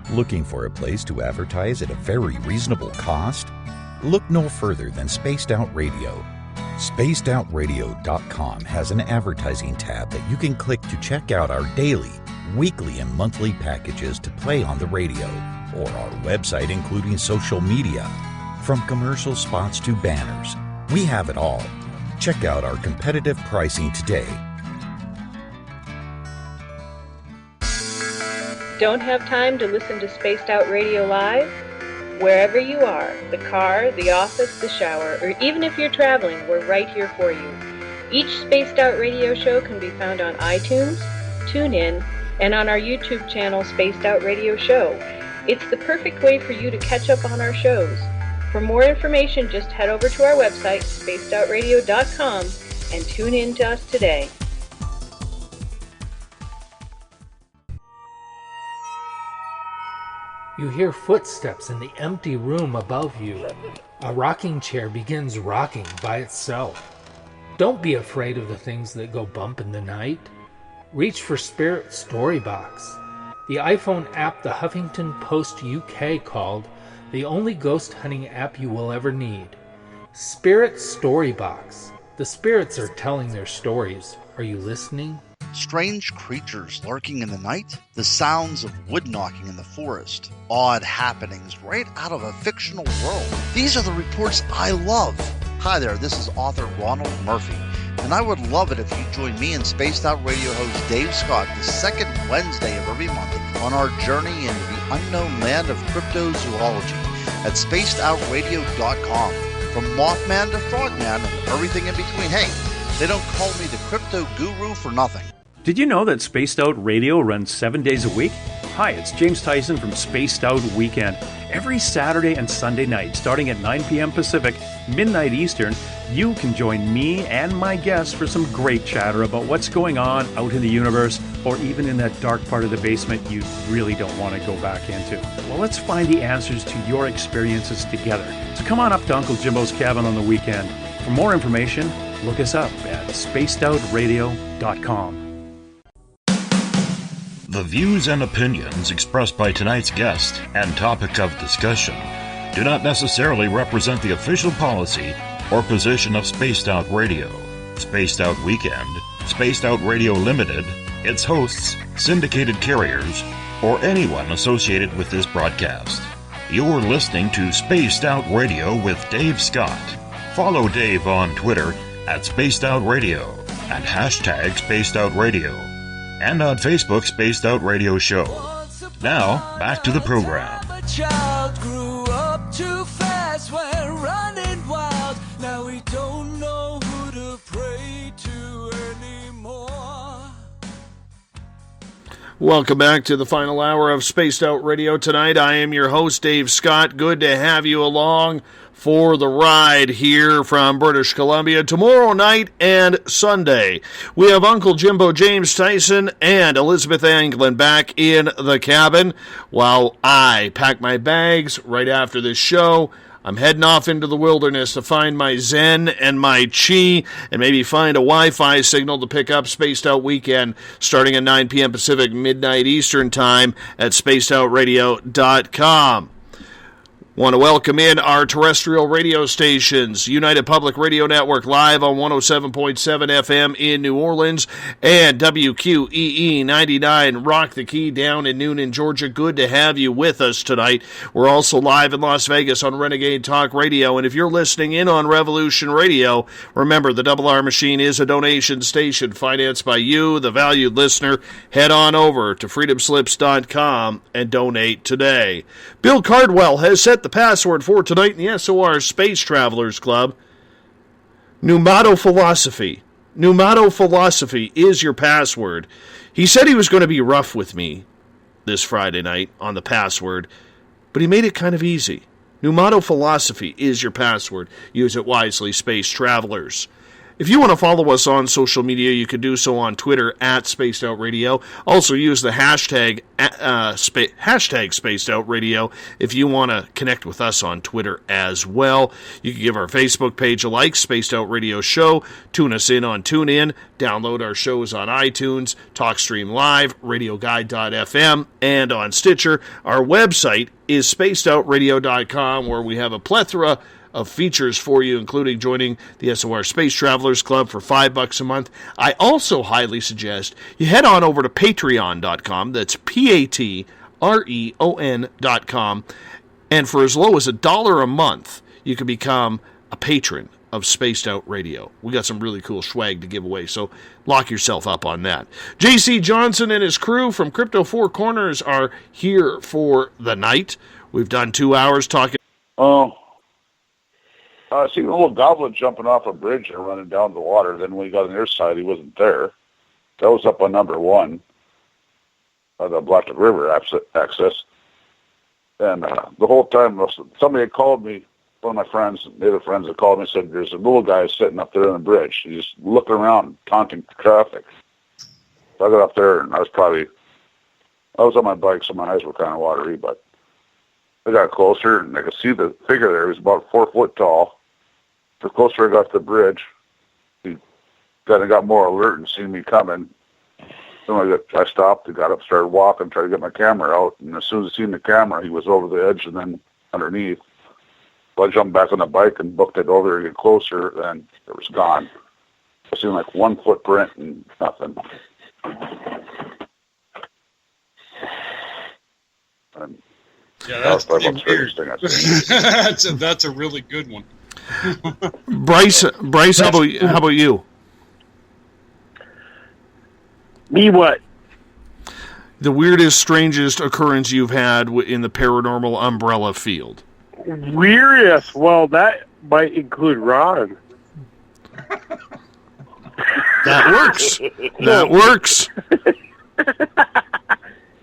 Looking for a place to advertise at a very reasonable cost? Look no further than Spaced Out Radio. SpacedOutRadio.com has an advertising tab that you can click to check out our daily, weekly, and monthly packages to play on the radio, or our website including social media. From commercial spots to banners, we have it all. Check out our competitive pricing today. Don't have time to listen to Spaced Out Radio Live? Wherever you are, the car, the office, the shower, or even if you're traveling, we're right here for you. Each Spaced Out Radio show can be found on iTunes, TuneIn, and on our YouTube channel, Spaced Out Radio Show. It's the perfect way for you to catch up on our shows. For more information, just head over to our website, spacedoutradio.com, and tune in to us today. You hear footsteps in the empty room above you. A rocking chair begins rocking by itself. Don't be afraid of the things that go bump in the night. Reach for Spirit Storybox, the iPhone app the Huffington Post UK called the only ghost hunting app you will ever need. Spirit Storybox. The spirits are telling their stories. Are you listening? Strange creatures lurking in the night, the sounds of wood knocking in the forest, odd happenings right out of a fictional world. These are the reports I love. Hi there, this is author Ronald Murphy, and I would love it if you join me and Spaced Out Radio host Dave Scott the second Wednesday of every month on our journey into the unknown land of cryptozoology at spacedoutradio.com. From Mothman to Frogman and everything in between. Hey, they don't call me the crypto guru for nothing. Did you know that Spaced Out Radio runs 7 days a week? Hi, it's James Tyson from Spaced Out Weekend. Every Saturday and Sunday night, starting at 9 p.m. Pacific, midnight Eastern, you can join me and my guests for some great chatter about what's going on out in the universe, or even in that dark part of the basement you really don't want to go back into. Well, let's find the answers to your experiences together. So come on up to Uncle Jimbo's cabin on the weekend. For more information, look us up at spacedoutradio.com. The views and opinions expressed by tonight's guest and topic of discussion do not necessarily represent the official policy or position of Spaced Out Radio, Spaced Out Weekend, Spaced Out Radio Limited, its hosts, syndicated carriers, or anyone associated with this broadcast. You're listening to Spaced Out Radio with Dave Scott. Follow Dave on Twitter at Spaced Out Radio and hashtag Spaced Out Radio, and on Facebook, Spaced Out Radio Show. Now, back to the program. A child grew up too fast, went running wild. Now we don't know who to pray to anymore. Welcome back to the final hour of Spaced Out Radio tonight. I am your host, Dave Scott. Good to have you along for the ride here from British Columbia tomorrow night and Sunday. We have Uncle Jimbo James Tyson and Elizabeth Anglin back in the cabin while I pack my bags right after this show. I'm heading off into the wilderness to find my Zen and my Chi and maybe find a Wi-Fi signal to pick up Spaced Out Weekend starting at 9 p.m. Pacific, midnight Eastern Time at spacedoutradio.com. Want to welcome in our terrestrial radio stations, United Public Radio Network live on 107.7 FM in New Orleans and WQEE 99 Rock the Key down in Noonan, Georgia. Good to have you with us tonight. We're also live in Las Vegas on Renegade Talk Radio, and if you're listening in on Revolution Radio, remember the Double R Machine is a donation station financed by you, the valued listener. Head on over to freedomslips.com and donate today. Bill Cardwell has set the password for tonight in the SOR Space Travelers Club. Pneumato-philosophy. Pneumato-philosophy is your password. He said he was going to be rough with me this Friday night on the password, but he made it kind of easy. Pneumato-philosophy is your password. Use it wisely, Space Travelers. If you want to follow us on social media, you can do so on Twitter at Spaced Out Radio. Also use the hashtag Spaced Out Radio if you want to connect with us on Twitter as well. You can give our Facebook page a like, Spaced Out Radio Show. Tune us in on TuneIn. Download our shows on iTunes, TalkStream Live, RadioGuide.fm, and on Stitcher. Our website is spacedoutradio.com, where we have a plethora of features for you, including joining the SOR Space Travelers Club for $5 a month. I also highly suggest you head on over to patreon.com. That's patreon.com. And for as low as $1 a month, you can become a patron of Spaced Out Radio. We got some really cool swag to give away, so lock yourself up on that. JC Johnson and his crew from Crypto Four Corners are here for the night. We've done 2 hours talking. I seen a little goblin jumping off a bridge and running down the water. Then when we got on their side, he wasn't there. That was up on number 1, the Blackfoot River access. And the whole time, somebody had called me, one of my friends, native friends had called me and said, there's a little guy sitting up there on the bridge. He's just looking around, taunting traffic. So I got up there, and I was on my bike, so my eyes were kind of watery, but I got closer, and I could see the figure there. He was about 4 foot tall. The closer I got to the bridge, he kind of got more alert and seen me coming. So I stopped, got up, started walking, tried to get my camera out, and as soon as I seen the camera, he was over the edge and then underneath. So I jumped back on the bike and booked it over to get closer, and it was gone. I seen like one footprint and nothing. And yeah, that's pretty weird. That's a really good one. Bryce, how about you? Me what? The weirdest, strangest occurrence you've had in the paranormal umbrella field. Weirdest? Well, that might include Ron. That works. That works.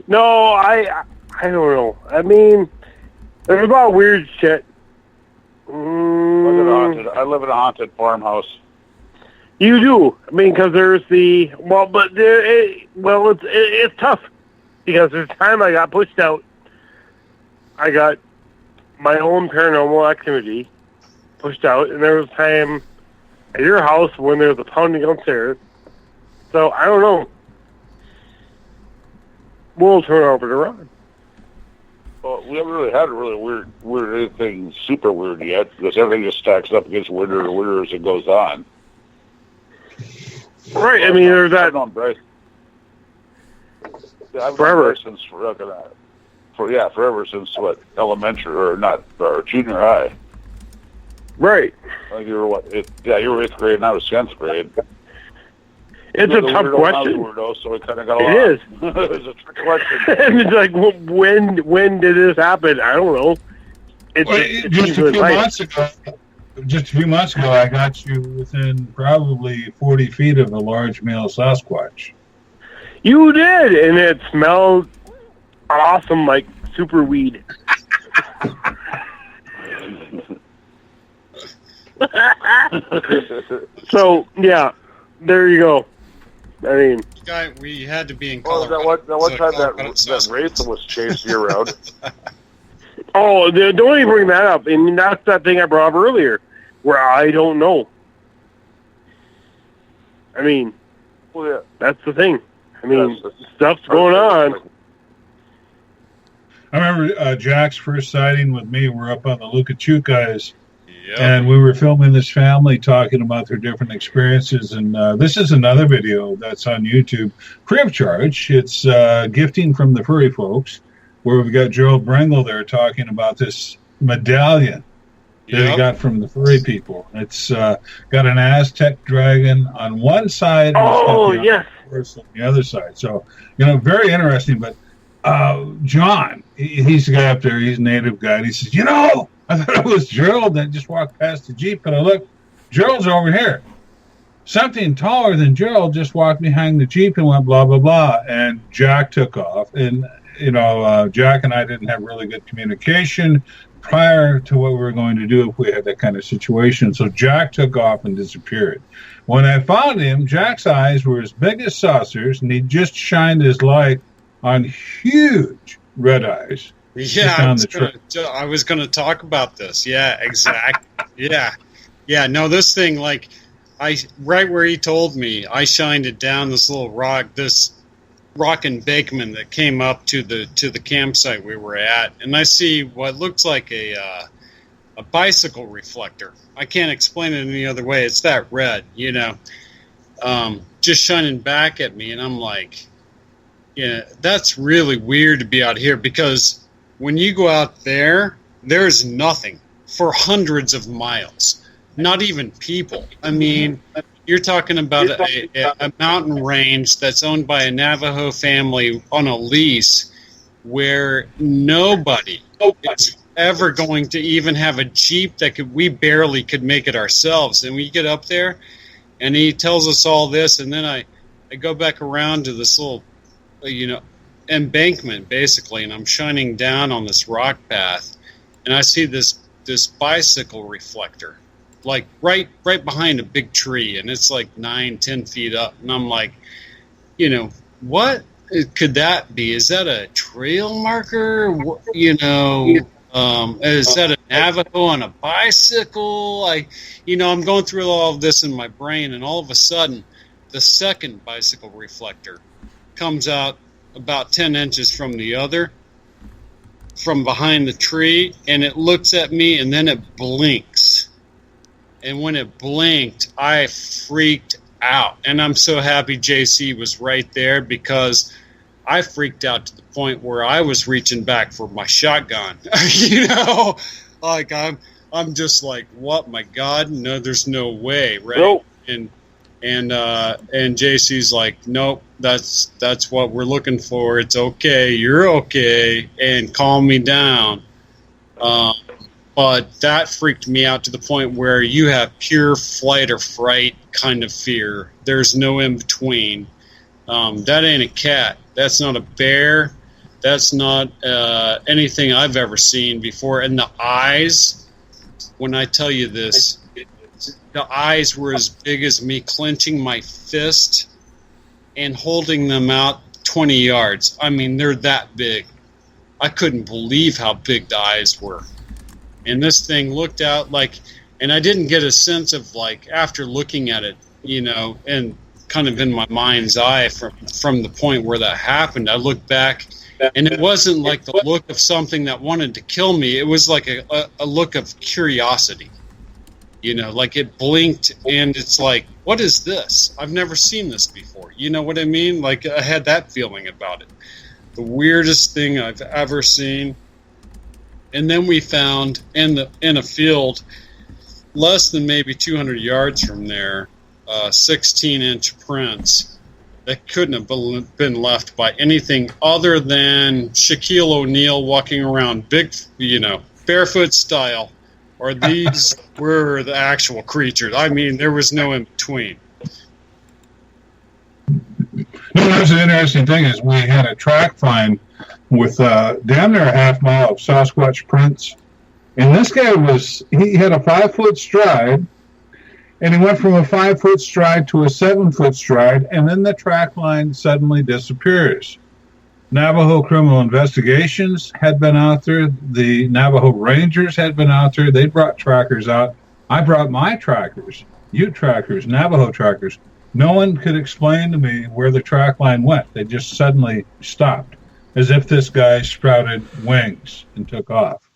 No, I don't know. I mean, there's a lot of weird shit. I live in a haunted farmhouse. You do. I mean, because there's it's tough. Because there's time I got pushed out. I got my own paranormal activity pushed out, and there was time at your house when there was a pounding downstairs. So, I don't know. We'll turn it over to Ron. Well, we haven't really had a really weird anything super weird yet, because everything just stacks up, gets weirder and weirder as it goes on. Right, I mean, there's that. I've known Bryce. Yeah, I've forever. Known Bryce since forever since elementary or junior high. Right. I think you were you were 8th grade and I was 10th grade. It's a tough question. Weirdo, so we kind of got it is. It's a trick question. And it's like, when did this happen? I don't know. Just a few months ago, I got you within probably 40 feet of a large male Sasquatch. You did, and it smelled awesome, like super weed. So, yeah, there you go. I mean, we had to be in Colorado. That one time that race was chasing you around. Oh, don't even bring that up. I mean, that's that thing I brought up earlier, where I don't know. I mean, that's the thing. I mean, stuff's going on. I remember Jack's first sighting with me. We're up on the Lukachukas, and we were filming this family talking about their different experiences. And this is another video that's on YouTube, free of charge. It's Gifting from the Furry Folks, where we've got Gerald Brengle there talking about this medallion that he got from the furry people. It's got an Aztec dragon on one side, and horse on the other side. So, very interesting. But John, he's the guy up there. He's a native guy. And he says, I thought it was Gerald that just walked past the Jeep, and I looked, Gerald's over here. Something taller than Gerald just walked behind the Jeep and went blah, blah, blah. And Jack took off. And, Jack and I didn't have really good communication prior to what we were going to do if we had that kind of situation. So Jack took off and disappeared. When I found him, Jack's eyes were as big as saucers, and he just shined his light on huge red eyes. Yeah, I was going to talk about this. Yeah, exactly. Yeah. No, this thing, right where he told me, I shined it down this little rock embankment that came up to the campsite we were at, and I see what looks like a bicycle reflector. I can't explain it any other way. It's that red, just shining back at me, and I'm like, yeah, that's really weird to be out here, because when you go out there, there's nothing for hundreds of miles, not even people. I mean, you're talking about a mountain range that's owned by a Navajo family on a lease, where nobody is ever going to even have a Jeep we barely could make it ourselves. And we get up there, and he tells us all this, and then I go back around to this little, embankment basically, and I'm shining down on this rock path, and I see this bicycle reflector, like right behind a big tree, and it's like 9-10 feet up, and I'm like, what could that be? Is that a trail marker? Is that a Navajo on a bicycle? I'm going through all of this in my brain, and all of a sudden, the second bicycle reflector comes out about 10 inches from the other, from behind the tree, and it looks at me, and then it blinks. And when it blinked, I freaked out. And I'm so happy JC was right there, because I freaked out to the point where I was reaching back for my shotgun. I'm just like, what, my God? No, there's no way, right? Nope. And JC's like, nope, that's what we're looking for. It's okay, you're okay, and calm me down. But that freaked me out to the point where you have pure flight or fright kind of fear. There's no in between. That ain't a cat. That's not a bear. That's not anything I've ever seen before. And the eyes, when I tell you this, the eyes were as big as me clenching my fist and holding them out 20 yards. I mean, they're that big. I couldn't believe how big the eyes were. And this thing looked out and I didn't get a sense of, after looking at it, and kind of in my mind's eye from the point where that happened, I looked back, and it wasn't like the look of something that wanted to kill me. It was like a look of curiosity. It blinked, and it's like, what is this? I've never seen this before. You know what I mean? I had that feeling about it. The weirdest thing I've ever seen. And then we found in a field less than maybe 200 yards from there, 16-inch prints that couldn't have been left by anything other than Shaquille O'Neal walking around barefoot style. Or these were the actual creatures. I mean, there was no in between. No, that's an interesting thing is we had a track find with damn near a half mile of Sasquatch prints. And this guy he had a 5-foot stride, and he went from a 5-foot stride to a 7-foot stride, and then the track line suddenly disappears. Navajo Criminal Investigations had been out there. The Navajo Rangers had been out there. They brought trackers out. I brought my trackers, Ute trackers, Navajo trackers. No one could explain to me where the track line went. They just suddenly stopped. as if this guy sprouted wings and took off.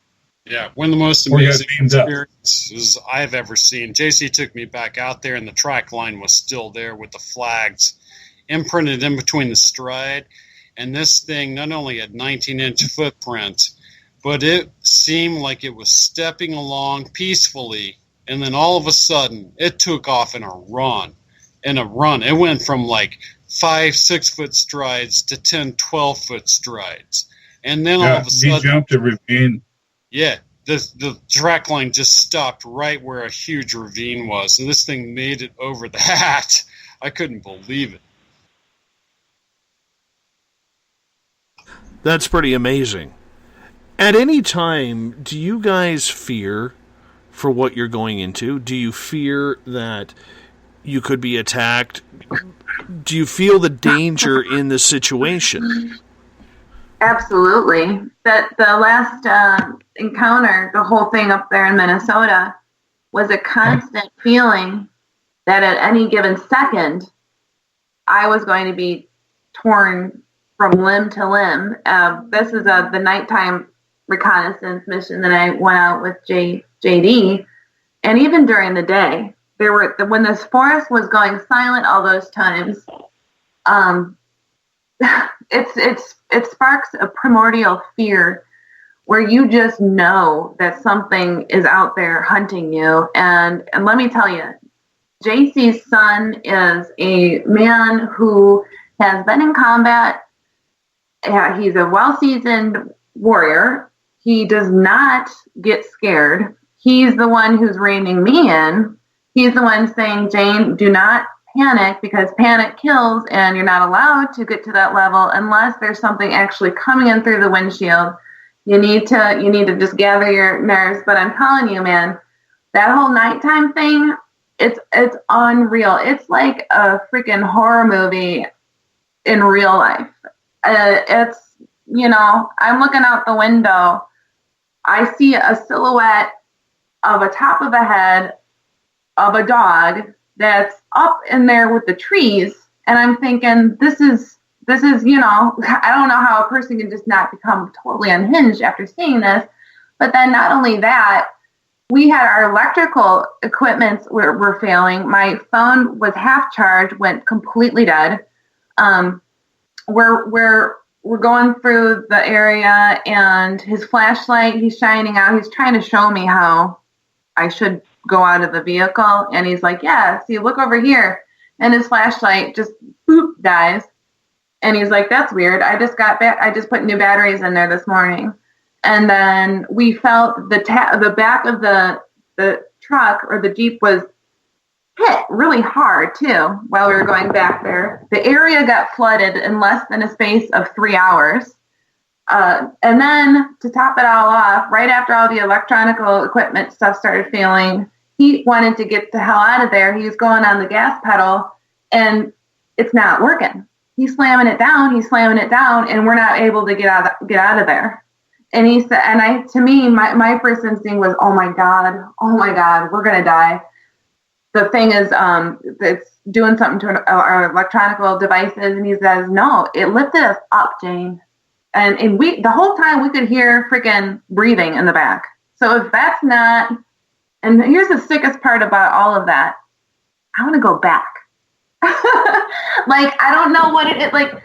Yeah, one of the most Or got amazing beamed up. experiences I've ever seen. JC took me back out there, and the track line was still there with the flags imprinted in between the stride. And this thing not only had 19-inch footprints, but it seemed like it was stepping along peacefully. And then all of a sudden, it took off in a run. It went from like 5-6 foot strides to 10-12 foot strides. And then all of a sudden, he jumped a ravine. yeah, the track line just stopped right where a huge ravine was, and this thing made it over that. I couldn't believe it. That's pretty amazing. At any time, do you guys fear for what you're going into? Do you fear that you could be attacked? Do you feel the danger in the situation? Absolutely. The last encounter, the whole thing up there in Minnesota, was a constant feeling that at any given second, I was going to be torn from limb to limb. This is the nighttime reconnaissance mission that I went out with JD, and even during the day, when this forest was going silent all those times, it sparks a primordial fear where you just know that something is out there hunting you. And let me tell you, JC's son is a man who has been in combat. He's a well-seasoned warrior. He does not get scared. He's the one who's reining me in. He's the one saying, Jane, do not panic, because panic kills, and you're not allowed to get to that level unless there's something actually coming in through the windshield. You need to just gather your nerves. But I'm telling you, man, that whole nighttime thing, it's unreal. It's like a freaking horror movie in real life. It's, I'm looking out the window. I see a silhouette of a top of a head of a dog that's up in there with the trees, and I'm thinking, this is, I don't know how a person can just not become totally unhinged after seeing this. But then not only that, we had our electrical equipment were failing. My phone was half charged, went completely dead. We're going through the area, and his flashlight, he's shining out. He's trying to show me how I should go out of the vehicle, and he's like, yeah, see, look over here. And his flashlight just boop dies. And he's like, that's weird. I just put new batteries in there this morning. And then we felt the back of the truck or the Jeep was hit really hard too while we were going back there. The area got flooded in less than a space of 3 hours. And then to top it all off, right after all the electronical equipment stuff started failing, he wanted to get the hell out of there. He was going on the gas pedal, and it's not working. He's slamming it down, and we're not able to get out of there. And he said, my first instinct was, oh my God, we're gonna die. The thing is, it's doing something to our electronical devices, and he says, no, it lifted us up, Jane. And we, the whole time, we could hear freaking breathing in the back. So if that's not, and here's the sickest part about all of that, I want to go back. Like, I don't know what it is. Like,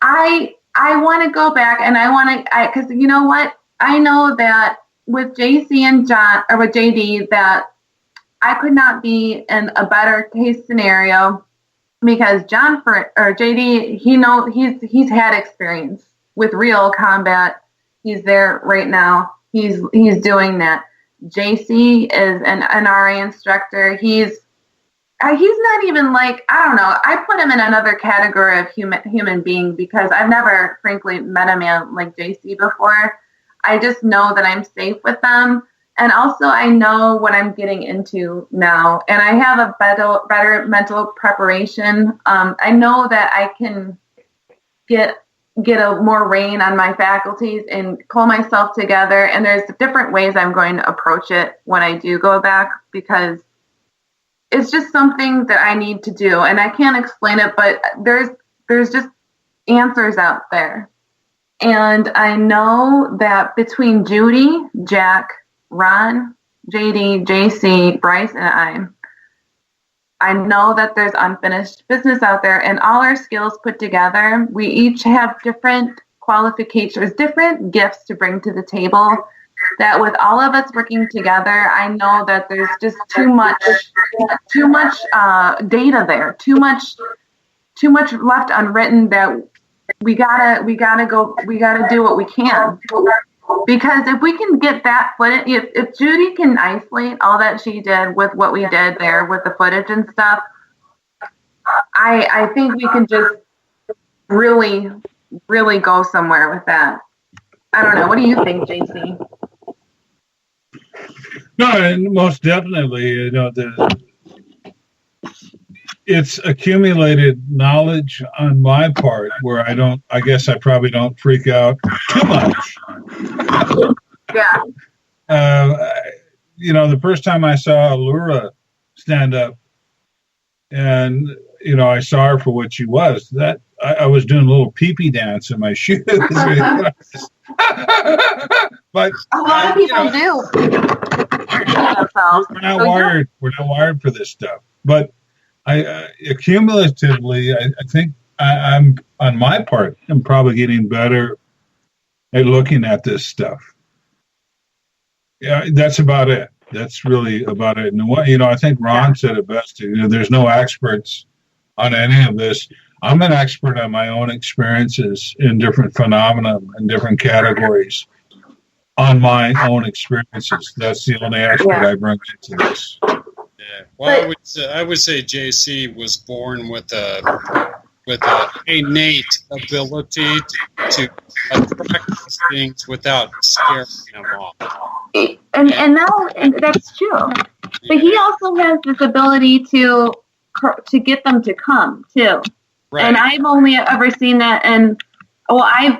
I want to go back, and I want to, because you know what? I know that with JC and John, or with JD, that I could not be in a better case scenario, because JD, he's had experience with real combat. He's there right now. He's doing that. JC is an RA instructor. He's not even like, I don't know. I put him in another category of human being, because I've never, frankly, met a man like JC before. I just know that I'm safe with them. And also I know what I'm getting into now. And I have a better mental preparation. I know that I can get a more rein on my faculties and pull myself together. And there's different ways I'm going to approach it when I do go back, because it's just something that I need to do. And I can't explain it, but there's just answers out there. And I know that between Judy, Jack, Ron, JD, JC, Bryce, and I know that there's unfinished business out there, and all our skills put together, we each have different qualifications, different gifts to bring to the table, that with all of us working together, I know that there's just too much data there, too much left unwritten, that we gotta do what we can. Because if we can get that footage, if Judy can isolate all that she did with what we did there with the footage and stuff, I think we can just really, really go somewhere with that. I don't know. What do you think, JC? No, and most definitely, it's accumulated knowledge on my part where I guess I probably don't freak out too much. Yeah. The first time I saw Allura stand up and, I saw her for what she was, that I was doing a little pee-pee dance in my shoes. But a lot of people do. We're not wired for this stuff. But accumulatively, I think I'm on my part, I'm probably getting better at looking at this stuff. Yeah, that's about it. That's really about it. And I think Ron said it best. There's no experts on any of this. I'm an expert on my own experiences in different phenomena and different categories on my own experiences. That's the only expert I bring into this. Yeah. Well, I would say JC was born with a innate ability to attract things without scaring them off. And that's true. But he also has this ability to get them to come too. Right. And I've only ever seen that. And when I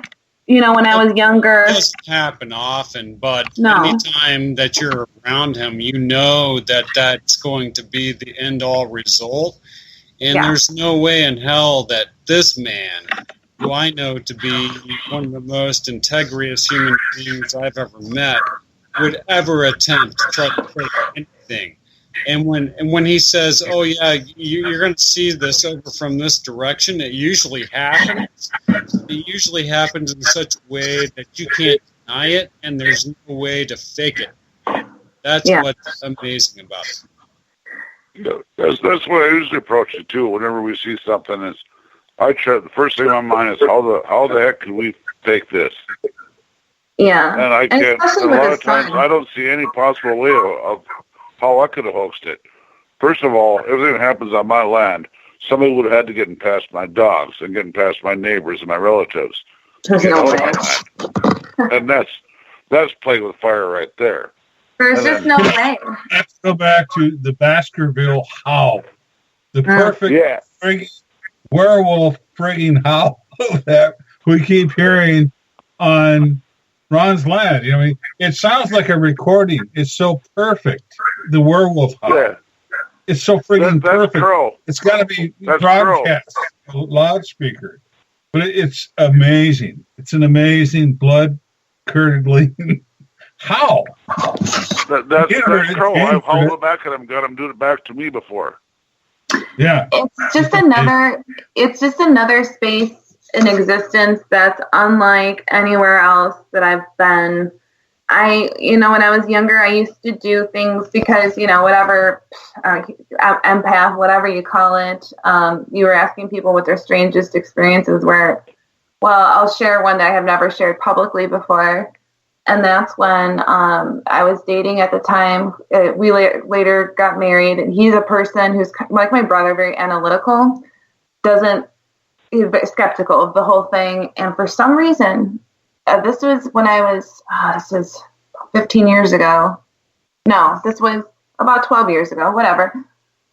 was younger, it doesn't happen often. But anytime that you're around him, that that's going to be the end all result. And there's no way in hell that this man, who I know to be one of the most integrous human beings I've ever met, would ever attempt to try to create anything. And when he says, "Oh yeah, you're going to see this over from this direction," it usually happens. It usually happens in such a way that you can't deny it, and there's no way to fake it. That's what's amazing about it. That's the way I usually approach it too. Whenever we see something, the first thing in my mind is how the heck can we fake this? Yeah, and I can't. And a lot of times, I don't see any possible way of how I could have hoaxed it. First of all, everything that happens on my land, somebody would have had to get past my dogs and getting past my neighbors and my relatives. And that's playing with fire right there. There's just no way. Let's go back to the Baskerville howl. The perfect frigging werewolf frigging howl that we keep hearing on Ron's land. It sounds like a recording. It's so perfect. The werewolf howl. Yeah. It's so frigging perfect. True. It's got to be broadcast, loudspeaker. But it's amazing. It's an amazing blood-curdling howl. That's true. I've howled it back at him, got him doing it back to me before. Yeah. It's just another space in existence that's unlike anywhere else that I've been. When I was younger, I used to do things because, whatever, empath, whatever you call it, you were asking people what their strangest experiences were. Well, I'll share one that I have never shared publicly before. And that's when I was dating at the time. We later got married. And he's a person who's like my brother, very analytical, he's very skeptical of the whole thing. And for some reason, this was when I was, this is 15 years ago. No, this was about 12 years ago, whatever.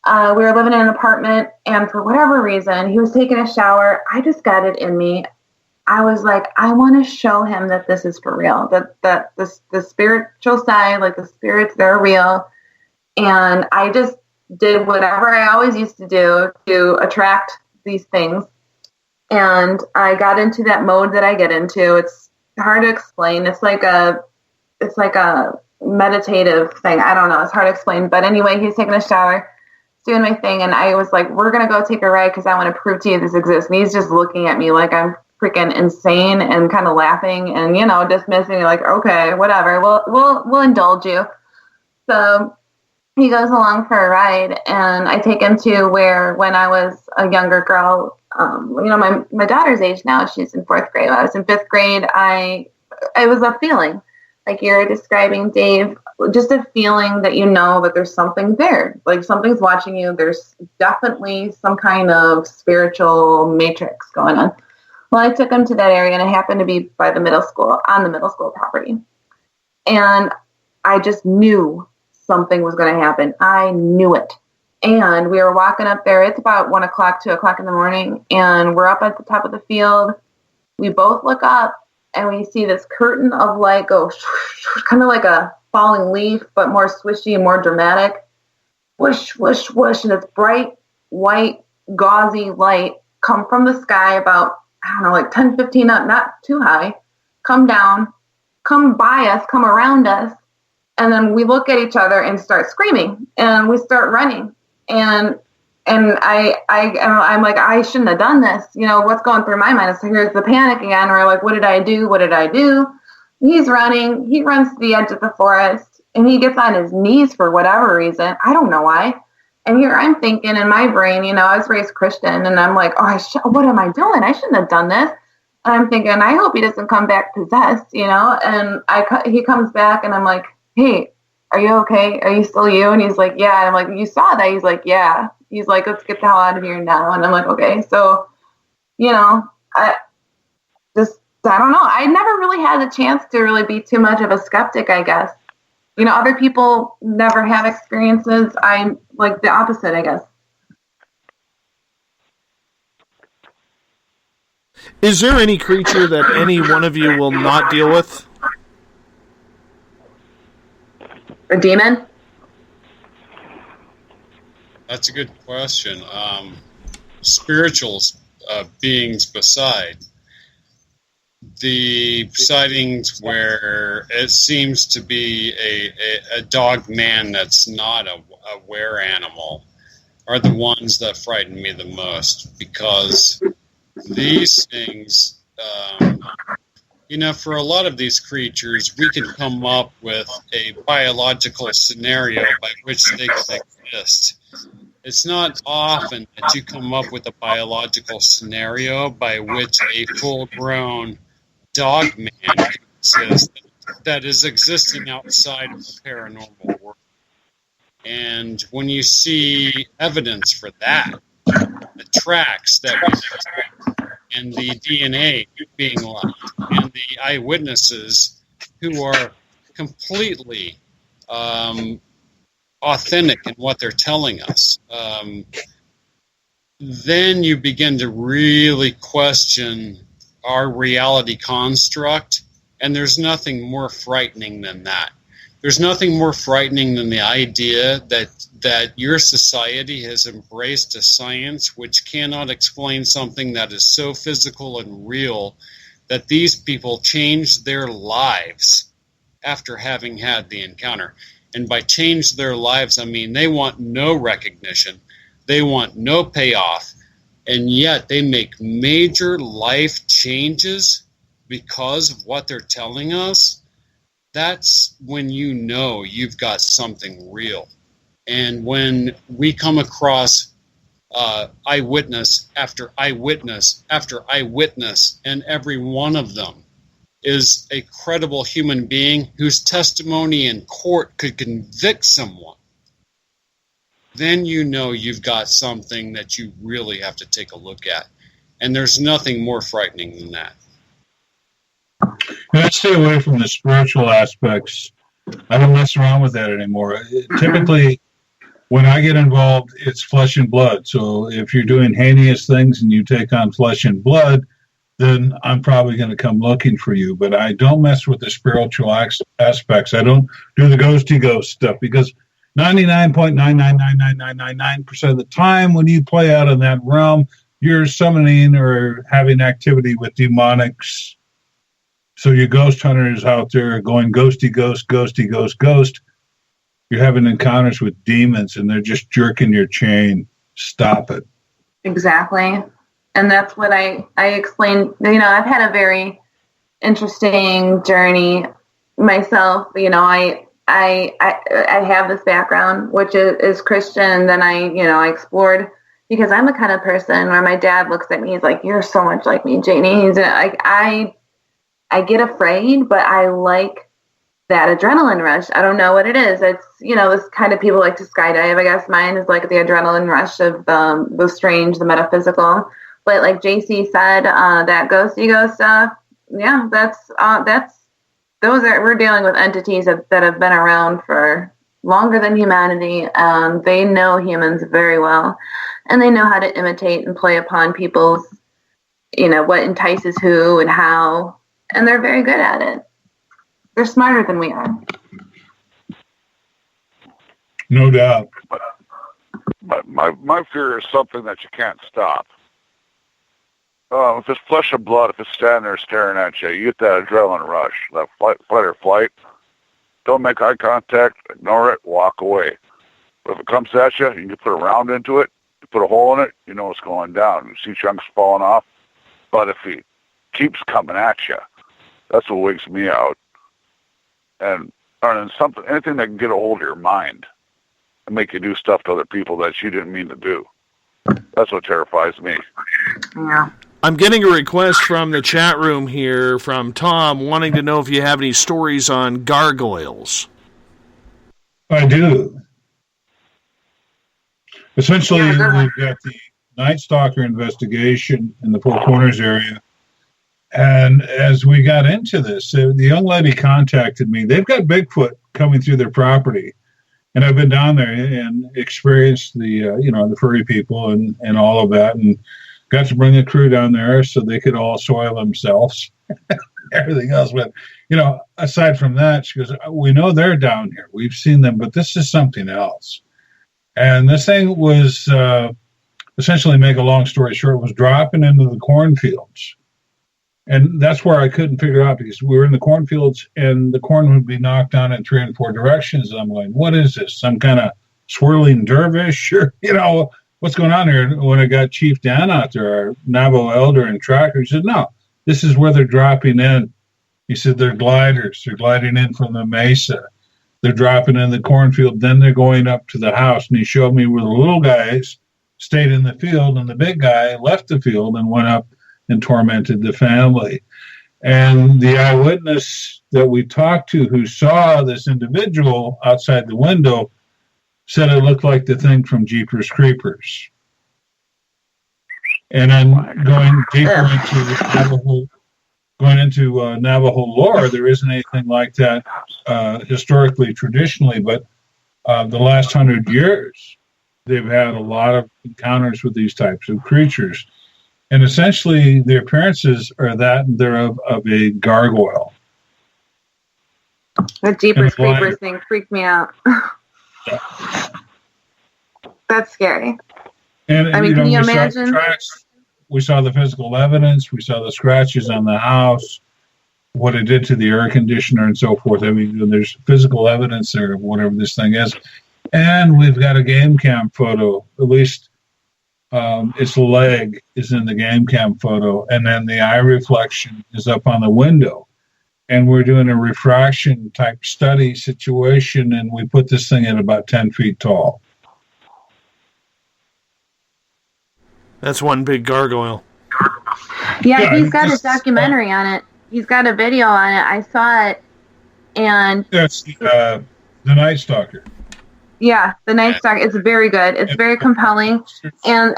We were living in an apartment, and for whatever reason, he was taking a shower. I just got it in me. I was like, I want to show him that this is for real, that the spiritual side, like the spirits, they're real. And I just did whatever I always used to do to attract these things. And I got into that mode that I get into. It's hard to explain. It's like a meditative thing. I don't know. It's hard to explain. But anyway, he's taking a shower, doing my thing. And I was like, we're going to go take a ride because I want to prove to you this exists. And he's just looking at me like I'm freaking insane and kind of laughing and, you know, dismissing me like, okay, whatever. We'll indulge you. So he goes along for a ride, and I take him to where when I was a younger girl, you know, my daughter's age now, she's in 4th grade. When I was in 5th grade, it was a feeling like you're describing, Dave, just a feeling that you know that there's something there, like something's watching you. There's definitely some kind of spiritual matrix going on. Well, I took him to that area, and it happened to be by the middle school, on the middle school property. And I just knew something was going to happen. I knew it. And we were walking up there. It's about 1 o'clock, 2 o'clock in the morning. And we're up at the top of the field. We both look up, and we see this curtain of light go kind of like a falling leaf, but more swishy and more dramatic. Whoosh, whoosh, whoosh. And this bright, white, gauzy light come from the sky about, I don't know, like 10, 15 up, not too high, come down, come by us, come around us. And then we look at each other and start screaming, and we start running. And I'm like, I shouldn't have done this. You know, what's going through my mind? So here's the panic again. We're like, what did I do? What did I do? He's running. He runs to the edge of the forest, and he gets on his knees for whatever reason. I don't know why. And here I'm thinking in my brain, you know, I was raised Christian, and I'm like, what am I doing? I shouldn't have done this. And I'm thinking, I hope he doesn't come back possessed, you know. And he comes back, and I'm like, hey, are you okay? Are you still you? And he's like, yeah. And I'm like, you saw that? He's like, yeah. He's like, let's get the hell out of here now. And I'm like, okay. So, you know, I don't know. I never really had the chance to really be too much of a skeptic, I guess. You know, other people never have experiences. I'm like the opposite, I guess. Is there any creature that any one of you will not deal with? A demon? That's a good question. Spiritual beings beside. The sightings where it seems to be a dog man that's not a were animal are the ones that frighten me the most, because these things, you know, for a lot of these creatures, we can come up with a biological scenario by which they can exist. It's not often that you come up with a biological scenario by which a full-grown dog man can exist that is existing outside of the paranormal world. And when you see evidence for that, the tracks that we have, and the DNA being left, and the eyewitnesses who are completely authentic in what they're telling us, then you begin to really question our reality construct, and there's nothing more frightening than that. There's nothing more frightening than the idea that your society has embraced a science which cannot explain something that is so physical and real that these people change their lives after having had the encounter. And by change their lives, I mean they want no recognition, they want no payoff, and yet they make major life changes because of what they're telling us. That's when you know you've got something real. And when we come across eyewitness after eyewitness after eyewitness, and every one of them is a credible human being whose testimony in court could convict someone, then you know you've got something that you really have to take a look at. And there's nothing more frightening than that. And I stay away from the spiritual aspects. I don't mess around with that anymore. Typically, when I get involved, it's flesh and blood. So if you're doing heinous things and you take on flesh and blood, then I'm probably going to come looking for you. But I don't mess with the spiritual aspects. I don't do the ghosty ghost stuff, because 99.9999999% of the time when you play out in that realm, you're summoning or having activity with demonics. So your ghost hunter is out there going ghosty, ghost, ghosty, ghost, ghost. You're having encounters with demons and they're just jerking your chain. Stop it. Exactly. And that's what I explained. You know, I've had a very interesting journey myself. You know, I have this background, which is Christian. And then I explored, because I'm the kind of person where my dad looks at me, he's like, you're so much like me, Janie. He's like, I get afraid, but I like that adrenaline rush. I don't know what it is. It's, you know, this kind of people like to skydive. I guess mine is like the adrenaline rush of the strange, the metaphysical. But like JC said, that ghosty ghost stuff, yeah, we're dealing with entities that have been around for longer than humanity. They know humans very well, and they know how to imitate and play upon people's, you know, what entices who and how, and they're very good at it. They're smarter than we are. No doubt. My fear is something that you can't stop. If it's flesh and blood, if it's standing there staring at you, you get that adrenaline rush, that fight or flight. Don't make eye contact, ignore it, walk away. But if it comes at you, you can put a round into it, you put a hole in it, you know it's going down. You see chunks falling off. But if it keeps coming at you, that's what wakes me out. And anything that can get a hold of your mind and make you do stuff to other people that you didn't mean to do. That's what terrifies me. Yeah. I'm getting a request from the chat room here from Tom wanting to know if you have any stories on gargoyles. I do. Essentially, we've got the Night Stalker investigation in the Four Corners area. And as we got into this, the young lady contacted me. They've got Bigfoot coming through their property. And I've been down there and experienced the furry people and all of that, and got to bring a crew down there so they could all soil themselves, everything else. But, you know, aside from that, she goes, we know they're down here. We've seen them, but this is something else. And this thing was, essentially, make a long story short, was dropping into the cornfields. And that's where I couldn't figure out, because we were in the cornfields and the corn would be knocked down in 3 and 4 directions. And I'm going, what is this? Some kind of swirling dervish? Or, you know, what's going on here? When I got Chief Dan out there, our Navajo elder and tracker, he said, no, this is where they're dropping in. He said, they're gliders. They're gliding in from the mesa. They're dropping in the cornfield. Then they're going up to the house. And he showed me where the little guys stayed in the field and the big guy left the field and went up and tormented the family. And the eyewitness that we talked to who saw this individual outside the window said it looked like the thing from Jeepers Creepers. And then going deeper into Navajo lore, there isn't anything like that historically, traditionally, but the last 100 years, they've had a lot of encounters with these types of creatures. And essentially, the appearances are that they're of a gargoyle. The Jeepers Creepers thing freaked me out. That's scary. And I mean, can you imagine? We saw the physical evidence. We saw the scratches on the house, what it did to the air conditioner and so forth. I mean, there's physical evidence there of whatever this thing is. And we've got a game cam photo, at least its leg is in the game cam photo, and then the eye reflection is up on the window. And we're doing a refraction type study situation, and we put this thing at about 10 feet tall. That's one big gargoyle. Yeah, he's got a documentary on it. He's got a video on it. I saw it, and that's the Night Stalker. Yeah, the Night Stalker. It's very good. It's very compelling, and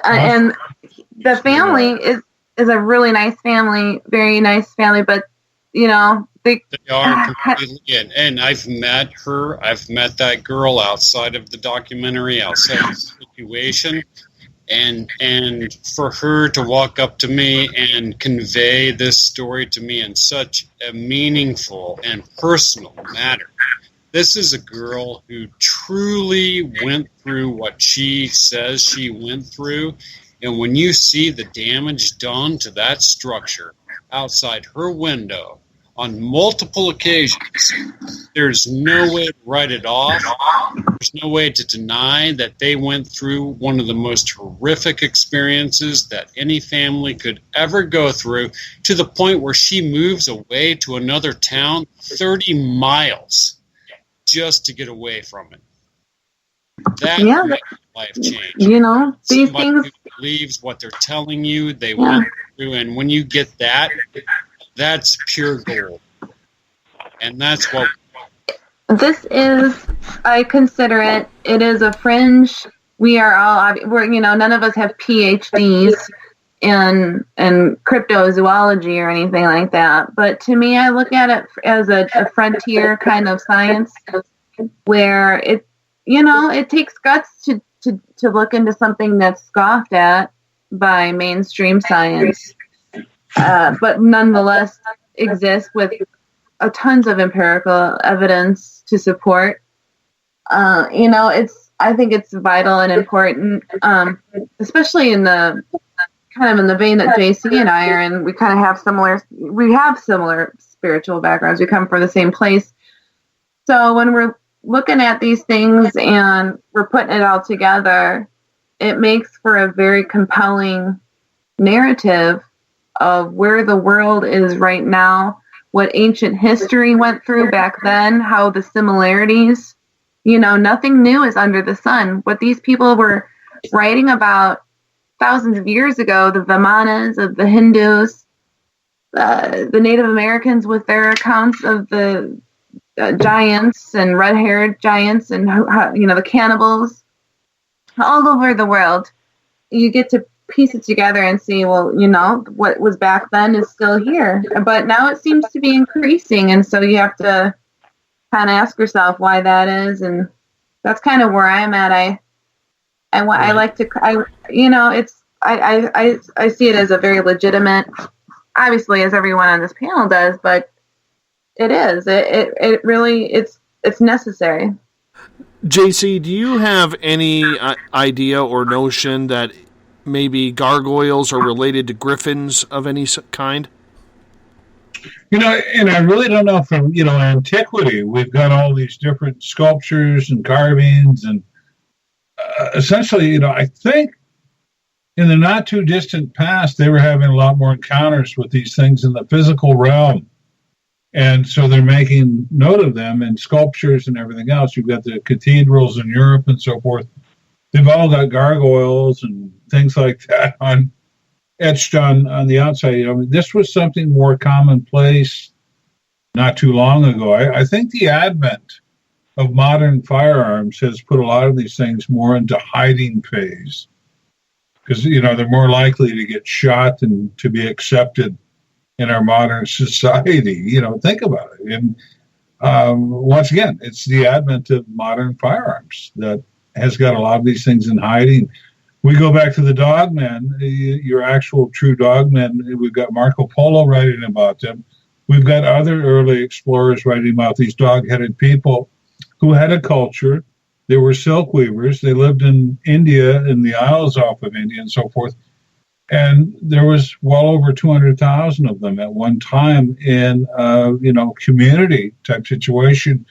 the family is a really nice family, very nice family. But you know, they are completely in. And I've met her. I've met that girl outside of the documentary, outside of the situation. And for her to walk up to me and convey this story to me in such a meaningful and personal manner. This is a girl who truly went through what she says she went through, And when you see the damage done to that structure outside her window on multiple occasions, there's no way to write it off. There's no way to deny that they went through one of the most horrific experiences that any family could ever go through, to the point where she moves away to another town 30 miles just to get away from it. That makes life change. You know, these Somebody things. who believes what they're telling you, they went through, and when you get that, that's pure gold. And that's what. This is, I consider it is a fringe. We are all, none of us have PhDs in cryptozoology or anything like that. But to me, I look at it as a frontier kind of science where it takes guts to look into something that's scoffed at by mainstream science, but nonetheless exists with tons of empirical evidence to support. I think it's vital and important, especially in the vein that JC and I are in. We have similar spiritual backgrounds. We come from the same place. So when we're looking at these things and we're putting it all together, it makes for a very compelling narrative of where the world is right now, what ancient history went through back then, how the similarities, nothing new is under the sun. What these people were writing about thousands of years ago, the Vimanas of the Hindus, the Native Americans with their accounts of the giants and red-haired giants and the cannibals all over the world, you get to piece it together and see, what was back then is still here, but now it seems to be increasing, and so you have to kind of ask yourself why that is, and that's kind of where I'm at. I see it as a very legitimate, obviously, as everyone on this panel does, but it really it's necessary. JC, do you have any idea or notion that maybe gargoyles are related to griffins of any kind? And I really don't know from, antiquity. We've got all these different sculptures and carvings, and essentially, I think in the not too distant past, they were having a lot more encounters with these things in the physical realm. And so they're making note of them in sculptures and everything else. You've got the cathedrals in Europe and so forth. They've all got gargoyles and things like that etched on the outside. This was something more commonplace not too long ago. I think the advent of modern firearms has put a lot of these things more into hiding phase, because, they're more likely to get shot than to be accepted in our modern society. Think about it. And once again, it's the advent of modern firearms that has got a lot of these things in hiding. We go back to the dogmen, your actual true dogmen. We've got Marco Polo writing about them. We've got other early explorers writing about these dog-headed people who had a culture. They were silk weavers. They lived in India, in the Isles off of India and so forth. And there was well over 200,000 of them at one time in, community type situation.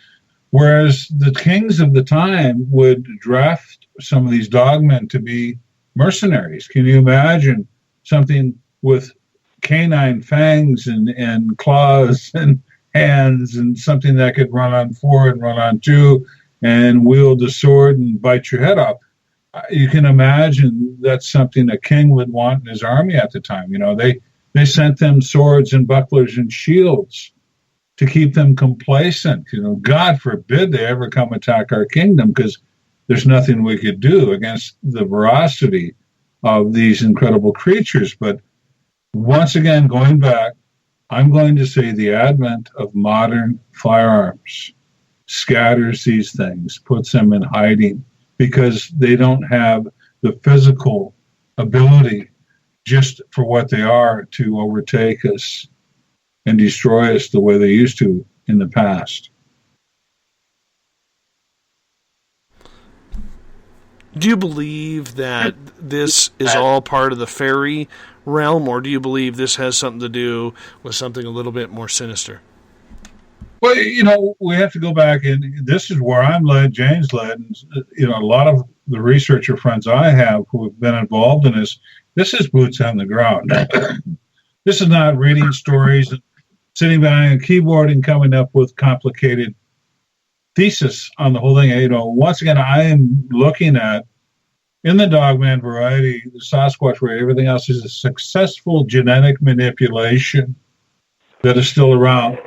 Whereas the kings of the time would draft some of these dogmen to be mercenaries. Can you imagine something with canine fangs and claws and hands, and something that could run on four and run on two and wield the sword and bite your head off? You can imagine that's something a king would want in his army at the time. They sent them swords and bucklers and shields to keep them complacent. God forbid they ever come attack our kingdom, because there's nothing we could do against the ferocity of these incredible creatures. But once again, going back, I'm going to say the advent of modern firearms scatters these things, puts them in hiding, because they don't have the physical ability, just for what they are, to overtake us and destroy us the way they used to in the past. Do you believe that this is all part of the fairy realm, or do you believe this has something to do with something a little bit more sinister? Well, we have to go back, and this is where I'm led, Jane's led, and, a lot of the researcher friends I have who have been involved in this is boots on the ground. This is not reading stories and sitting behind a keyboard and coming up with complicated thesis on the whole thing. Once again, I am looking at, in the Dogman variety, the Sasquatch variety, everything else is a successful genetic manipulation that is still around.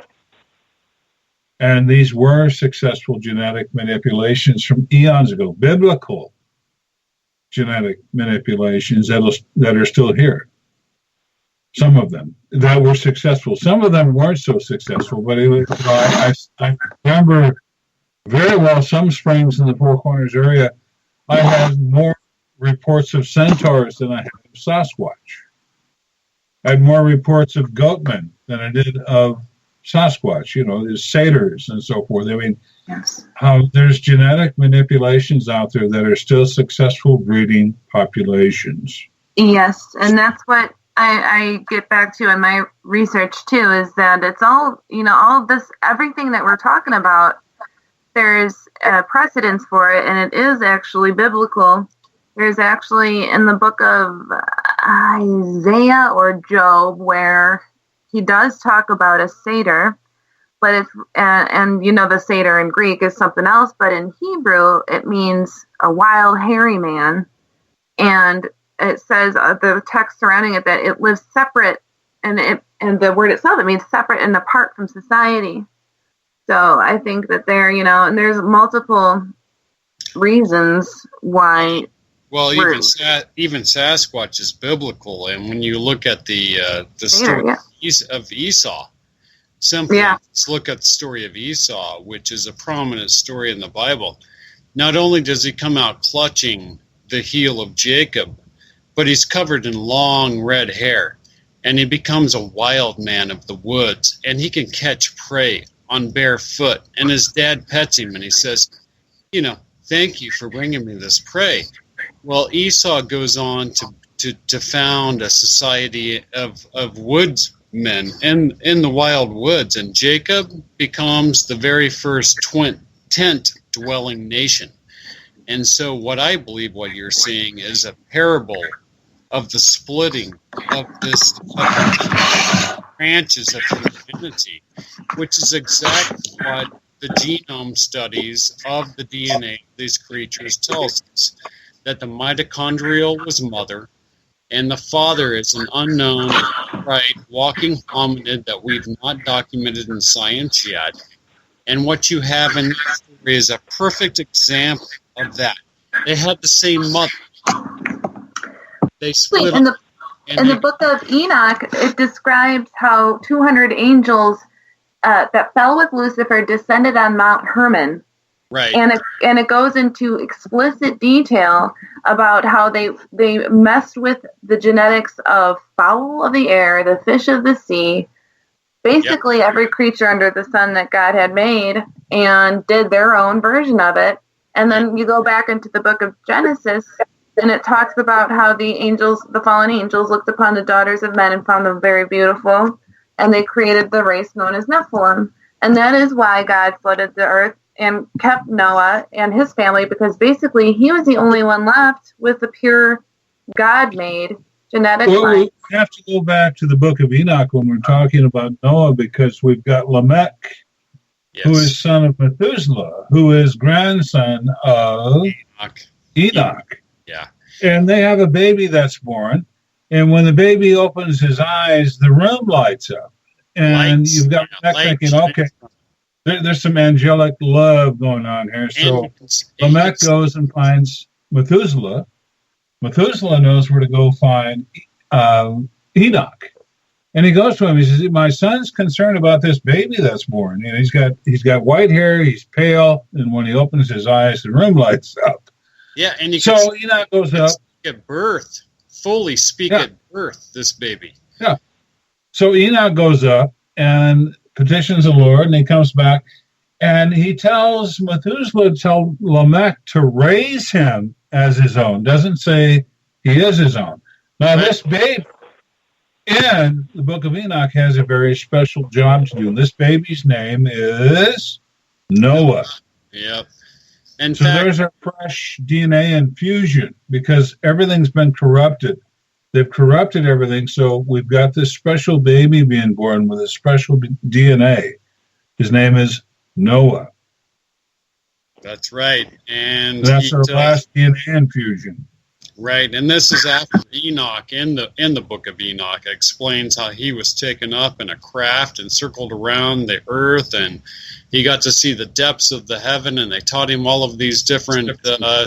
And these were successful genetic manipulations from eons ago, biblical genetic manipulations that are still here. Some of them that were successful. Some of them weren't so successful, but I remember very well some springs in the Four Corners area, I had more reports of centaurs than I had of Sasquatch. I had more reports of goatmen than I did of Sasquatch, the satyrs and so forth. I mean, yes. How there's genetic manipulations out there that are still successful breeding populations. Yes, and that's what I get back to in my research too, is that it's all, all this, everything that we're talking about, there's precedence for it, and it is actually biblical. There's actually in the book of Isaiah or Job where he does talk about a satyr, but it's, and the satyr in Greek is something else, but in Hebrew it means a wild, hairy man. And it says, the text surrounding it, that it lives separate, and the word itself, it means separate and apart from society. So I think that there, and there's multiple reasons why. Well, even Sasquatch is biblical, and when you look at the story of Esau, simply let's look at the story of Esau, which is a prominent story in the Bible. Not only does he come out clutching the heel of Jacob, but he's covered in long red hair, and he becomes a wild man of the woods, and he can catch prey on bare foot. And his dad pets him, and he says, thank you for bringing me this prey. Well, Esau goes on to found a society of woodsmen in the wild woods, and Jacob becomes the very first tent-dwelling nation. And so what I believe what you're seeing is a parable of the splitting of this branches of humanity, which is exactly what the genome studies of the DNA of these creatures tells us, that the mitochondrial was mother, and the father is an unknown, walking hominid that we've not documented in science yet. And what you have in this story is a perfect example of that. They had the same mother. They split in the book of Enoch, it describes how 200 angels that fell with Lucifer descended on Mount Hermon. Right. And it goes into explicit detail about how they messed with the genetics of fowl of the air, the fish of the sea, basically every creature under the sun that God had made, and did their own version of it. And then you go back into the book of Genesis, and it talks about how the fallen angels looked upon the daughters of men and found them very beautiful, and they created the race known as Nephilim. And that is why God flooded the earth and kept Noah and his family, because basically he was the only one left with the pure God-made genetic line. We have to go back to the book of Enoch when we're talking about Noah, because we've got Lamech, who is son of Methuselah, who is grandson of Enoch. Yeah. And they have a baby that's born, and when the baby opens his eyes, the room lights up. And you've got Lamech thinking, okay, there's some angelic love going on here. So Lamech goes and finds Methuselah. Methuselah knows where to go find Enoch. And he goes to him. He says, my son's concerned about this baby that's born. And he's got white hair, he's pale, and when he opens his eyes, the room lights up. Yeah, and Enoch goes up. At birth, fully speak at birth, this baby. Yeah. So Enoch goes up and petitions the Lord, and he comes back, And he tells Methuselah to tell Lamech to raise him as his own. Doesn't say he is his own. Now, this baby in the Book of Enoch has a very special job to do. This baby's name is Noah. Yep. And so there's a fresh DNA infusion because everything's been corrupted. They've corrupted everything, so we've got this special baby being born with a special DNA. His name is Noah. That's right. And that's our last DNA infusion. Right, and this is after Enoch in the Book of Enoch explains how he was taken up in a craft and circled around the earth, and he got to see the depths of the heaven, and they taught him all of these different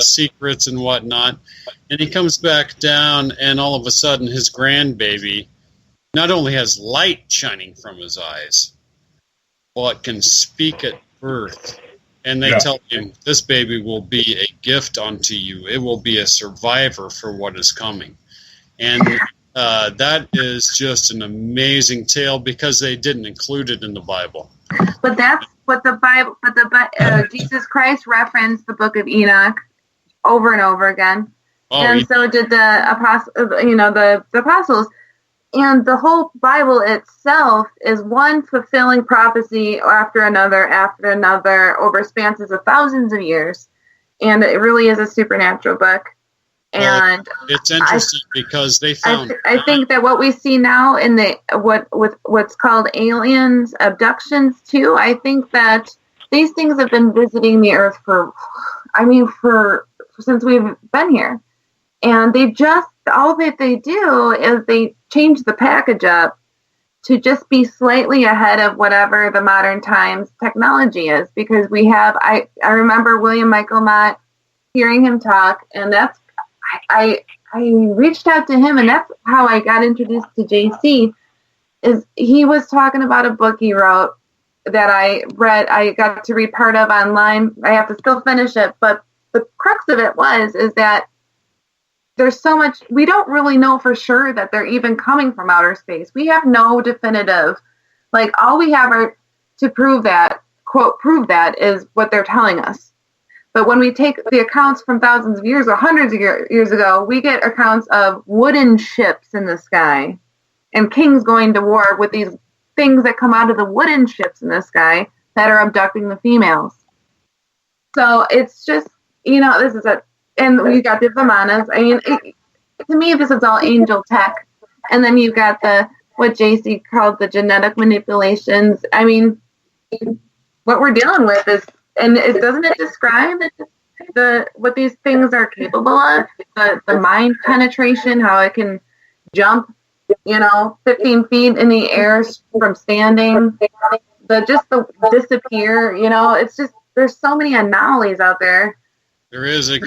secrets and whatnot. And he comes back down, and all of a sudden his grandbaby not only has light shining from his eyes, but can speak at birth. And they tell him, this baby will be a gift unto you. It will be a survivor for what is coming. And that is just an amazing tale because they didn't include it in the Bible. But that's what the Bible, Jesus Christ referenced the Book of Enoch over and over again. And so did the apostles. And the whole Bible itself is one fulfilling prophecy after another, over spans of thousands of years. And it really is a supernatural book. And it's interesting because they found. I think that what we see now in what's called aliens, abductions too. I think that these things have been visiting the earth since we've been here, and all that they do is they change the package up to just be slightly ahead of whatever the modern times technology is, because we have. I remember William Michael Mott, hearing him talk, and that's. I reached out to him, and that's how I got introduced to JC. Is he was talking about a book he wrote that I read. I got to read part of online. I have to still finish it, but the crux of it is that there's so much we don't really know for sure that they're even coming from outer space. We have no definitive, all we have are to prove that is what they're telling us. But when we take the accounts from thousands of years or hundreds of years ago, we get accounts of wooden ships in the sky and kings going to war with these things that come out of the wooden ships in the sky that are abducting the females. So it's just, this is and we got the Vimanas. To me, this is all angel tech. And then you've got what JC called the genetic manipulations. What we're dealing with is, and doesn't it describe what these things are capable of? The mind penetration, how it can jump, 15 feet in the air from standing, the disappear. It's just there's so many anomalies out there. There is, and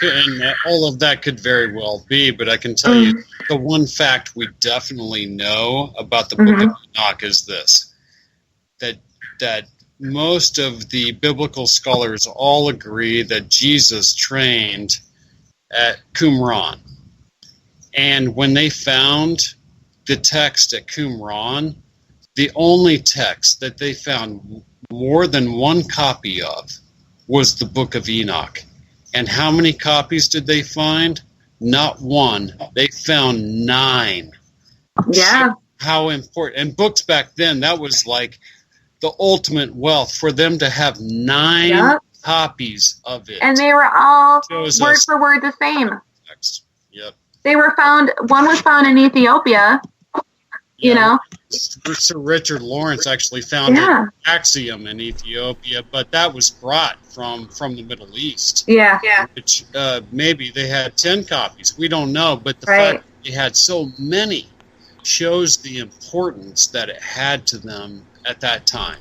all of that could very well be. But I can tell you, the one fact we definitely know about the Book of Enoch is this: that most of the biblical scholars all agree that Jesus trained at Qumran. And when they found the text at Qumran, the only text that they found more than one copy of was the Book of Enoch. And how many copies did they find? Not one. They found 9. Yeah. How important. And books back then, that was like the ultimate wealth for them to have 9 copies of it. And they were all word for word the same. Yep. They were found, one was found in Ethiopia, Sir Richard Lawrence actually found an axiom in Ethiopia, but that was brought from the Middle East. Yeah. Which maybe they had 10 copies. We don't know, but the fact that they had so many shows the importance that it had to them at that time.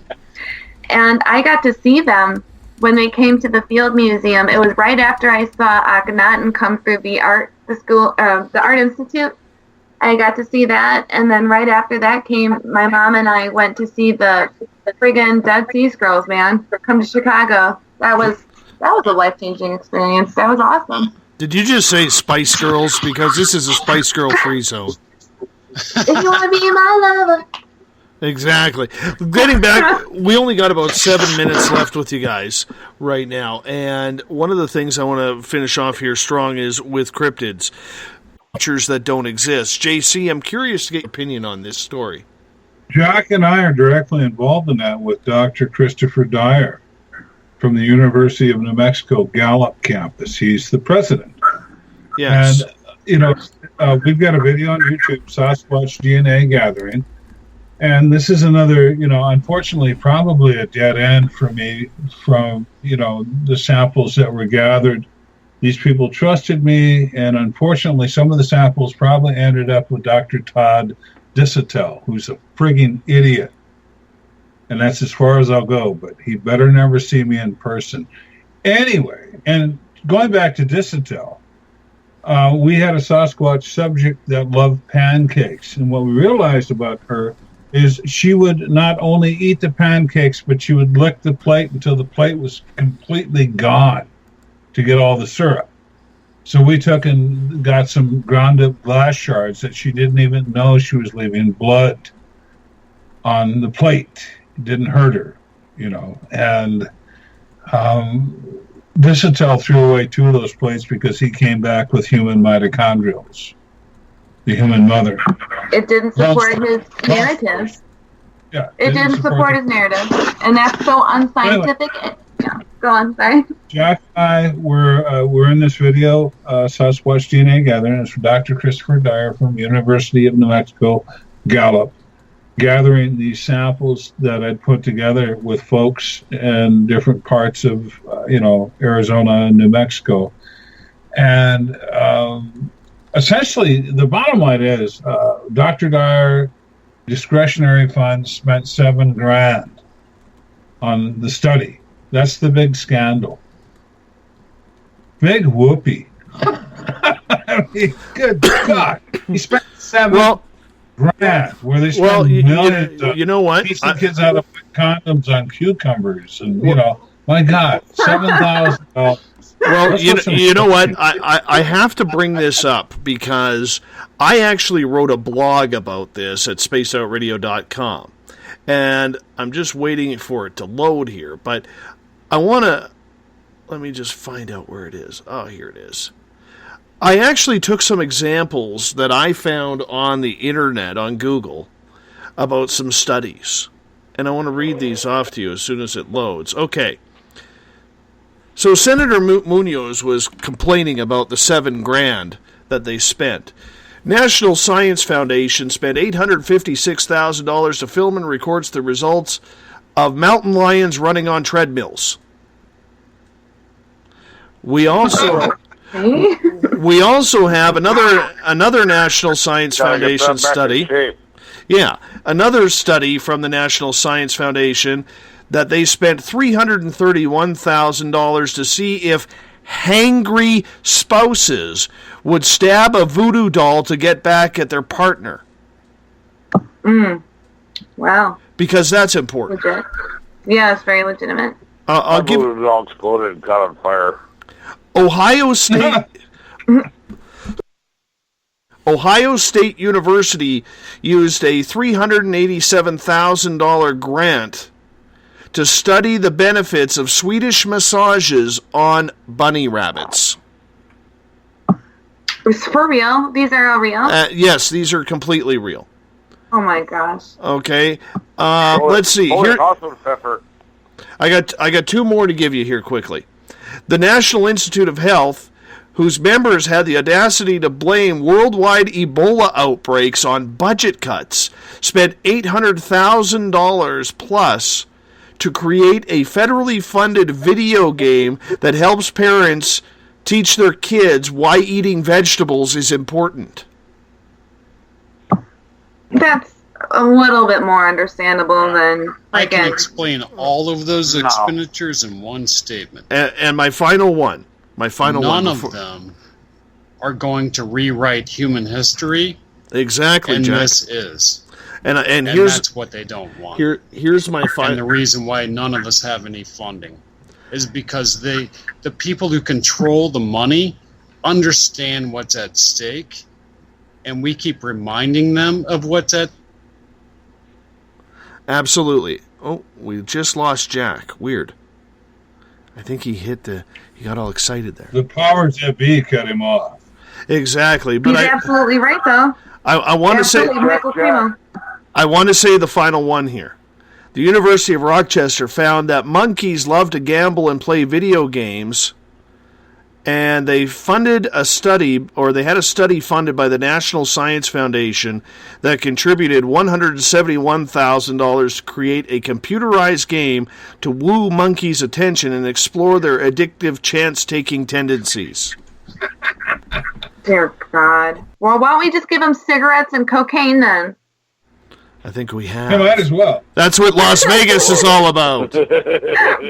And I got to see them when they came to the Field Museum. It was right after I saw Akhenaten come through the Art Institute. I got to see that, and then right after that came my mom and I went to see the friggin' Dead Sea Scrolls, man. Come to Chicago. That was a life-changing experience. That was awesome. Did you just say Spice Girls? Because this is a Spice Girl free zone. If you want to be my lover. Exactly. Getting back, we only got about 7 minutes left with you guys right now, and one of the things I want to finish off here strong is with cryptids, creatures that don't exist. JC, I'm curious to get your opinion on this story. Jack and I are directly involved in that with Dr. Christopher Dyer from the University of New Mexico Gallup campus. He's the president. Yes. And, we've got a video on YouTube, Sasquatch DNA Gathering. And this is another, unfortunately, probably a dead end for me from, the samples that were gathered. These people trusted me, and unfortunately, some of the samples probably ended up with Dr. Todd Disotell, who's a frigging idiot. And that's as far as I'll go, but he better never see me in person. Anyway, and going back to Disotell, we had a Sasquatch subject that loved pancakes. And what we realized about her is she would not only eat the pancakes, but she would lick the plate until the plate was completely gone to get all the syrup. So we took and got some ground up glass shards that she didn't even know she was leaving blood on the plate. It didn't hurt her, And Disotell threw away 2 of those plates because he came back with human mitochondrials, the human mother. It didn't support his narrative. Yeah, it didn't support his narrative, and that's so unscientific. Anyway. Yeah, go on. Sorry. Jack and I were in this video, Sasquatch DNA Gathering. It's from Dr. Christopher Dyer from University of New Mexico Gallup, gathering these samples that I'd put together with folks in different parts of, Arizona and New Mexico, and essentially, the bottom line is Dr. Dyer discretionary funds spent $7,000 on the study. That's the big scandal. Big whoopee. I mean, good God. He spent $7,000 where they spent millions. You know what? Teaching kids how to put condoms on cucumbers, and my God, $7,000. Well, you know what? I have to bring this up because I actually wrote a blog about this at spacedoutradio.com, and I'm just waiting for it to load here. But I want to let me just find out where it is. Oh, here it is. I actually took some examples that I found on the internet, on Google, about some studies, and I want to read these off to you as soon as it loads. Okay. So Senator Munoz was complaining about the $7,000 that they spent. National Science Foundation spent $856,000 to film and record the results of mountain lions running on treadmills. We also have another National Science Foundation study. Yeah, another study from the National Science Foundation that they spent $331,000 to see if hangry spouses would stab a voodoo doll to get back at their partner. Wow. Because that's important. Legit. Yeah, it's very legitimate. I'll give voodoo doll exploded and caught on fire. Ohio State University used a $387,000 grant to study the benefits of Swedish massages on bunny rabbits. It's for real? These are all real? Yes, these are completely real. Oh my gosh. Okay. Let's see. Here, pepper. I got 2 more to give you here quickly. The National Institute of Health, whose members had the audacity to blame worldwide Ebola outbreaks on budget cuts, spent $800,000 plus to create a federally funded video game that helps parents teach their kids why eating vegetables is important. That's a little bit more understandable than... I can explain all of those expenditures in one statement. And my final one. None of them are going to rewrite human history. Exactly, and Jack. This is. And here's, that's what they don't want. Here's my final... And the reason why none of us have any funding is because the people who control the money understand what's at stake, and we keep reminding them of what's at... Absolutely. Oh, we just lost Jack. Weird. I think he got all excited there. The powers that be cut him off. Exactly. But He's absolutely right, though. I want to say Michael Cremo. I want to say the final one here. The University of Rochester found that monkeys love to gamble and play video games, and they funded a study, or they had a study funded by the National Science Foundation that contributed $171,000 to create a computerized game to woo monkeys' attention and explore their addictive chance-taking tendencies. Dear God. Well, why don't we just give them cigarettes and cocaine then? I think we have. You might as well. That's what Las Vegas is all about.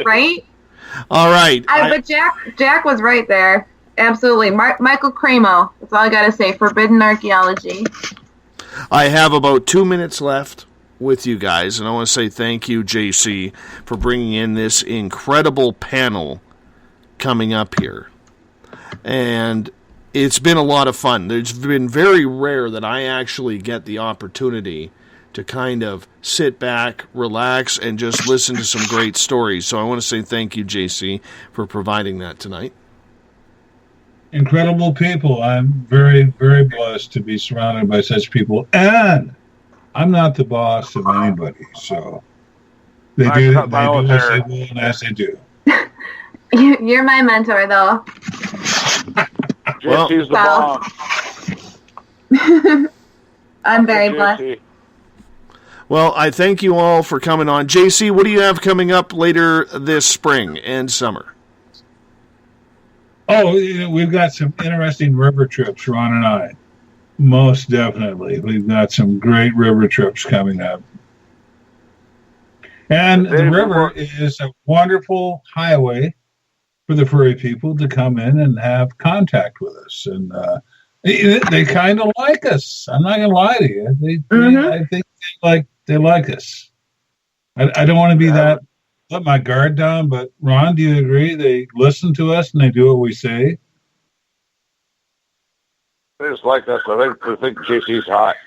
Right? All right. But Jack was right there. Absolutely. Michael Cremo. That's all I got to say. Forbidden archaeology. I have about 2 minutes left with you guys, and I want to say thank you, JC, for bringing in this incredible panel coming up here. And it's been a lot of fun. It's been very rare that I actually get the opportunity to kind of sit back, relax, and just listen to some great stories. So I want to say thank you, JC, for providing that tonight. Incredible people. I'm very, very blessed to be surrounded by such people. And I'm not the boss of anybody, so they do as they will and as they do. You're my mentor, though. JC's the bomb. I'm very blessed. Well, I thank you all for coming on. JC, what do you have coming up later this spring and summer? Oh, we've got some interesting river trips, Ron and I. Most definitely. We've got some great river trips coming up. And the river is a wonderful highway for the furry people to come in and have contact with us. And they kind of like us. I'm not going to lie to you. I think they like us. I don't want to be let my guard down, but Ron, do you agree? They listen to us and they do what we say. They just like us. I think JC's hot.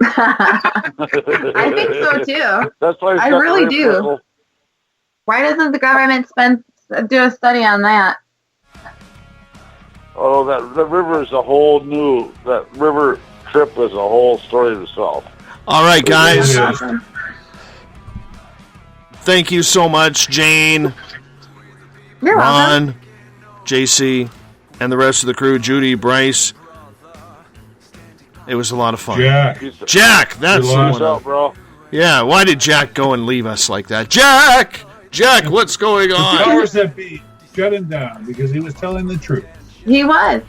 I think so too. That's why I really do. Why doesn't the government do a study on that? Oh, that river is that river trip is a whole story of itself. All right, guys. Thank you so much, Jane, You're Ron, welcome. JC, and the rest of the crew, Judy, Bryce. It was a lot of fun. Jack, that's the one. Out, bro. Yeah, why did Jack go and leave us like that? Jack, what's going on? The powers that be shut him down because he was telling the truth. He was.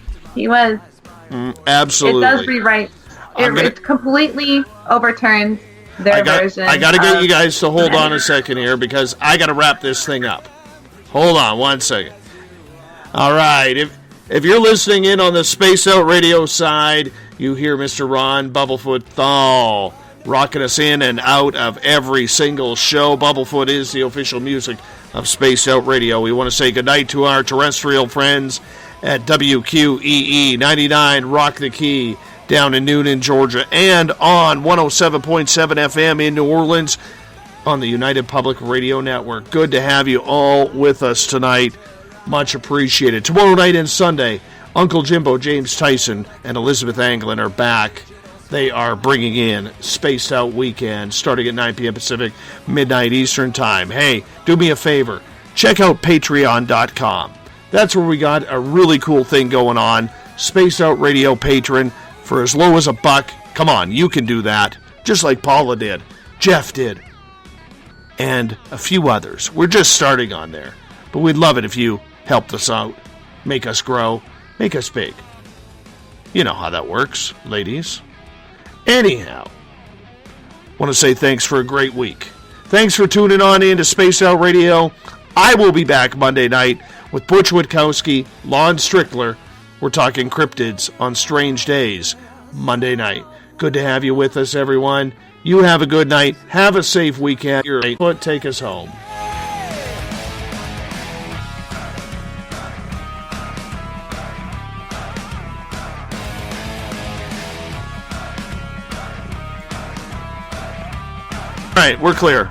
Absolutely. It does rewrite. It completely overturns their version. I got to get you guys to hold on a second here because I got to wrap this thing up. Hold on 1 second. All right. If you're listening in on the Space Out Radio side, you hear Mr. Ron Bumblefoot THAL rocking us in and out of every single show. Bumblefoot is the official music of Space Out Radio. We want to say goodnight to our terrestrial friends at WQEE 99 Rock the Key down in Newnan, Georgia, and on 107.7 FM in New Orleans on the United Public Radio Network. Good to have you all with us tonight. Much appreciated. Tomorrow night and Sunday, Uncle Jimbo, James Tyson, and Elizabeth Anglin are back. They are bringing in Spaced Out Weekend starting at 9 p.m. Pacific, midnight Eastern Time. Hey, do me a favor. Check out Patreon.com. That's where we got a really cool thing going on. Spaced Out Radio Patron for as low as $1. Come on, you can do that. Just like Paula did. Jeff did. And a few others. We're just starting on there. But we'd love it if you helped us out. Make us grow. Make us big. You know how that works, ladies. Anyhow, want to say thanks for a great week. Thanks for tuning on into Space Out Radio. I will be back Monday night with Butch Witkowski, Lon Strickler. We're talking cryptids on Strange Days, Monday night. Good to have you with us, everyone. You have a good night. Have a safe weekend. Take us home. right, we're clear.